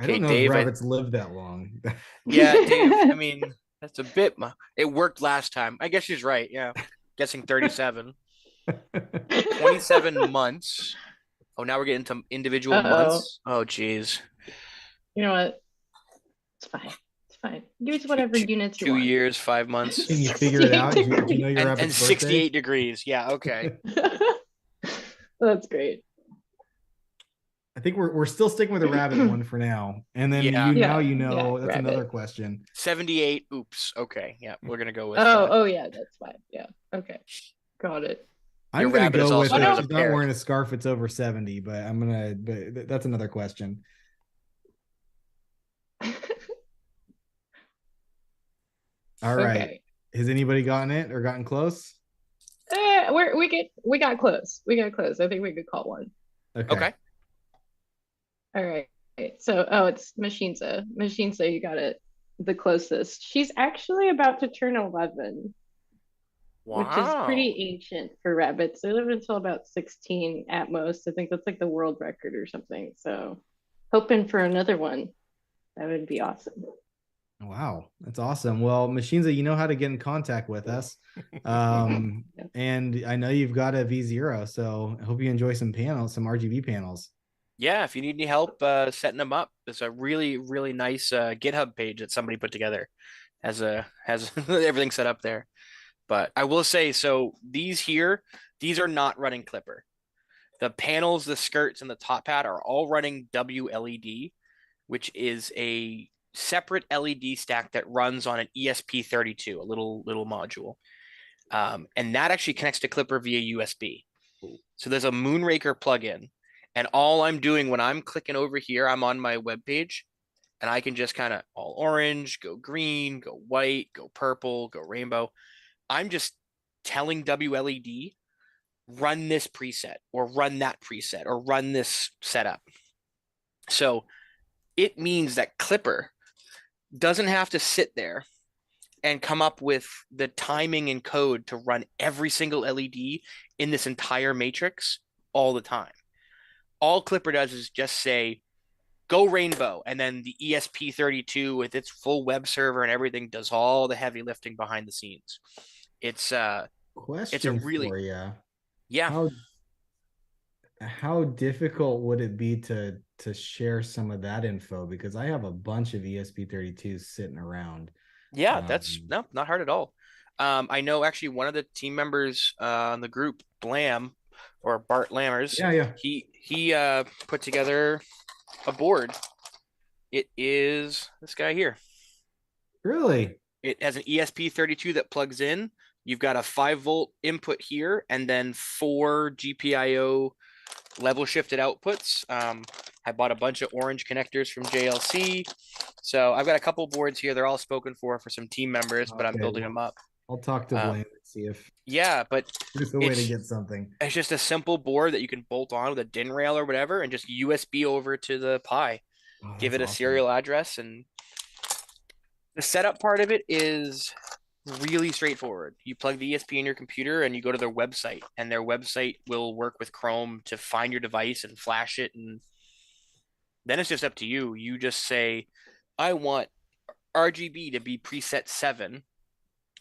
I don't know Dave, if rabbits live that long. Yeah, Dave, I mean, that's a bit. It worked last time. I guess she's right. Yeah. Guessing 37. 27 months. Oh, now we're getting to individual months. Oh, geez. You know what? It's fine. It's fine. Use whatever units you want. 2 years, 5 months. Can you figure it out? Do you know your rabbit's and 68 degrees. Yeah, okay. That's great. I think we're still sticking with the rabbit one for now. And then Yeah. that's another rabbit. question. 78. Oops. Okay. Yeah, we're gonna go with. Oh yeah, that's fine. Yeah. Okay. Got it. I'm Your gonna rabbit is go with also known if as a she's not parrot. wearing a scarf, it's over 70, but that's another question. All right. Okay. Has anybody gotten it or gotten close? We got close. We got close. I think we could call one. Okay. All right. So, oh, it's Machinza. Machinza, you got it the closest. She's actually about to turn 11, which is Wow. pretty ancient for rabbits. They live until about 16 at most. I think that's like the world record or something. So, hoping for another one. That would be awesome. Wow, that's awesome. Well, Machinza, you know how to get in contact with us. And I know you've got a V0, so I hope you enjoy some panels, some RGB panels. Yeah, if you need any help setting them up, it's a really, really nice GitHub page that somebody put together. Has everything set up there. But I will say, so these are not running Clipper. The panels, the skirts, and the top hat are all running WLED, which is a separate LED stack that runs on an ESP32, a little module. And that actually connects to Clipper via USB. So there's a Moonraker plugin. And all I'm doing when I'm clicking over here, I'm on my web page, and I can just kind of all orange, go green, go white, go purple, go rainbow. I'm just telling WLED, run this preset or run that preset or run this setup. So it means that Clipper doesn't have to sit there and come up with the timing and code to run every single LED in this entire matrix all the time. All Clipper does is just say, go rainbow. And then the ESP32 with its full web server and everything does all the heavy lifting behind the scenes. It's a really for you. Yeah. How difficult would it be to share some of that info? Because I have a bunch of ESP32s sitting around. Yeah, that's not hard at all. I know actually one of the team members on the group, Blam or Bart Lammers, he put together a board. It is this guy here. Really? It has an ESP32 that plugs in. You've got a 5-volt input here, and then 4 GPIO level shifted outputs. I bought a bunch of orange connectors from JLC. So I've got a couple boards here. They're all spoken for some team members, but I'm building them up. I'll talk to Blaine and see if but there's a way to get something. It's just a simple board that you can bolt on with a DIN rail or whatever and just USB over to the Pi. Give it a serial address, and the setup part of it is really straightforward. You plug the ESP in your computer and you go to their website, and their website will work with Chrome to find your device and flash it. And then it's just up to you. You just say, I want RGB to be preset 7.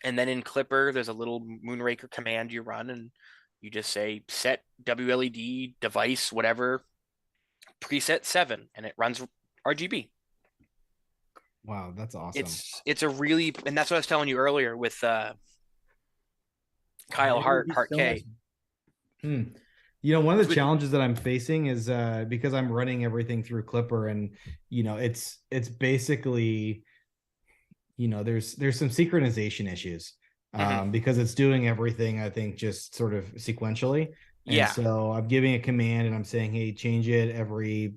And then in Clipper, there's a little Moonraker command you run, and you just say set WLED device, whatever, preset 7, and it runs RGB. Wow, that's awesome. It's a really, and that's what I was telling you earlier with Kyle Hart K. You know, one of the challenges that I'm facing is because I'm running everything through Clipper, and you know, it's basically, you know, there's some synchronization issues because it's doing everything, I think, just sort of sequentially. And so I'm giving a command and I'm saying, hey, change it every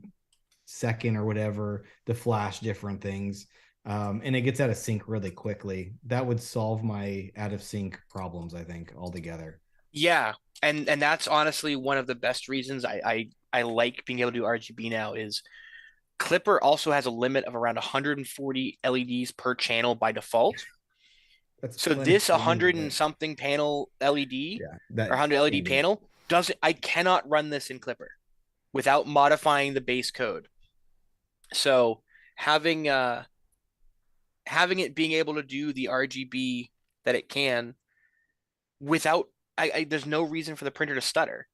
second or whatever to flash different things. And it gets out of sync really quickly. That would solve my out of sync problems, I think, altogether. Yeah. And that's honestly one of the best reasons I like being able to do RGB now is Clipper also has a limit of around 140 LEDs per channel by default. So this 100 and something panel LED or 100 LED panel I cannot run this in Clipper without modifying the base code. So having it being able to do the RGB that it can without there's no reason for the printer to stutter.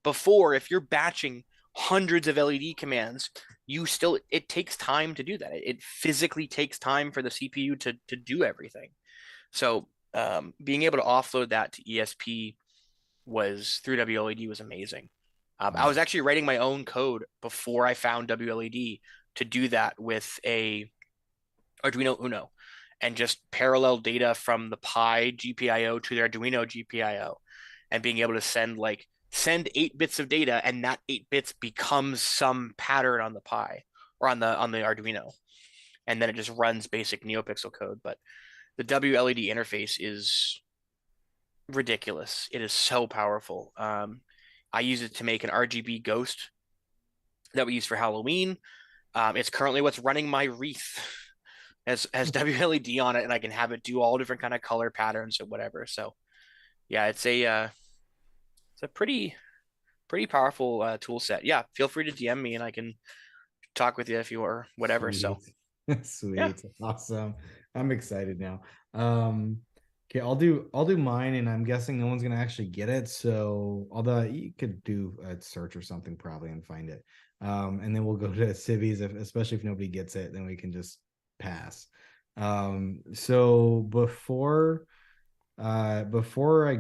Before, if you're batching hundreds of LED commands, it takes time to do that. It physically takes time for the CPU to do everything. So being able to offload that to ESP through WLED was amazing. I was actually writing my own code before I found WLED to do that with a Arduino Uno, and just parallel data from the Pi GPIO to the Arduino GPIO, and being able to send 8 bits of data, and that 8 bits becomes some pattern on the Pi or on the Arduino, and then it just runs basic NeoPixel code. But the WLED interface is ridiculous. It is so powerful. I use it to make an RGB ghost that we use for Halloween. It's currently what's running my wreath as WLED on it, and I can have it do all different kind of color patterns or whatever. So yeah, it's a pretty powerful tool set. Yeah, feel free to DM me and I can talk with you if you or whatever. So Sweet. Yeah. Awesome. I'm excited now. Okay, I'll do mine, and I'm guessing no one's gonna actually get it. So although you could do a search or something probably and find it. And then we'll go to civvies, especially if nobody gets it, then we can just pass. So before I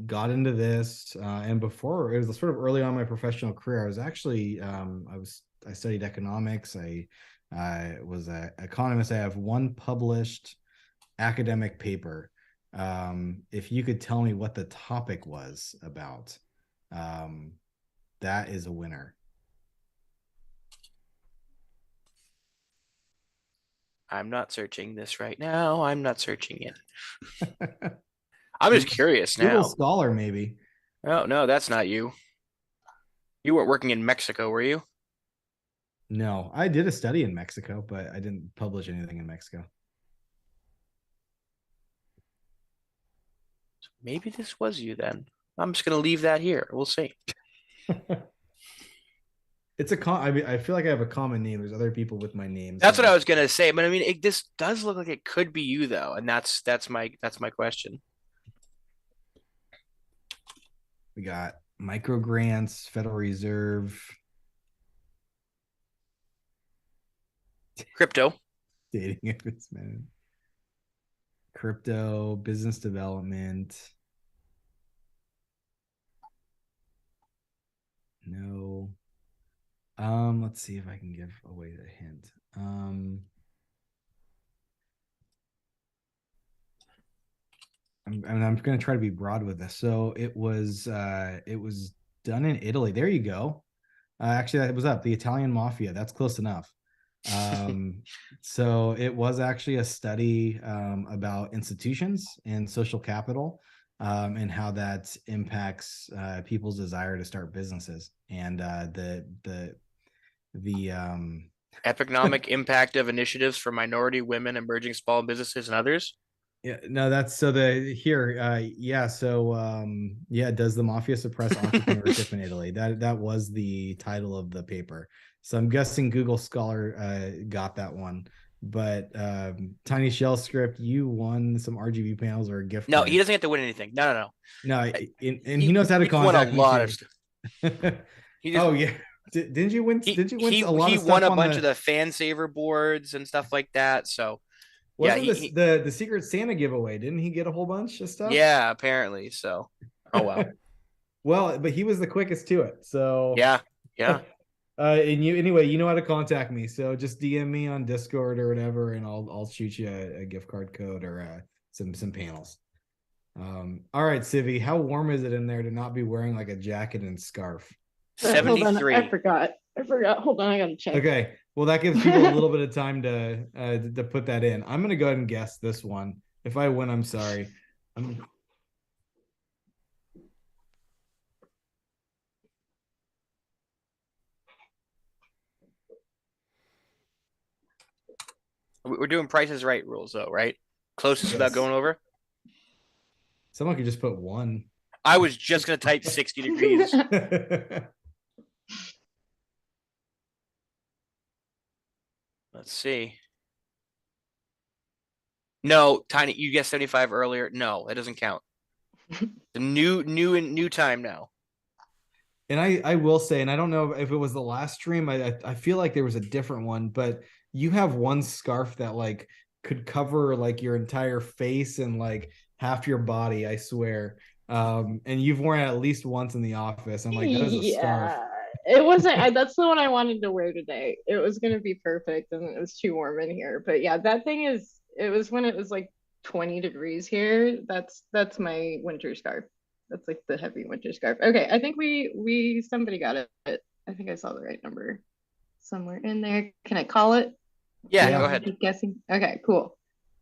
got into this, and before it was sort of early on in my professional career, I was actually I studied economics. I was an economist. I have one published academic paper. If you could tell me what the topic was about, that is a winner. I'm not searching this right now. I'm not searching it. I'm just curious now. Google Scholar, maybe. Oh, no, that's not you. You weren't working in Mexico, were you? No, I did a study in Mexico, but I didn't publish anything in Mexico. Maybe this was you then. I'm just going to leave that here. We'll see. It's I mean, I feel like I have a common name. There's other people with my name. That's what I was going to say. But I mean, this does look like it could be you though. And that's my question. We got micro grants, Federal Reserve, Crypto. dating investment, crypto, business development. No. Let's see if I can give away the hint. I'm going to try to be broad with this. So it was done in Italy. There you go. Actually, that was up the Italian mafia. That's close enough. So it was actually a study about institutions and social capital, and how that impacts people's desire to start businesses, and the economic impact of initiatives for minority, women, emerging small businesses, and others. Yeah, no, that's so the here. Yeah, so yeah, does the mafia suppress entrepreneurship in Italy? That was the title of the paper. So I'm guessing Google Scholar got that one. But Tiny Shell Script, you won some RGB panels or a gift No, card. he doesn't have to win anything. No. No, and he knows how to contact me. Won a lot of stuff. Oh yeah. Didn't you win? Did you win a lot of stuff? He won a bunch of the fan saver boards and stuff like that. So wasn't the Secret Santa giveaway? Didn't he get a whole bunch of stuff? Yeah, apparently. So oh well. Well, but he was the quickest to it. So yeah. And you know how to contact me. So just DM me on Discord or whatever, and I'll shoot you a gift card code or some panels. All right, Civi, how warm is it in there to not be wearing like a jacket and scarf? 73. I forgot. Hold on, I gotta check. Okay, well that gives people a little bit of time to put that in. I'm gonna go ahead and guess this one. If I win, I'm sorry. We're doing Price is Right rules though, right? Closest without going over. Someone could just put 1. I was just gonna type 60 degrees. Let's see. No, Tiny, you guessed 75 earlier. No, that doesn't count. The new time now. And I will say, and I don't know if it was the last stream, I feel like there was a different one, but you have one scarf that like could cover like your entire face and like half your body, I swear. And you've worn it at least once in the office. I'm like, that is a scarf. Yeah, it wasn't. That's the one I wanted to wear today. It was gonna be perfect, and it was too warm in here. But yeah, that thing is. It was when it was like 20 degrees here. That's my winter scarf. That's like the heavy winter scarf. Okay, I think we somebody got it. I think I saw the right number somewhere in there. Can I call it? Yeah, Yeah. go ahead. Keep guessing. Okay, cool.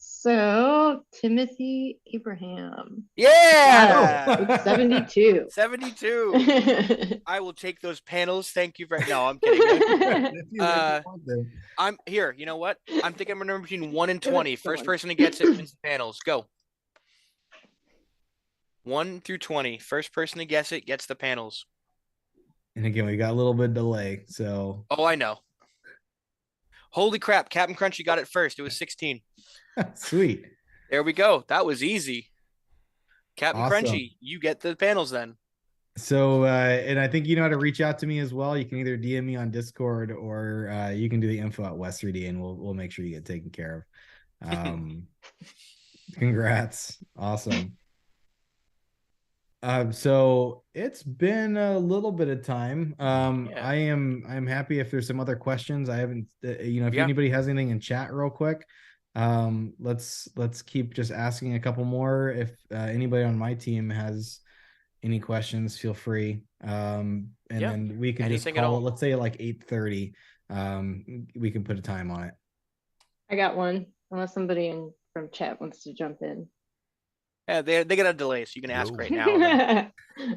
So Timothy Abraham. Yeah. It's 72. 72. I will take those panels. Thank you very. No, I'm kidding. If you want them. I'm here. You know what? I'm thinking I'm a number between 1 and 20. First person who gets it wins the panels. Go. 1 through 20. First person to guess it gets the panels. And again, we got a little bit of delay, so. Oh, I know. Holy crap! Captain Crunchy got it first. It was 16. Sweet. There we go. That was easy. Captain Awesome. Crunchy, you get the panels then. So, and I think you know how to reach out to me as well. You can either DM me on Discord or you can do the info at West 3D, and we'll make sure you get taken care of. Congrats. Awesome. So it's been a little bit of time. Yeah. I'm happy if there's some other questions. I haven't, if Yeah. anybody has anything in chat real quick, let's keep just asking a couple more. If anybody on my team has any questions, feel free. And Yeah, then we can just anything at call all. it, let's say like 8:30. We can put a time on it. I got one, unless somebody from chat wants to jump in. Yeah, they got a delay, so you can ask Whoa. right now. Then.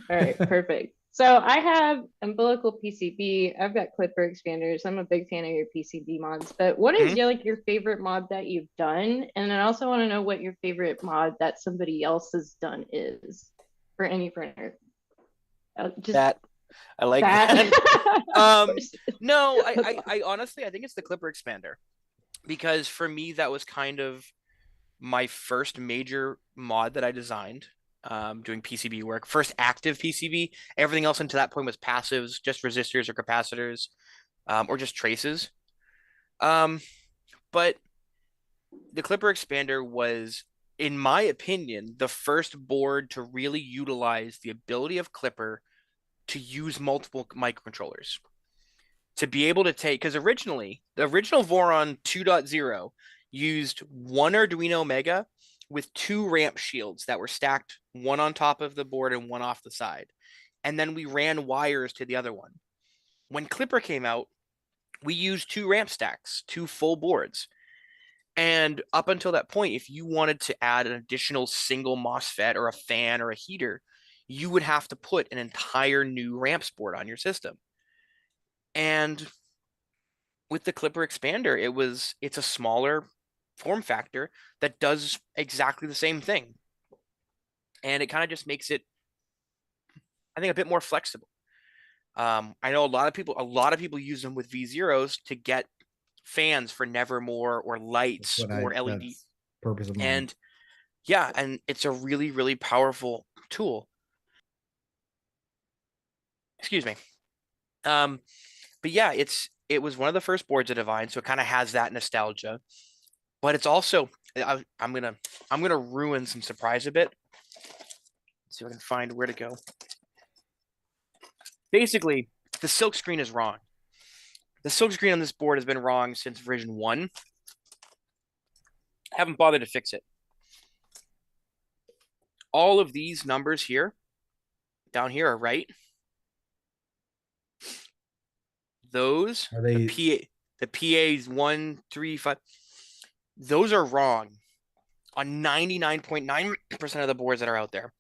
All right, perfect. So I have umbilical PCB. I've got Clipper expanders. I'm a big fan of your PCB mods. But what is your favorite mod that you've done? And I also want to know what your favorite mod that somebody else has done is for any printer. Just That I like that. that. No, I honestly I think it's the Clipper expander, because for me that was kind of my first major mod that I designed. Doing PCB work, first active PCB. Everything else until that point was passives, just resistors or capacitors, or just traces. But the Clipper expander was, in my opinion, the first board to really utilize the ability of Clipper to use multiple microcontrollers. To be able to take, because originally, the original Voron 2.0 used one Arduino Mega with 2 ramp shields that were stacked, one on top of the board and one off the side. And then we ran wires to the other one. When Clipper came out, we used 2 ramp stacks, 2 full boards. And up until that point, if you wanted to add an additional single MOSFET or a fan or a heater, you would have to put an entire new ramps board on your system. And with the Clipper expander, it's a smaller form factor that does exactly the same thing. And it kind of just makes it, I think, a bit more flexible. I know a lot of people use them with V0s to get fans for Nevermore or lights or LED. Purpose of mine. And yeah, and it's a really, really powerful tool. Excuse me. But yeah, it was one of the first boards of Divine, so it kind of has that nostalgia. But it's also, I'm gonna ruin some surprise a bit. Let's see if I can find where to go. Basically, the silk screen is wrong. The silk screen on this board has been wrong since version 1. I haven't bothered to fix it. All of these numbers here, down here, are right. Those Are they the PA's 1, 3, 5. Those are wrong on 99.9% of the boards that are out there.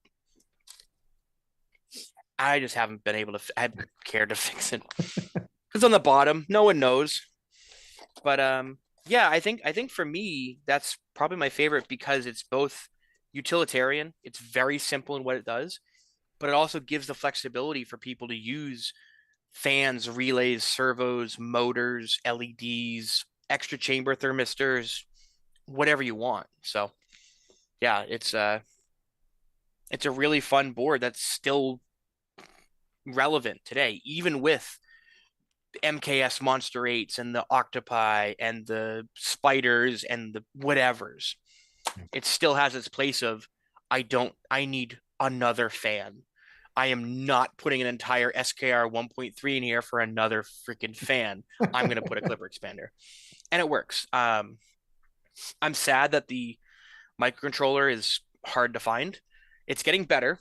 I just haven't been able to. I haven't cared to fix it because on the bottom, no one knows. But yeah, I think for me, that's probably my favorite because it's both utilitarian. It's very simple in what it does, but it also gives the flexibility for people to use fans, relays, servos, motors, LEDs, extra chamber thermistors, whatever you want. So yeah, it's a really fun board that's still relevant today, even with MKS Monster 8s and the Octopi and the Spiders and the whatevers. It still has its place of I need another fan. I am not putting an entire SKR 1.3 in here for another freaking fan. I'm going to put a clipper expander. And it works. I'm sad that the microcontroller is hard to find. It's getting better,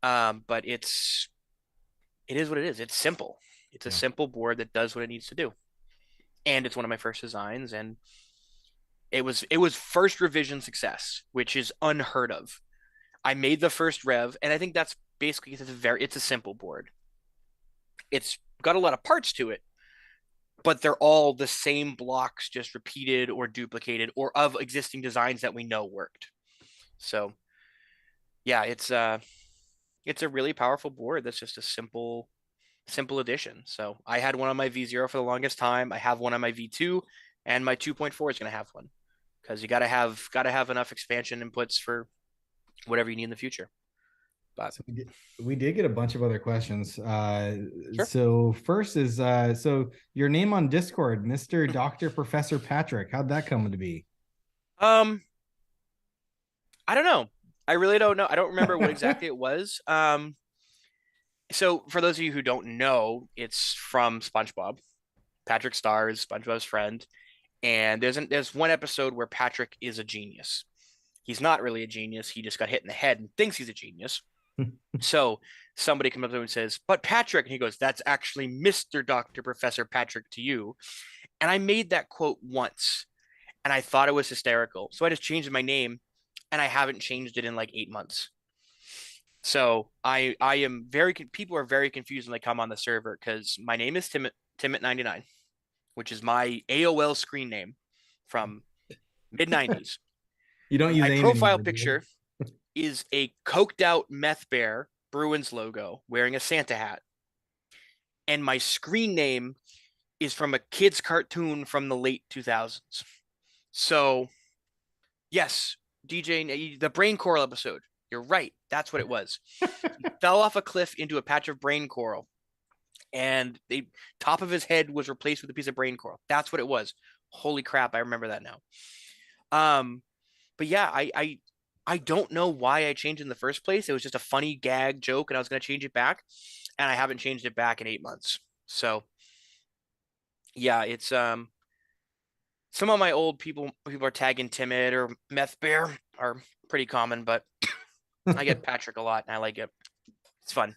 but it is what it is. It's simple. It's a simple board that does what it needs to do. And it's one of my first designs, and it was first revision success, which is unheard of. I made the first rev, and I think that's basically it's a simple board. It's got a lot of parts to it, but they're all the same blocks, just repeated or duplicated or of existing designs that we know worked. So yeah, it's a really powerful board that's just a simple addition. So I had one on my V0 for the longest time. I have one on my V2, and my 2.4 is going to have one, because you got to have enough expansion inputs for whatever you need in the future. But so we did get a bunch of other questions. Sure. So first is so your name on Discord, Mr. Dr. Professor Patrick. How'd that come to be? I don't know. I really don't know. I don't remember what exactly it was. So for those of you who don't know, it's from SpongeBob. Patrick stars SpongeBob's friend, and there's one episode where Patrick is a genius. He's not really a genius. He just got hit in the head and thinks he's a genius. So somebody comes up to him and says, "But Patrick," and he goes, "That's actually Mr. Dr. Professor Patrick to you." And I made that quote once, and I thought it was hysterical. So I just changed my name, and I haven't changed it in like 8 months. So I am people are very confused when they come on the server, because my name is timmit99, which is my AOL screen name from mid-90s. You don't use my AIM profile anymore, picture is a coked out meth bear Bruins logo wearing a Santa hat. And my screen name is from a kid's cartoon from the late 2000s. So yes, DJ, the brain coral episode. You're right. That's what it was. He fell off a cliff into a patch of brain coral, and the top of his head was replaced with a piece of brain coral. That's what it was. Holy crap. I remember that now. But yeah, I don't know why I changed it in the first place. It was just a funny gag joke, and I was going to change it back, and I haven't changed it back in 8 months. So yeah, it's some of my old people are tagging Timid or Meth Bear are pretty common, but I get Patrick a lot, and I like it. It's fun.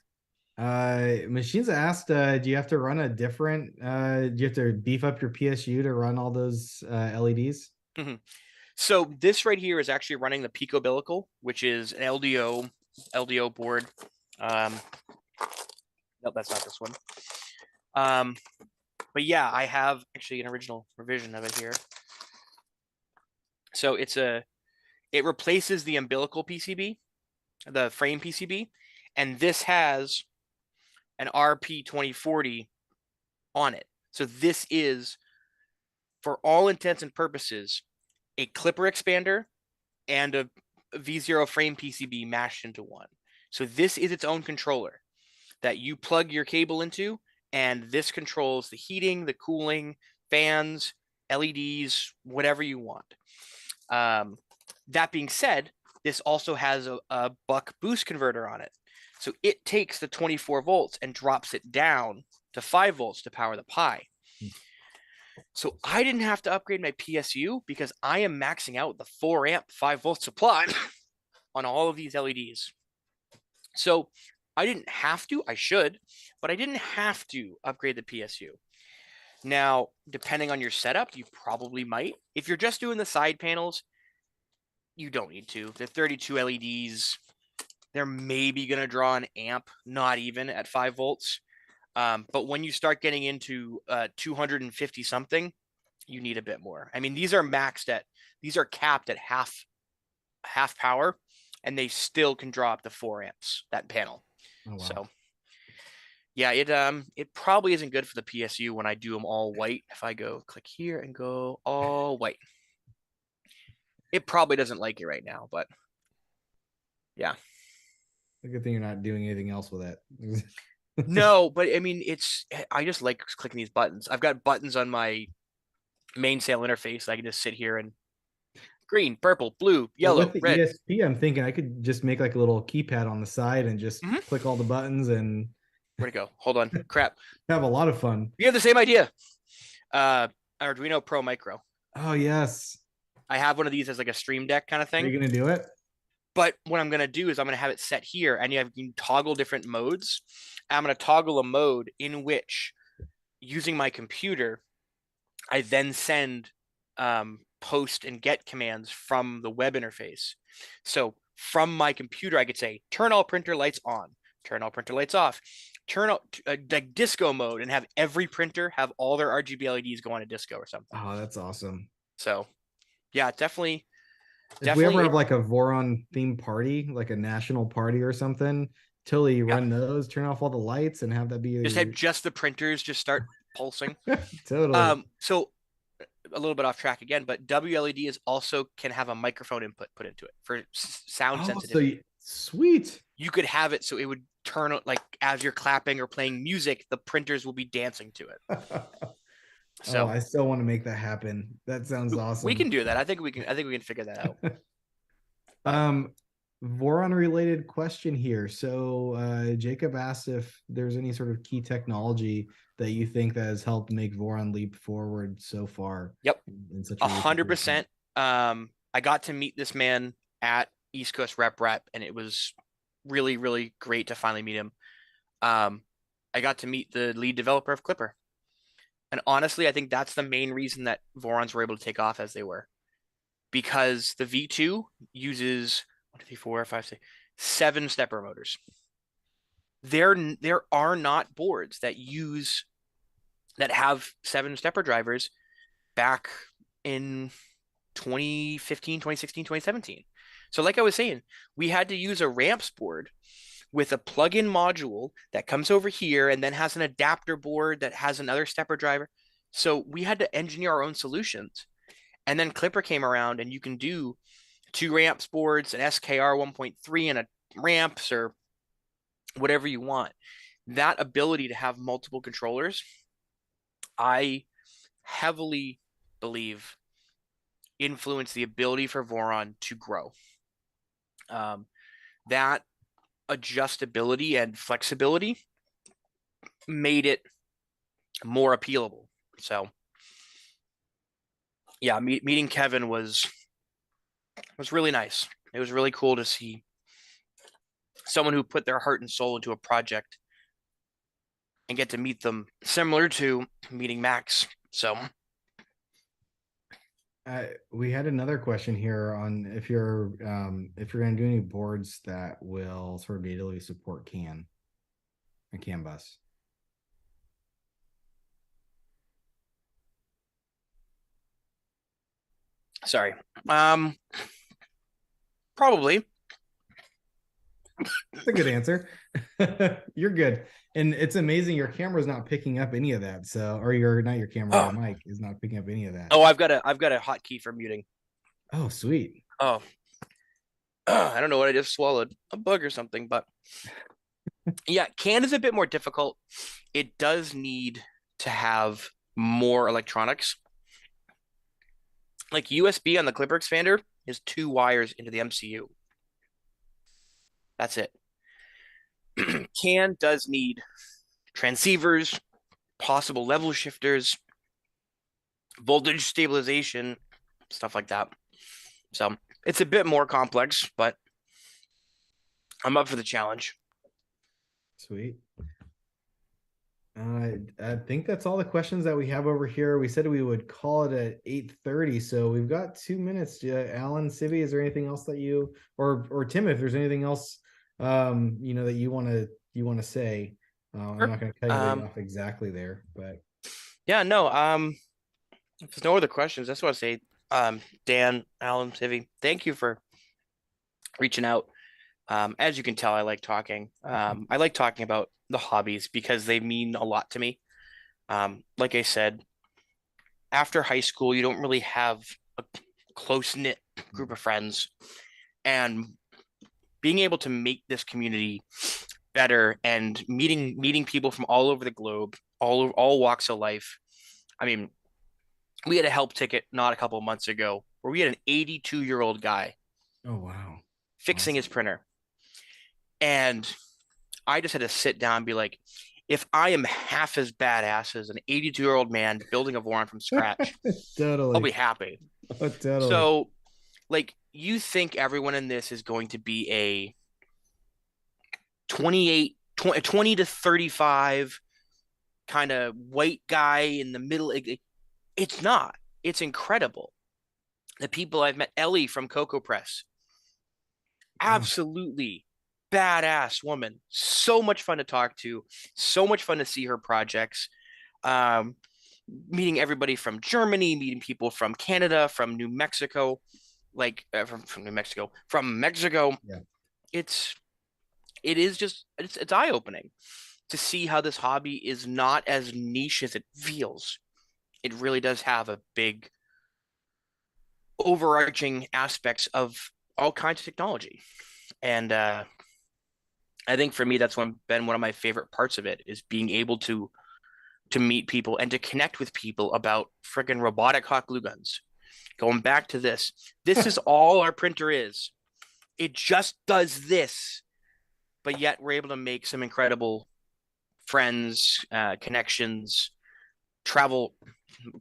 Machines asked, do you have to run a different do you have to beef up your PSU to run all those LEDs? So this right here is actually running the Pico Billicle, which is an LDO board. Nope, that's not this one. But yeah, I have actually an original revision of it here. So it replaces the umbilical PCB, the frame PCB, and this has an RP2040 on it. So this is, for all intents and purposes, a clipper expander and a V0 frame PCB mashed into one. So this is its own controller that you plug your cable into, and this controls the heating, the cooling, fans, LEDs, whatever you want. That being said, this also has a buck boost converter on it. So it takes the 24 volts and drops it down to 5 volts to power the Pi. So I didn't have to upgrade my PSU because I am maxing out the 4 amp 5 volt supply on all of these LEDs. So I didn't have to. I should, but I didn't have to upgrade the PSU. Now, depending on your setup, you probably might. If you're just doing the side panels, you don't need to. The 32 LEDs, they're maybe going to draw an amp, not even at 5 volts. But when you start getting into 250 something, you need a bit more. I mean, these are capped at half power, and they still can draw up to 4 amps, that panel. Oh, wow. So yeah, it probably isn't good for the PSU when I do them all white. If I go click here and go all white, it probably doesn't like it right now, but yeah. A good thing you're not doing anything else with it. No, but I mean, I just like clicking these buttons. I've got buttons on my main sail interface. I can just sit here and green, purple, blue, Well, yellow, with the red. ESP, I'm thinking I could just make like a little keypad on the side and just click all the buttons and Where'd it go? Hold on. Crap. have a lot of fun. You have the same idea. Arduino Pro Micro. Oh, yes. I have one of these as like a stream deck kind of Are you thing. going to do it? But what I'm going to do is I'm going to have it set here and you can toggle different modes. I'm going to toggle a mode in which, using my computer, I then send post and get commands from the web interface. So from my computer, I could say, turn all printer lights on, turn all printer lights off, turn out like disco mode, and have every printer have all their RGB LEDs go on a disco or something. Oh, that's awesome. So yeah, definitely. If we ever have like a Voron themed party, like a national party or something, totally run those, turn off all the lights, and have that be just have just the printers just start pulsing. Totally. So a little bit off track again, but WLED is also can have a microphone input put into it for sound sensitivity. So sweet. You could have it so it would turn like as you're clapping or playing music, the printers will be dancing to it. So I still want to make that happen. That sounds awesome. We can do that. I think we can figure that out. Voron related question here. So Jacob asked if there's any sort of key technology that you think that has helped make Voron leap forward so far. Yep. In such 100%. I got to meet this man at East Coast Rep, and it was really, really great to finally meet him. I got to meet the lead developer of Clipper. And honestly, I think that's the main reason that Vorons were able to take off as they were. Because the V2 uses 1, 2, 3, 4, 5, 6, 7 stepper motors. There are not boards that have 7 stepper drivers back in 2015, 2016, 2017. So like I was saying, we had to use a ramps board with a plug-in module that comes over here and then has an adapter board that has another stepper driver. So we had to engineer our own solutions. And then Clipper came around and you can do 2 ramps boards, an SKR 1.3 and a ramps or whatever you want. That ability to have multiple controllers, I heavily believe influenced the ability for Voron to grow. That adjustability and flexibility made it more appealable. So yeah, meeting Kevin was really nice. It was really cool to see someone who put their heart and soul into a project and get to meet them, similar to meeting Max. So we had another question here on if you're going to do any boards that will sort of natively support CAN and CAN bus. Sorry. Probably. That's a good answer. You're good. And it's amazing your camera's not picking up any of that. So, or your mic is not picking up any of that. Oh, I've got a hotkey for muting. Oh, sweet. Oh, I don't know what I just swallowed, a bug or something, but yeah, CAN is a bit more difficult. It does need to have more electronics. Like USB on the Clipper expander is 2 wires into the MCU. That's it. CAN does need transceivers, possible level shifters, voltage stabilization, stuff like that. So it's a bit more complex, but I'm up for the challenge. Sweet. I think that's all the questions that we have over here. We said we would call it at 8:30, so we've got 2 minutes. Alan, Civi, is there anything else that you or Tim, if there's anything else that you want to say? Sure. I'm not going to cut you off exactly there, but yeah, no. If there's no other questions, that's what I say. Dan, Alan, Civi, thank you for reaching out. As you can tell, I like talking. I like talking about the hobbies because they mean a lot to me. Like I said, after high school, you don't really have a close-knit group of friends, and being able to make this community better and meeting people from all over the globe, all walks of life. I mean, we had a help ticket not a couple of months ago where we had an 82-year-old guy Oh, wow. fixing Awesome. his printer. And I just had to sit down and be like, if I am half as badass as an 82-year-old man building a Voron from scratch, Totally. I'll be happy. Oh, totally. So, like, you think everyone in this is going to be a 20 to 35 kind of white guy in the middle. It's not. It's incredible. The people I've met, Ellie from Cocoa Press, absolutely badass woman. So much fun to talk to. So much fun to see her projects. Meeting everybody from Germany, meeting people from Canada, from New Mexico, like from New Mexico, from Mexico. Yeah. It's eye-opening to see how this hobby is not as niche as it feels. It really does have a big overarching aspects of all kinds of technology. And I think for me, that's been one of my favorite parts of it, is being able to meet people and to connect with people about freaking robotic hot glue guns. Going back to this is all our printer is. It just does this, but yet we're able to make some incredible friends, connections, travel,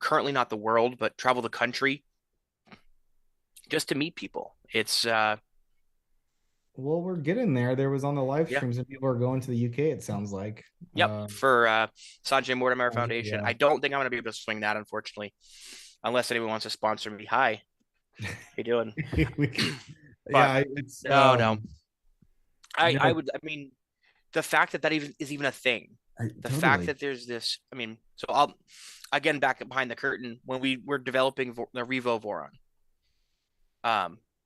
currently not the world, but travel the country just to meet people. It's well, we're getting there. There was on the live Yeah. streams and people are going to the UK, it sounds like. Yep, for Sanjay Mortimer Foundation. yeah. I don't think I'm going to be able to swing that, unfortunately, unless anyone wants to sponsor me. Hi, how you doing? Yeah, it's No. Yeah. I would. I mean, the fact that even is even a thing. The totally. fact that there's this. I mean, so I'll again back behind the curtain when we were developing the Revo Voron.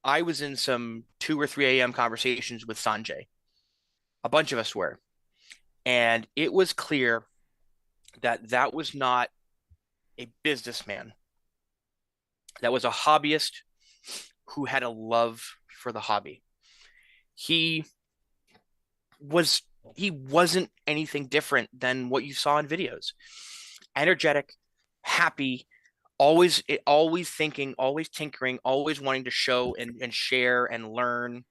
I was in some 2 or 3 a.m. conversations with Sanjay. A bunch of us were, and it was clear that that was not a businessman. That was a hobbyist who had a love for the hobby. He wasn't anything different than what you saw in videos. Energetic, happy, always thinking, always tinkering, always wanting to show and share and learn.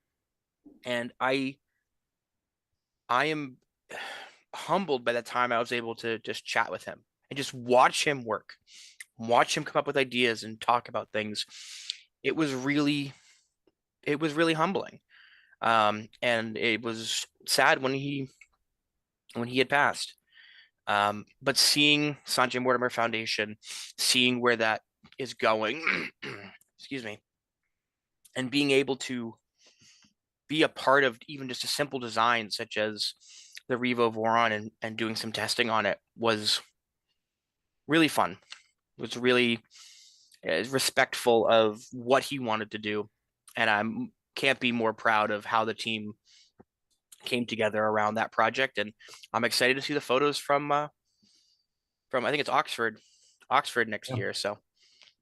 And I am humbled by the time I was able to just chat with him and just watch him work, watch him come up with ideas and talk about things. It was really humbling. And it was sad when he had passed. But seeing Sanjay Mortimer Foundation, seeing where that is going, excuse me, and being able to be a part of even just a simple design such as the Revo Voron and doing some testing on it was really fun. It was really respectful of what he wanted to do. And I can't be more proud of how the team came together around that project. And I'm excited to see the photos from I think it's Oxford next year. So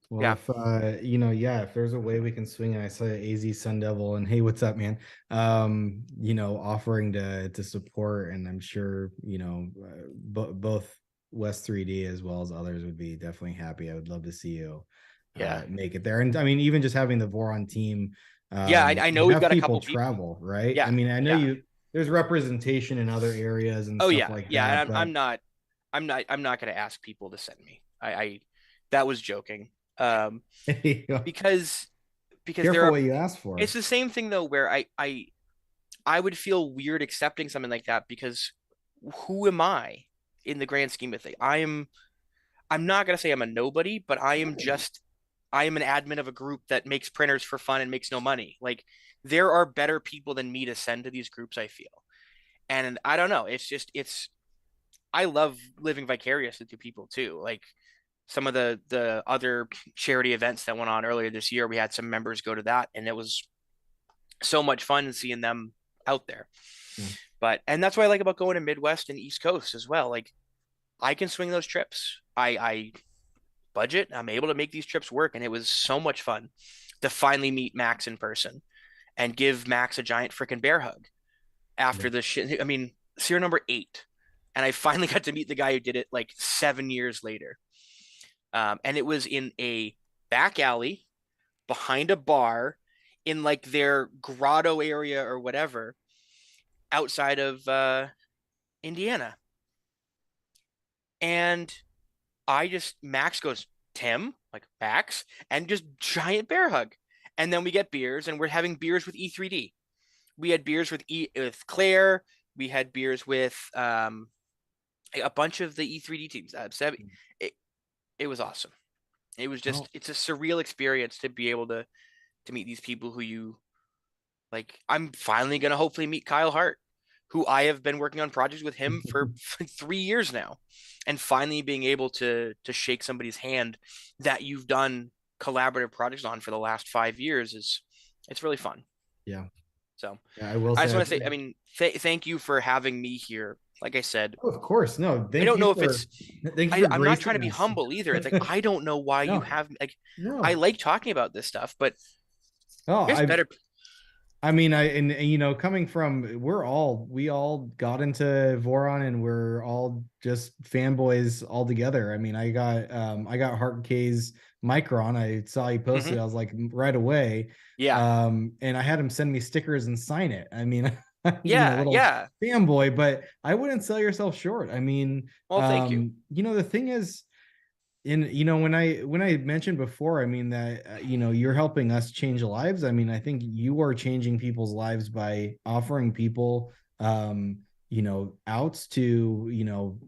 well, yeah. If if there's a way we can swing it, I saw AZ Sun Devil and hey, what's up, man? Offering to support, and I'm sure both West 3D as well as others would be definitely happy. I would love to see you make it there. And I mean, even just having the Voron team. I know we've got a couple travel, right? Yeah. I mean, I know there's representation in other areas and stuff like that. Yeah, and I'm not going to ask people to send me. I that was joking. Because careful what you ask for. It's the same thing though, where I would feel weird accepting something like that, because who am I in the grand scheme of things? I'm not going to say I'm a nobody, but I am an admin of a group that makes printers for fun and makes no money. Like, there are better people than me to send to these groups, I feel. And I don't know. I love living vicariously through people too. Like, some of the other charity events that went on earlier this year, we had some members go to that, and it was so much fun seeing them out there. And that's what I like about going to Midwest and East Coast as well. Like, I can swing those trips. I budget. I'm able to make these trips work, and it was so much fun to finally meet Max in person and give Max a giant freaking bear hug after the shit. I mean, serial number 8, and I finally got to meet the guy who did it like 7 years later. And it was in a back alley behind a bar in like their grotto area or whatever outside of Indiana. And Max goes, Tim, like Max, and just giant bear hug. And then we get beers, and we're having beers with E3D. We had beers with Claire. We had beers with a bunch of the E3D teams. It was awesome. It was just, it's a surreal experience to be able to meet these people who you like. I'm finally going to hopefully meet Kyle Hart, who I have been working on projects with him for 3 years now, and finally being able to shake somebody's hand that you've done collaborative projects on for the last 5 years it's really fun. Yeah. So yeah, I will. I just want to say, I mean, thank you for having me here. Like I said, oh, of course, no. I don't know if it's. Thank you. I'm not trying to be humble either. It's like I don't know why you have like. No. I like talking about this stuff, but better. I mean, and you know, coming from we all got into Voron, and we're all just fanboys all together. I mean, I got Hart K's Micron. I saw he posted. I was like right away. Yeah. And I had him send me stickers and sign it. I mean, yeah, fanboy, but I wouldn't sell yourself short. I mean, well, thank you. You know, the thing is, when I mentioned before, I mean that you're helping us change lives. I mean, I think you are changing people's lives by offering people outs to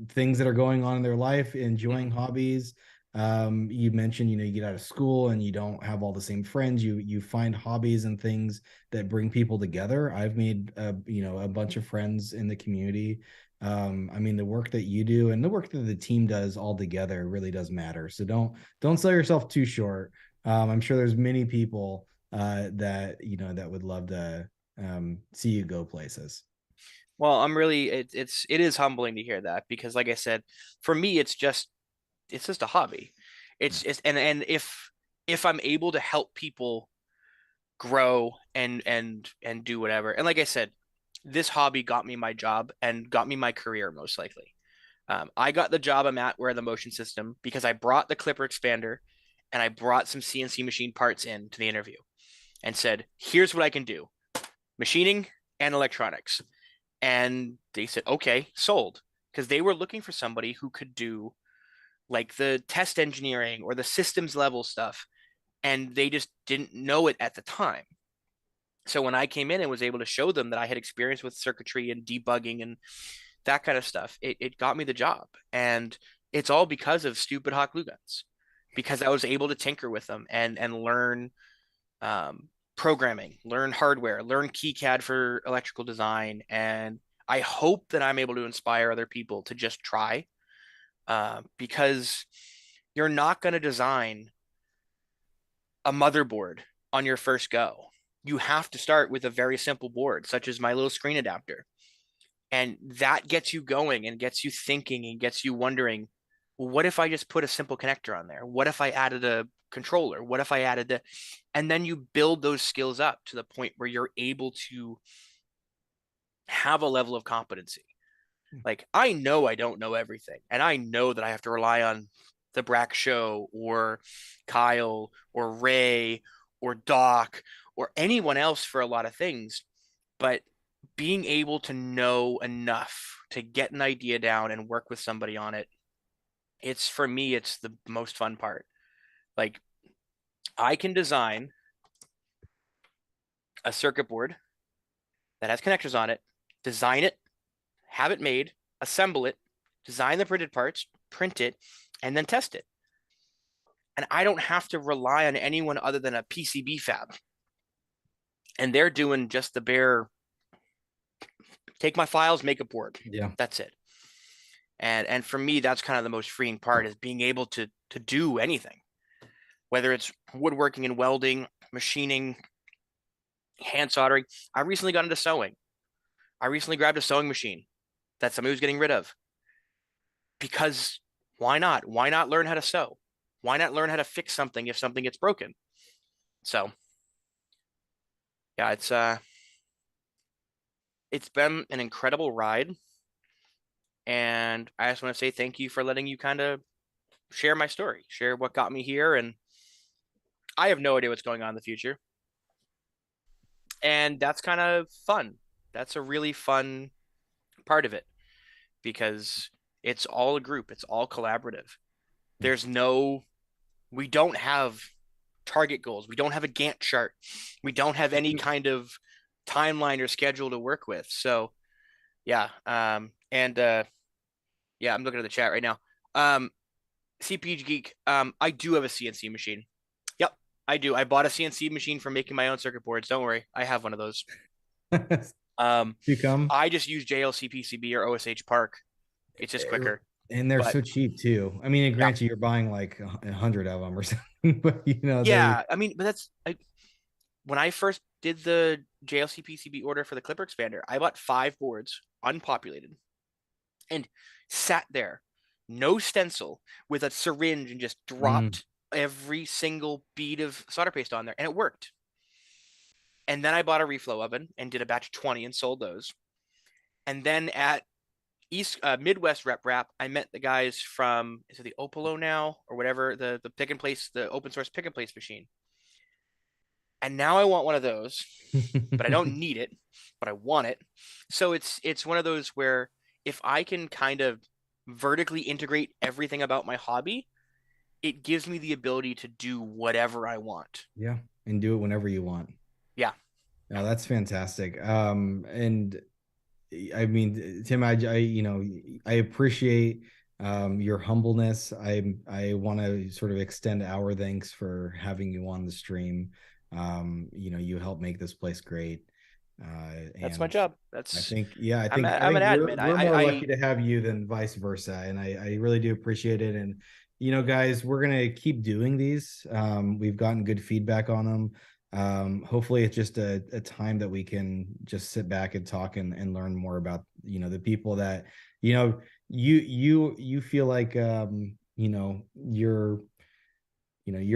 things that are going on in their life, enjoying hobbies. You mentioned you get out of school and you don't have all the same friends. You find hobbies and things that bring people together. I've made a bunch of friends in the community. I mean, the work that you do and the work that the team does all together really does matter. So don't sell yourself too short. I'm sure there's many people that would love to see you go places. Well, I'm really it is humbling to hear that, because like I said, for me it's just a hobby. It's and if I'm able to help people grow and do whatever, and like I said, this hobby got me my job and got me my career most likely. I got the job I'm at where the motion system because I brought the clipper expander and I brought some CNC machine parts in to the interview and said, here's what I can do: machining and electronics. And they said, okay, sold. Because they were looking for somebody who could do like the test engineering or the systems level stuff. And they just didn't know it at the time. So when I came in and was able to show them that I had experience with circuitry and debugging and that kind of stuff, it got me the job. And it's all because of stupid hot glue guns, because I was able to tinker with them and learn programming, learn hardware, learn KiCad for electrical design. And I hope that I'm able to inspire other people to just try, because you're not going to design a motherboard on your first go. You have to start with a very simple board, such as my little screen adapter. And that gets you going and gets you thinking and gets you wondering, well, what if I just put a simple connector on there? What if I added a controller? What if I added and then you build those skills up to the point where you're able to have a level of competency. Like, I know I don't know everything, and I know that I have to rely on the Brack Show or Kyle or Ray or Doc or anyone else for a lot of things. But being able to know enough to get an idea down and work with somebody on it, for me, it's the most fun part. Like, I can design a circuit board that has connectors on it, design it, have it made, assemble it, design the printed parts, print it, and then test it. And I don't have to rely on anyone other than a PCB fab. And they're doing just the bare, take my files, make a board. Yeah. That's it. And for me, that's kind of the most freeing part, is being able to do anything, whether it's woodworking and welding, machining, hand soldering. I recently got into sewing. I recently grabbed a sewing machine that somebody was getting rid of, because why not? Why not learn how to sew? Why not learn how to fix something if something gets broken? So yeah, it's been an incredible ride. And I just want to say thank you for letting you kind of share my story, share what got me here. And I have no idea what's going on in the future. And that's kind of fun. That's a really fun part of it because it's all a group, it's all collaborative. There's no, we don't have target goals, we don't have a Gantt chart, we don't have any kind of timeline or schedule to work with. So, yeah. Yeah, I'm looking at the chat right now. CPG Geek, I do have a CNC machine. Yep, I do. I bought a CNC machine for making my own circuit boards. Don't worry, I have one of those. You come. I just use JLC PCB or OSH Park. It's just quicker. And they're so cheap too. I mean, granted, you're buying like 100 of them or something, but yeah. I mean, but when I first did the JLC PCB order for the Clipper expander, I bought 5 boards, unpopulated, and sat there, no stencil, with a syringe and just dropped every single bead of solder paste on there, and it worked. And then I bought a reflow oven and did a batch of 20 and sold those. And then at Midwest Rep Wrap, I met the guys from, is it the Opolo now or whatever, the pick and place, the open source pick and place machine. And now I want one of those, but I don't need it, but I want it. So it's one of those where if I can kind of vertically integrate everything about my hobby, it gives me the ability to do whatever I want. Yeah, and do it whenever you want. Yeah. No, that's fantastic. And I mean, Tim, I appreciate your humbleness. I want to sort of extend our thanks for having you on the stream. You help make this place great. That's my job. I think I'm an admin. We're more lucky to have you than vice versa. And I really do appreciate it. And, guys, we're going to keep doing these. We've gotten good feedback on them. Hopefully it's just a time that we can just sit back and talk and learn more about, the people that, you feel like, your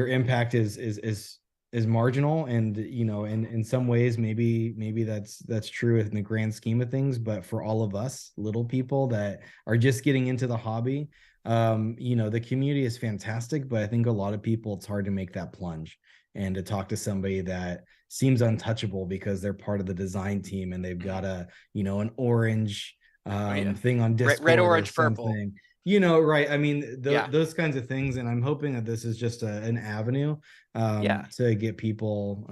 impact is marginal, and in some ways maybe that's true in the grand scheme of things, but for all of us little people that are just getting into the hobby, the community is fantastic, but I think a lot of people, it's hard to make that plunge and to talk to somebody that seems untouchable because they're part of the design team and they've got an orange thing on Discord, red, orange, purple. Right. I mean, those kinds of things. And I'm hoping that this is just an avenue to get people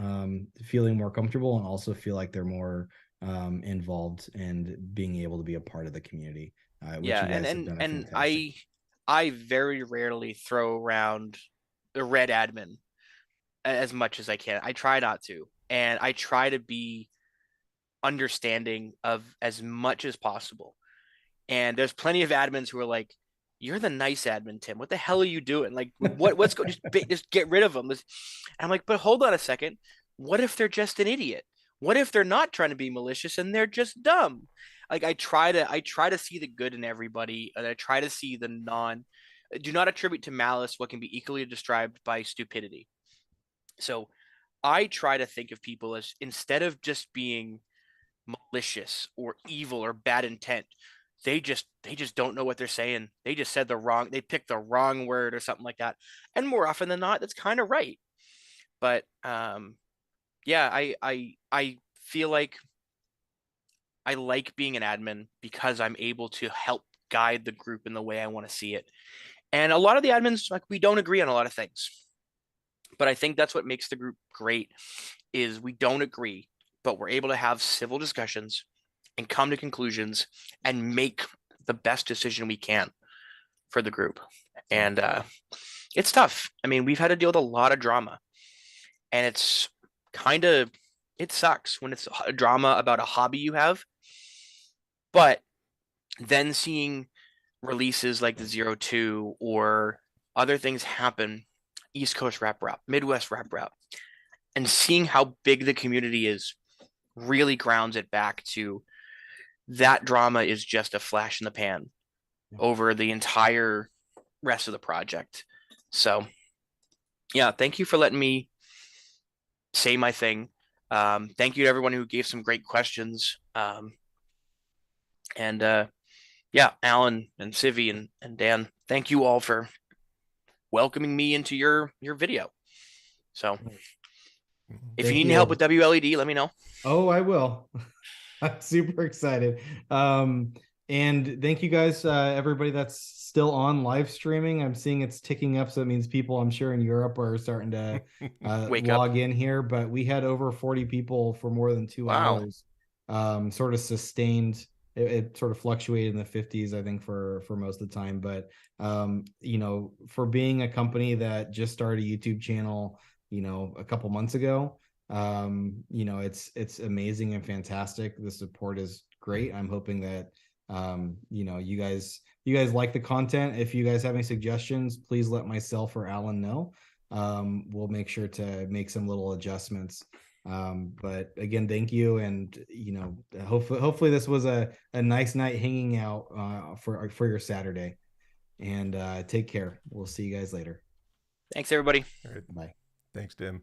feeling more comfortable and also feel like they're more involved and being able to be a part of the community. I very rarely throw around the red admin as much as I can. I try not to. And I try to be understanding of as much as possible. And there's plenty of admins who are like, "You're the nice admin, Tim. What the hell are you doing? Like, what's go? Just get rid of them." And I'm like, but hold on a second. What if they're just an idiot? What if they're not trying to be malicious and they're just dumb? Like, I try to see the good in everybody, and I try to see the do not attribute to malice what can be equally described by stupidity. So I try to think of people as, instead of just being malicious or evil or bad intent, they just don't know what they're saying. They just said they picked the wrong word or something like that. And more often than not, that's kind of right. But I feel like I like being an admin because I'm able to help guide the group in the way I want to see it. And a lot of the admins, like, we don't agree on a lot of things. But I think that's what makes the group great, is we don't agree, but we're able to have civil discussions and come to conclusions and make the best decision we can for the group. And it's tough. I mean, we've had to deal with a lot of drama, and it sucks when it's a drama about a hobby you have. But then seeing releases like the 02 or other things happen, East Coast Rap, Midwest Rap, and seeing how big the community is really grounds it back to that drama is just a flash in the pan over the entire rest of the project. So, yeah, thank you for letting me say my thing. Thank you to everyone who gave some great questions. Alan and Civi and Dan, thank you all for welcoming me into your video. So Mhm. if Thank you need you. help with WLED, let me know. Oh, I will. I'm super excited. And thank you guys, everybody that's still on live streaming. I'm seeing it's ticking up, so it means people, I'm sure, in Europe are starting to Wake up. log in here. But we had over 40 people for more than 2 Wow. hours. Sort of sustained. It sort of fluctuated in the 50s, I think, for most of the time. But you know, for being a company that just started a YouTube channel, you know, a couple months ago, you know, it's amazing and fantastic. The support is great. I'm hoping that you know, you guys like the content. If you guys have any suggestions, please let myself or Alan know. We'll make sure to make some little adjustments. But again, thank you. And you know, hopefully this was a nice night hanging out for your Saturday. And take care. We'll see you guys later. Thanks, everybody. All right. Bye. Thanks, Tim.